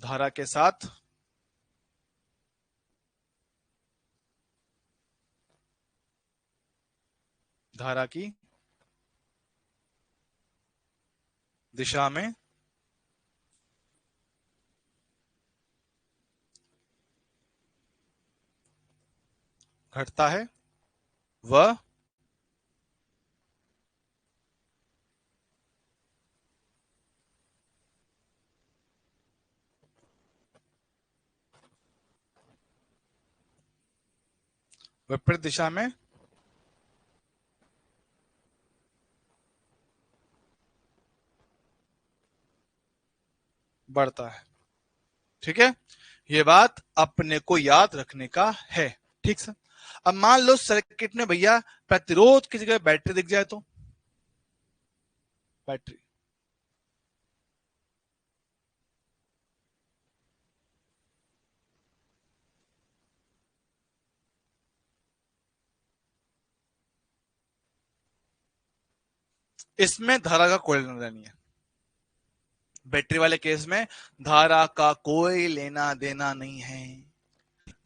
धारा के साथ धारा की दिशा में घटता है वह विपरीत दिशा में बढ़ता है। ठीक है, ये बात अपने को याद रखने का है। ठीक सर। अब मान लो सर्किट में भैया प्रतिरोध की जगह बैटरी दिख जाए तो, बैटरी, इसमें धारा का कोई लेना देना नहीं है। बैटरी वाले केस में धारा का कोई लेना देना नहीं है।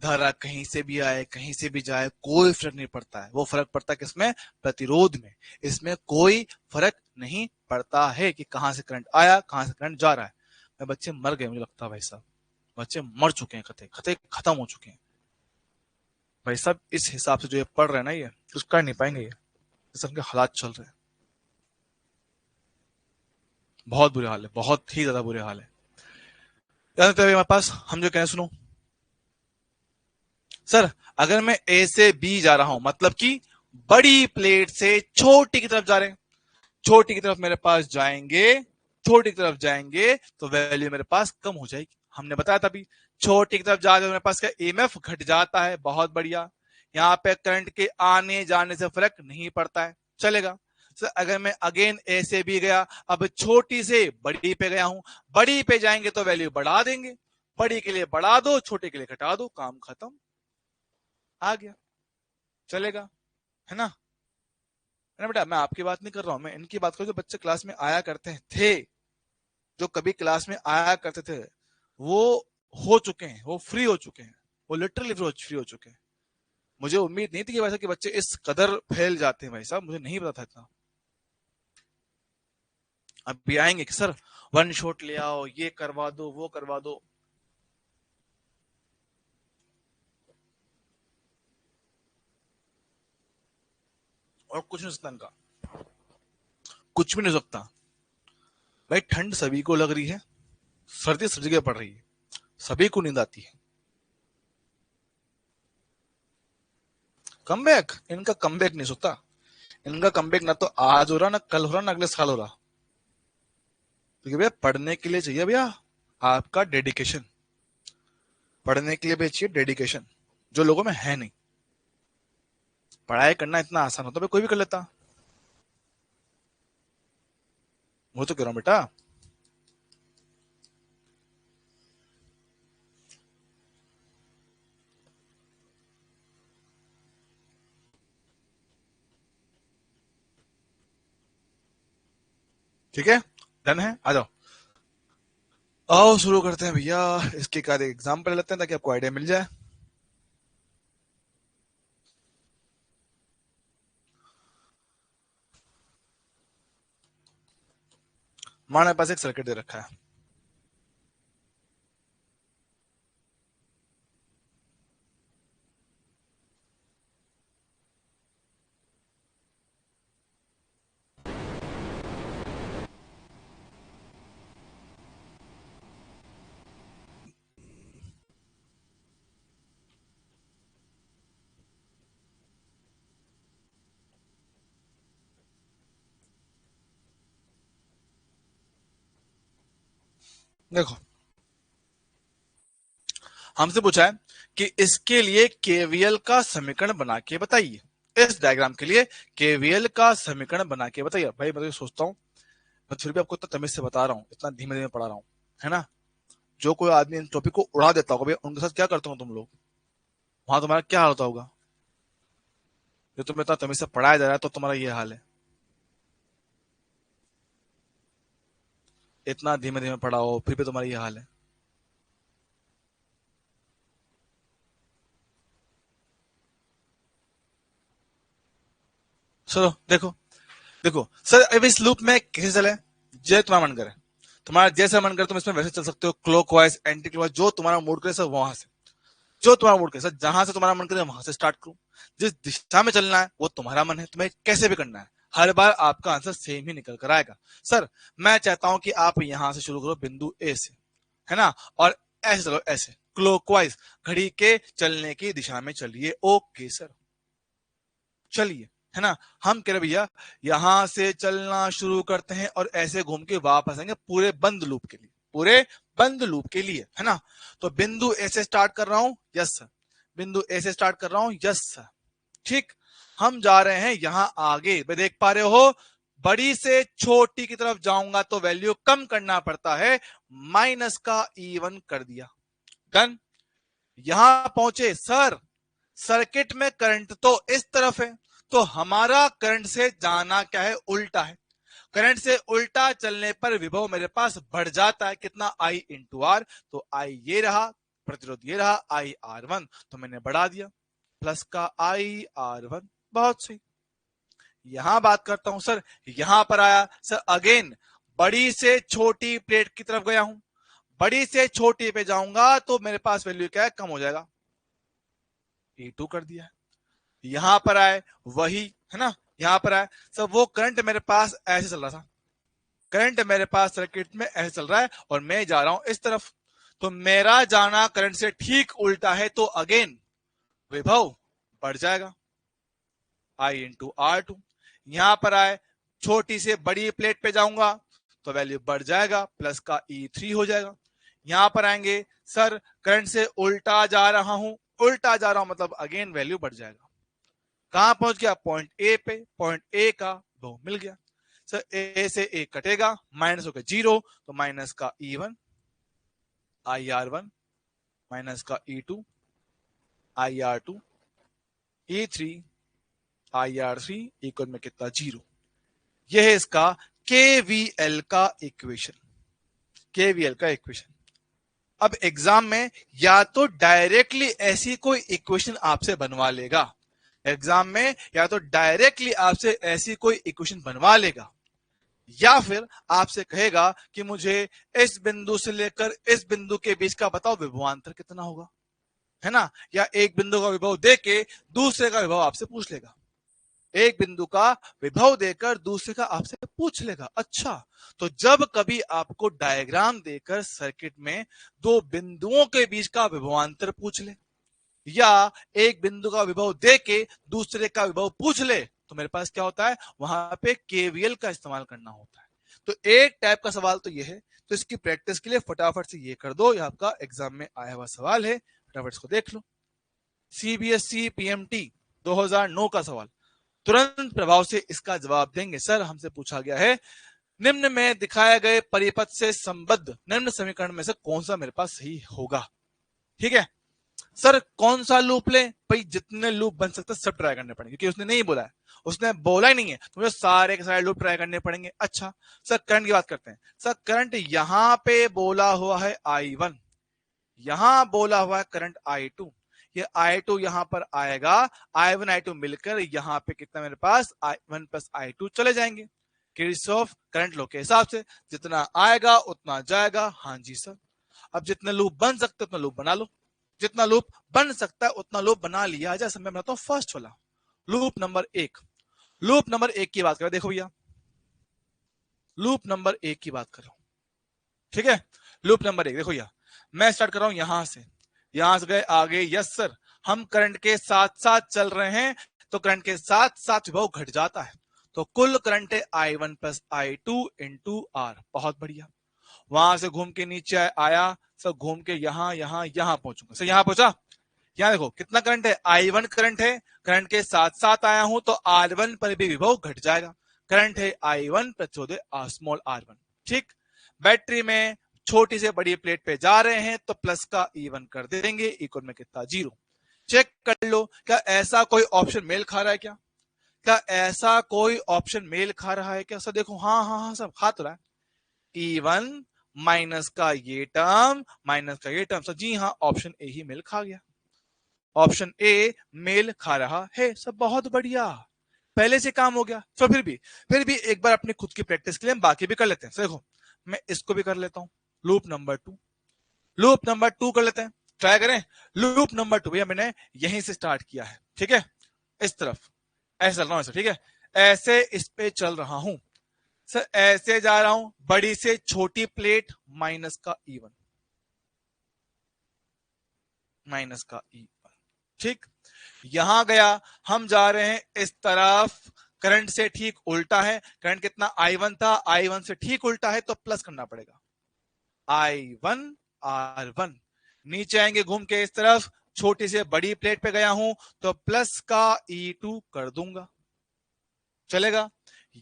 धारा कहीं से भी आए कहीं से भी जाए कोई फर्क नहीं पड़ता है। वो फर्क पड़ता है किसमें? प्रतिरोध में। इसमें कोई फर्क नहीं पड़ता है कि कहां से करंट आया कहां से करंट जा रहा है। मैं बच्चे मर गए मुझे लगता है भाई साहब, बच्चे मर चुके हैं, खते खते खत्म हो चुके हैं भाई साहब। इस हिसाब से जो ये पढ़ रहे हैं ना, ये कुछ कर नहीं पाएंगे। ये सबके हालात चल रहे हैं, बहुत बुरे हाल है, बहुत ही ज्यादा बुरे हाल है। हमारे पास हम जो कहें सुनो सर, अगर मैं ए से बी जा रहा हूं मतलब कि बड़ी प्लेट से छोटी की तरफ जा रहे हैं, छोटी की तरफ मेरे पास जाएंगे, छोटी की तरफ जाएंगे तो वैल्यू मेरे पास कम हो जाएगी। हमने बताया था अभी, छोटी की तरफ जाकर मेरे पास क्या ईएमएफ घट जाता है, बहुत बढ़िया। यहाँ पे करंट के आने जाने से फर्क नहीं पड़ता है, चलेगा। सर अगर मैं अगेन ए से बी गया, अब छोटी से बड़ी पे गया हूं, बड़ी पे जाएंगे तो वैल्यू बढ़ा देंगे, बड़ी के लिए बढ़ा दो छोटे के लिए घटा दो, काम खत्म, आ गया, चलेगा, है ना? है ना बेटा? मैं आपकी बात नहीं कर रहा हूं, मैं इनकी बात कर रहा हूं जो बच्चे क्लास में आया करते थे, जो कभी क्लास में आया करते थे, वो हो चुके हैं, वो फ्री हो चुके हैं, वो लिटरली फ्री हो चुके हैं। मुझे उम्मीद नहीं थी कि वैसे कि बच्चे इस कदर फैल जाते हैं भाई साहब, मुझे नहीं पता था इतना। अब भी आएंगे कि सर वन शॉट ले आओ, ये करवा दो, वो करवा दो। और कुछ नहीं सकता इनका, कुछ भी नहीं हो सकता भाई। ठंड सभी को लग रही है, सर्दी सब जगह पड़ रही है, सभी को नींद आती है। कमबैक, इनका कमबैक नहीं सकता। इनका कमबैक ना तो आज हो रहा, ना कल हो रहा, ना अगले साल हो रहा। क्योंकि भैया पढ़ने के लिए चाहिए भैया आपका डेडिकेशन, पढ़ने के लिए भी चाहिए डेडिकेशन, जो लोगों में है नहीं। पढ़ाई करना इतना आसान होता है कोई भी कर लेता। वो तो कह रहा हूं बेटा। ठीक है, डन है, आ जाओ। आओ शुरू करते हैं भैया। इसके एक एग्जाम्पल लेते हैं ताकि आपको आइडिया मिल जाए। हमारे पास एक सर्किट दे रखा है, देखो हमसे पूछा है कि इसके लिए केवीएल का समीकरण बना के बताइए। इस डायग्राम के लिए केवीएल का समीकरण बना के बताइए। भाई मैं तो सोचता हूँ, मैं फिर भी आपको इतना तमीज से बता रहा हूँ, इतना धीमे धीमे पढ़ा रहा हूँ, है ना? जो कोई आदमी इन टॉपिक को उड़ा देता होगा भैया, उनके साथ क्या करते हो तुम लोग? वहां तुम्हारा क्या हाल होता होगा? जो तुम्हें इतना तमीज से पढ़ाया जा रहा है तो तुम्हारा ये हाल है। इतना धीमे धीमे पढ़ाओ फिर भी तुम्हारा ये हाल है। चलो देखो, देखो सर अब इस लूप में कैसे चले, जैसे तुम्हारा मन करे, तुम्हारा जैसा मन करे तुम इसमें वैसे चल सकते हो, क्लॉकवाइज एंटी क्लॉकवाइज, जो तुम्हारा मूड करे सर वहां से, जो तुम्हारा मूड करे सर, जहां से तुम्हारा मन करे वहां से स्टार्ट करो। जिस दिशा में चलना है वो तुम्हारा मन है, तुम्हें कैसे भी करना है, हर बार आपका आंसर सेम ही निकल कर आएगा। सर मैं चाहता हूं कि आप यहां से शुरू करो बिंदु ए से, है ना, और ऐसे चलो, ऐसे क्लॉकवाइज घड़ी के चलने की दिशा में चलिए। ओके सर, चलिए, है ना, हम कह रहे भैया यहां से चलना शुरू करते हैं और ऐसे घूम के वापस आएंगे पूरे बंद लूप के लिए, पूरे बंद लूप के लिए, है ना। तो बिंदु ए से स्टार्ट कर रहा हूं, यस सर। बिंदु ए से स्टार्ट कर रहा हूं, यस सर। ठीक, हम जा रहे हैं यहां आगे, वे देख पा रहे हो बड़ी से छोटी की तरफ जाऊंगा तो वैल्यू कम करना पड़ता है, माइनस का E1 कर दिया, डन। यहां पहुंचे सर, सर्किट में करंट तो इस तरफ है, तो हमारा करंट से जाना क्या है, उल्टा है। करंट से उल्टा चलने पर विभव मेरे पास बढ़ जाता है, कितना, I इंटू आर। तो I ये रहा, प्रतिरोध ये रहा, IR1, तो मैंने बढ़ा दिया, प्लस का IR1, बहुत सही। यहां बात करता हूं सर, यहां पर आया सर, अगेन बड़ी से छोटी प्लेट की तरफ गया हूं, बड़ी से छोटी पे जाऊंगा तो मेरे पास वैल्यू क्या है, कम हो जाएगा, E2 कर दिया है। यहां पर आए वही, है ना, यहां पर आए सर, वो करंट मेरे पास ऐसे चल रहा था, करंट मेरे पास सर्किट में ऐसे चल रहा है और मैं जा रहा हूं इस तरफ, तो मेरा जाना करंट से ठीक उल्टा है, तो अगेन विभव बढ़ जाएगा, I इंटू R2। यहां पर आए छोटी से बड़ी प्लेट पे जाऊंगा तो वैल्यू बढ़ जाएगा, प्लस का E3 हो जाएगा। यहां पर आएंगे सर, करंट से उल्टा जा रहा हूं, उल्टा जा रहा हूं मतलब अगेन वैल्यू बढ़ जाएगा। कहां पहुंच गया, पॉइंट ए पे, पॉइंट ए का वो मिल गया सर, ए से ए कटेगा, माइनस होगा 0, तो माइनस का E1 IR1, माइनस का E2 IR2, E3 IR3 equal में कितना, 0। यह है इसका KVL का इक्वेशन, KVL का इक्वेशन। अब एग्जाम में या तो डायरेक्टली ऐसी कोई इक्वेशन आपसे बनवा लेगा, एग्जाम में या तो डायरेक्टली आपसे ऐसी कोई इक्वेशन बनवा लेगा, या फिर आपसे कहेगा कि मुझे इस बिंदु से लेकर इस बिंदु के बीच का बताओ विभवांतर कितना होगा, है ना। या एक बिंदु का विभव देके दूसरे का विभव आपसे पूछ लेगा, एक बिंदु का विभव देकर दूसरे का आपसे पूछ लेगा। अच्छा, तो जब कभी आपको डायग्राम देकर सर्किट में दो बिंदुओं के बीच का विभवांतर पूछ ले, या एक बिंदु का विभव देके दूसरे का विभव पूछ ले, तो मेरे पास क्या होता है, वहां पे केवीएल का इस्तेमाल करना होता है। तो एक टाइप का सवाल तो ये है, तो इसकी प्रैक्टिस के लिए फटाफट से ये कर दो, ये आपका एग्जाम में आया हुआ सवाल है, फटाफट इसको देख लो। सीबीएसई पीएमटी 2009 का सवाल, तुरंत प्रभाव से इसका जवाब देंगे। सर, हमसे पूछा गया है निम्न में दिखाए गए परिपथ से संबद्ध निम्न समीकरण में से कौन सा मेरे पास सही होगा। ठीक है सर, कौन सा लूप ले, भाई जितने लूप बन सकते सब ट्राई करने पड़ेंगे, क्योंकि उसने नहीं बोला है, उसने बोला ही नहीं है, तो मुझे सारे के सारे लूप ट्राई करने पड़ेंगे। अच्छा सर, करंट की बात करते हैं। सर, करंट यहां पे बोला हुआ है I1, यहां बोला हुआ है करंट I2, ये I2 यहां पर आएगा, I1 I2 मिलकर यहां पे कितना मेरे पास, I1 प्लस I2 चले जाएंगे, किरचॉफ करंट लॉ के हिसाब से जितना आएगा उतना जाएगा। हाँ जी सर, अब जितने लूप बन सकते उतना लूप बना लो, जितना लूप बन सकता है उतना लूप बना लिया। जैसे मैं बनाता हूं फर्स्ट वाला लूप नंबर 1, लूप नंबर 1 की बात करें, देखो भैया लूप नंबर 1 की बात कर रहा हूं, ठीक है। लूप नंबर 1 देखो भैया, मैं स्टार्ट कर रहा हूं यहां से गए आगे, यस सर, हम करंट के साथ साथ चल रहे हैं, तो करंट के साथ साथ विभव घट जाता है, तो कुल करंट है I1 plus I2 into R, बहुत बढ़िया। वहां से घूम के नीचे आया सर, घूम के यहां पहुंचूंगा सर, यहां पहुंचा, यहां देखो कितना करंट है, I1 करंट है, करंट के साथ साथ आया हूं तो R1 पर भी विभव घट जाएगा, करंट है I1 प्रतिरोध स्मॉल R1। ठीक, बैटरी में छोटी से बड़ी प्लेट पे जा रहे हैं तो प्लस का E1 कर देंगे, इक्वल में कितना, 0। चेक कर लो, क्या ऐसा कोई ऑप्शन मेल खा रहा है, क्या ऐसा कोई ऑप्शन मेल खा रहा है क्या। सर देखो, हाँ सब खा तो रहा है, E1 माइनस का ये टर्म माइनस का ये टर्म, सर जी हाँ, ऑप्शन ए ही मेल खा गया, ऑप्शन ए मेल खा रहा है। सब बहुत बढ़िया, पहले से काम हो गया। तो फिर भी एक बार अपनी खुद की प्रैक्टिस के लिए हम बाकी भी कर लेते हैं। देखो, मैं इसको भी कर लेता हूं, लूप नंबर 2, लूप नंबर 2 कर लेते हैं, ट्राई करें। लूप नंबर 2 भैया मैंने यहीं से स्टार्ट किया है, ठीक है, इस तरफ ऐसे चल रहा हूं, ऐसे, ठीक है, ऐसे इस पे चल रहा हूं सर, ऐसे जा रहा हूं, बड़ी से छोटी प्लेट माइनस का E1, माइनस का E1, ठीक, यहां गया, हम जा रहे हैं इस तरफ, करंट से ठीक उल्टा है, करंट कितना I1 था, I1 से ठीक उल्टा है तो प्लस करना पड़ेगा, I1 R1। नीचे आएंगे घूम के इस तरफ, छोटी से बड़ी प्लेट पे गया हूं तो प्लस का E2 कर दूंगा, चलेगा।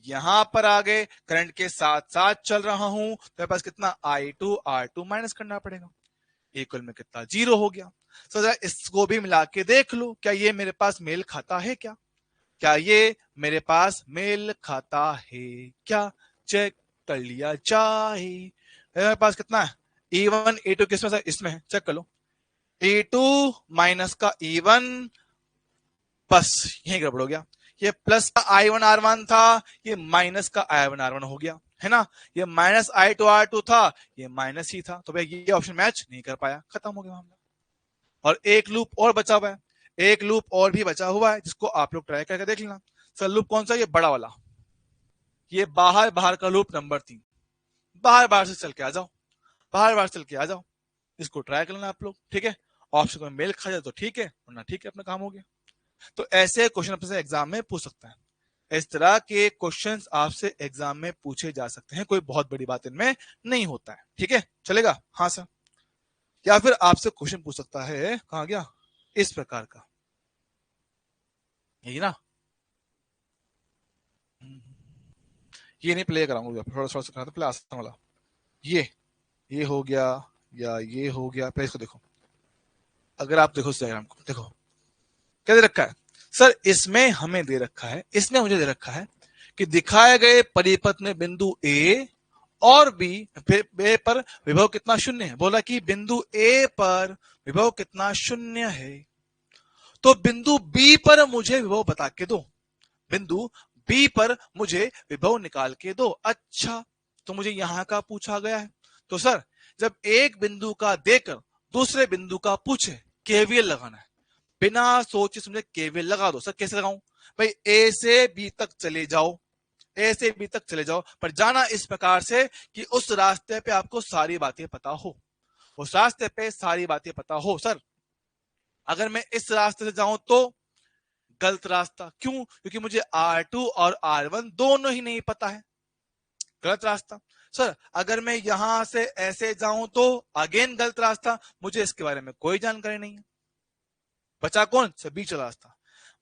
यहां पर आगे करंट के साथ साथ चल रहा हूं तो मेरे पास कितना I2 R2 माइनस करना पड़ेगा, इक्वल में कितना 0 हो गया। तो जरा इसको भी मिला के देख लो, क्या ये मेरे पास मेल खाता है क्या, क्या ये मेरे पास मेल खाता है क्या, चेक कर लिया जाए। मेरे पास कितना है E1 E2 किसमें से, इसमें है, चेक कर लो, E2 माइनस का E1, बस यही गड़बड़ हो गया, ये प्लस का I1 R1 था, ये माइनस का I1 R1 हो गया, है ना, ये माइनस I2 R2 था, ये माइनस ही था, तो भाई ये ऑप्शन मैच नहीं कर पाया, खत्म हो गया मामला। और एक लूप और बचा हुआ है, एक लूप और भी बचा हुआ है जिसको आप लोग ट्राई करके देख लेना। सर लूप कौन सा, ये बड़ा वाला, ये बाहर बाहर का लूप नंबर 3, बाहर बाहर से चल के आ जाओ, बाहर बाहर चल के आ जाओ, इसको ट्राई कर लेना आप लोग, ठीक है। ऑप्शन को मेल खा जाए तो ठीक है, वरना ठीक है, अपना काम हो गया। तो ऐसे क्वेश्चन अपने एग्जाम में पूछ सकता है, इस तरह के क्वेश्चंस आपसे एग्जाम में पूछे जा सकते हैं, कोई बहुत बड़ी बात इनमें नहीं होता है, ठीक है, चलेगा। हाँ सर, या फिर आपसे क्वेश्चन पूछ सकता है, कहां गया, इस प्रकार का, यही ना, ये नहीं प्ले कराऊंगा, थोड़ा थोड़ा सा पहले आसान वाला, ये हो गया, या ये हो गया, पहले इसको देखो, अगर आप देखो इस डायग्राम को देखो, क्या दे रखा है सर, इसमें हमें दे रखा है, इसमें मुझे दे रखा है कि दिखाए गए परिपथ में बिंदु ए और बी पर विभव कितना शून्य है, बोला कि बिंदु ए पर विभव कितना शून्य है, तो बिंदु बी पर मुझे विभव बता के दो, बिंदु बी पर मुझे विभव निकाल के दो। अच्छा, तो मुझे यहां का पूछा गया है, तो सर जब एक बिंदु का देकर दूसरे बिंदु का पूछे, केवीएल लगाना है, बिना सोचे समझे केवीएल लगा दो। सर कैसे लगाऊं, भाई ए से बी तक चले जाओ, ए से बी तक चले जाओ, पर जाना इस प्रकार से कि उस रास्ते पे आपको सारी बातें पता हो, उस रास्ते पे सारी बातें पता हो। सर अगर मैं इस रास्ते से जाऊं तो गलत रास्ता, क्यों, क्योंकि मुझे R2 और R1 दोनों ही नहीं पता है, गलत रास्ता। सर अगर मैं यहां से ऐसे जाऊं तो अगेन गलत रास्ता, मुझे इसके बारे में कोई जानकारी नहीं है। बचा कौन सा, बीच वाला रास्ता,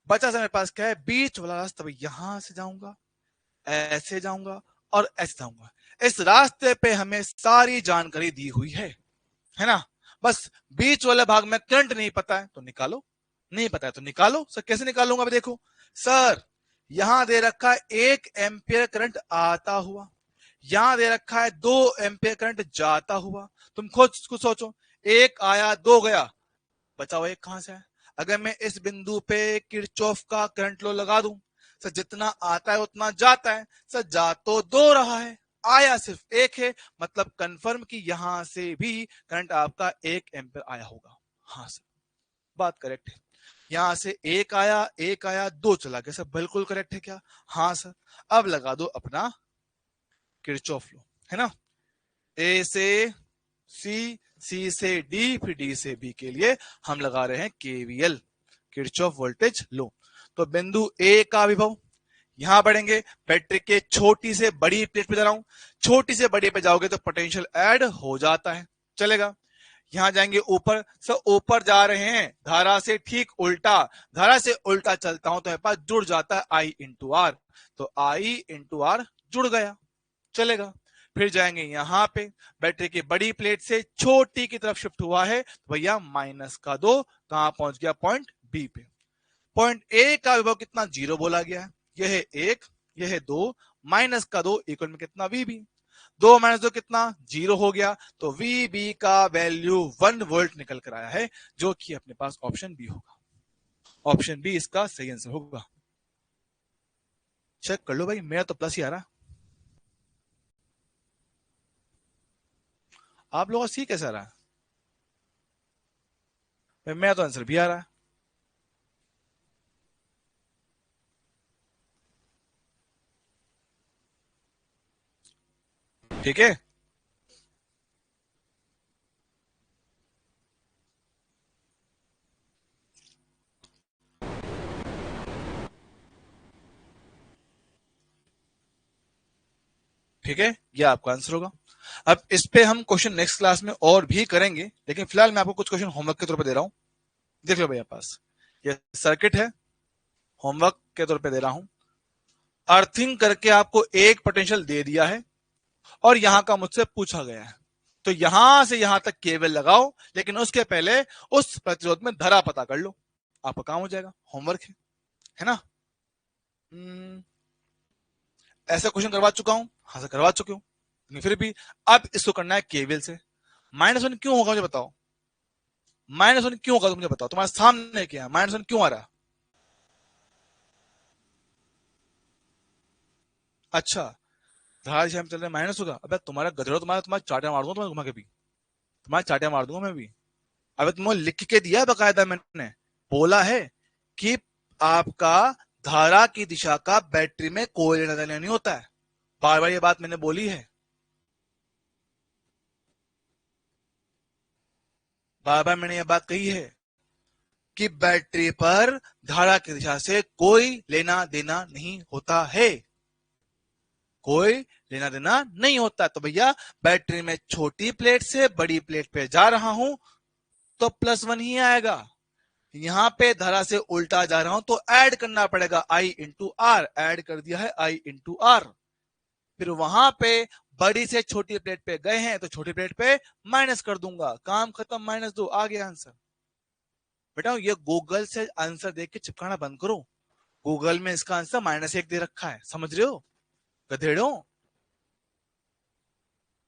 बचा सा मेरे पास क्या है, बीच वाला रास्ता। भाई यहां से जाऊंगा, ऐसे जाऊंगा और ऐसे जाऊंगा, इस रास्ते पे हमें सारी जानकारी दी हुई है ना, बस बीच वाले भाग में करंट नहीं पता है तो निकालो, नहीं पता है तो निकालो। सर कैसे निकालूंगा, अभी देखो सर, यहां दे रखा है 1 एम्पियर करंट आता हुआ, यहां दे रखा है 2 एम्पियर करंट जाता हुआ, तुम खुद कुछ सोचो, एक आया दो गया, बचाओ एक कहां से है। अगर मैं इस बिंदु पे किरचॉफ का करंट लॉ लगा दूं, सर जितना आता है उतना जाता है, सर जा तो दो रहा है, आया सिर्फ एक है, मतलब कंफर्म कि यहां से भी करंट आपका 1 एम्पियर आया होगा। हाँ सर, बात करेक्ट है, यहां से एक आया दो चला गया, सर बिल्कुल करेक्ट है क्या, हाँ सर। अब लगा दो अपना किरचॉफ लॉ, है ना, ए से सी, सी से डी, फिर डी से बी के लिए हम लगा रहे हैं केवीएल, किरचॉफ वोल्टेज लो। तो बिंदु ए का विभव, यहां बढ़ेंगे, बैटरी के छोटी से बड़ी प्लेट पे जा रहा हूं, छोटी से बड़ी पे जाओगे तो पोटेंशियल ऐड हो जाता है, चलेगा। यहां जाएंगे ऊपर, सर ऊपर जा रहे हैं धारा से ठीक उल्टा, धारा से उल्टा चलता हूं तो मेरे पास जुड़ जाता है आई इंटू आर, तो आई इंटू आर जुड़ गया, चलेगा। फिर जाएंगे यहां पे, बैटरी की बड़ी प्लेट से छोटी की तरफ शिफ्ट हुआ है तो भैया माइनस का दो, कहां पहुंच गया, पॉइंट बी पे। पॉइंट ए का विभव कितना, 0 बोला गया है, यह है 1, यह है 2, माइनस का 2 इक्वल में कितना, वीबी, 2 माइनस 2 कितना, 0 हो गया, तो वीबी का वैल्यू 1 वोल्ट निकल कर आया है, जो कि अपने पास ऑप्शन बी होगा, ऑप्शन बी इसका सही आंसर होगा। चेक कर लो भाई, मेरा तो प्लस ही आ रहा, आप लोगों का सी कैसा रहा है, मेरा तो आंसर भी आ रहा है। ठीक है, ठीक है, ये आपका आंसर होगा। अब इस पे हम क्वेश्चन नेक्स्ट क्लास में और भी करेंगे, लेकिन फिलहाल मैं आपको कुछ क्वेश्चन होमवर्क के तौर पे दे रहा हूं। देख लो भैया, पास ये सर्किट है, होमवर्क के तौर पे दे रहा हूं। अर्थिंग करके आपको एक पोटेंशियल दे दिया है और यहां का मुझसे पूछा गया है, तो यहां से यहां तक केबल लगाओ, लेकिन उसके पहले उस प्रतिरोध में धारा पता कर लो, आपका काम हो जाएगा। होमवर्क है ना। ऐसा क्वेश्चन करवा चुका हूं, हाँ से करवा चुके हूं, लेकिन फिर भी अब इसको करना है केवीएल से। -1 क्यों होगा मुझे बताओ, -1 क्यों होगा मुझे बताओ, तुम्हारे सामने क्या है, -1 क्यों आ रहा है? अच्छा, धारा दिशा में चल रहे माइनस होगा। अबे तुम्हारा गधेड़ो, तुम्हारा चाटा मार दूंगा, तुम्हारे घुमा के भी, तुम्हारे चाटा मार दूंगा मैं भी। अबे तुम्हें लिख के दिया है बकायदा, मैंने बोला है कि आपका धारा की दिशा का बैटरी में कोई लेना देना नहीं होता है, बार बार ये बात मैंने बोली है, बार बार मैंने ये बात कही है कि बैटरी पर धारा की दिशा से कोई लेना देना नहीं होता है, कोई लेना देना नहीं होता। तो भैया बैटरी में छोटी प्लेट से बड़ी प्लेट पे जा रहा हूं तो +1 ही आएगा, यहां पे धारा से उल्टा जा रहा हूं तो ऐड करना पड़ेगा, I इंटू आर, ऐड कर दिया है I इंटू आर। फिर वहां पे बड़ी से छोटी प्लेट पे गए हैं तो छोटी प्लेट पे माइनस कर दूंगा, काम खत्म, -2 आ गया आंसर। बेटा ये गूगल से आंसर देख के चिपकाना बंद करो, गूगल में इसका आंसर -1 दे रखा है, समझ रहे हो गधेड़ो।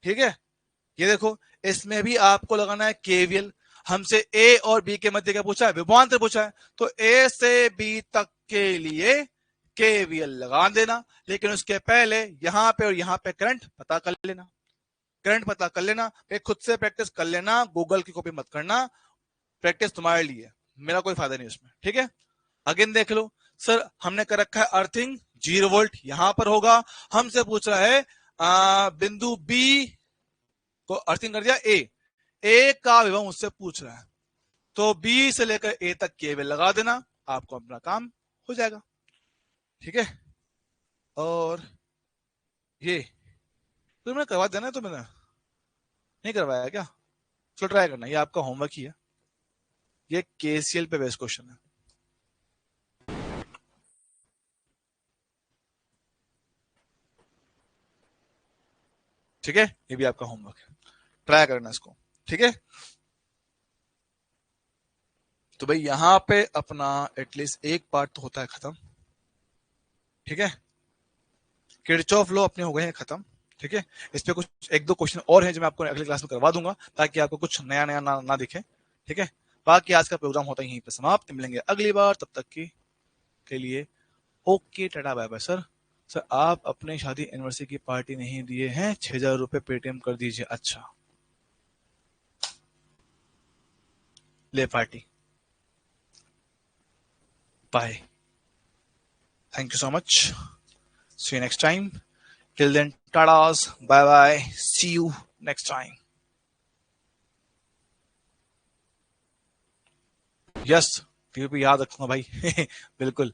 ठीक है, ये देखो, इसमें भी आपको लगाना है केवीएल। हमसे ए और बी के मध्य क्या पूछा है, विभवांतर पूछा है, तो ए से बी तक के लिए केवीएल लगा देना, लेकिन उसके पहले यहां पे और यहां पे करंट पता कर लेना, करंट पता कर लेना। खुद से प्रैक्टिस कर लेना, गूगल की कॉपी मत करना, प्रैक्टिस तुम्हारे लिए, मेरा कोई फायदा नहीं उसमें। ठीक है, अगेन देख लो, सर हमने कर रखा है अर्थिंग 0 वोल्ट यहां पर होगा, हमसे पूछ रहा है बिंदु बी को अर्थिंग कर दिया, ए का विभव मुझसे पूछ रहा है, तो बी से लेकर ए तक केवल लगा देना, आपको अपना काम हो जाएगा। ठीक है, और ये तो मैंने करवा देना है, तो मैंने नहीं करवाया क्या, चलो ट्राई करना, ये आपका होमवर्क ही है, ये केसीएल पे बेस्ड क्वेश्चन है। ठीक है, ये भी आपका होमवर्क है, ट्राई करना इसको। ठीक है, तो भाई यहां पे अपना एटलीस्ट एक पार्ट तो होता है खत्म। ठीक है, किरचॉफ लॉ अपने हो गए हैं खत्म। ठीक है, इस पे कुछ एक दो क्वेश्चन और हैं जो मैं आपको अगली क्लास में करवा दूंगा, ताकि आपको कुछ नया नया ना दिखे। ठीक है, बाकी आज का प्रोग्राम होता है यहीं पे समाप्त, मिलेंगे अगली बार, तब तक के लिए okay, tata bye bye. Sir sir आप अपने शादी एनिवर्सरी की पार्टी नहीं दिए हैं, 6,000 रुपए पेटीएम कर दीजिए। अच्छा, ले party, bye, thank you so much, see you next time, till then tatas, bye bye, see you next time. Yes, TV पे याद रखूंगा भाई बिल्कुल।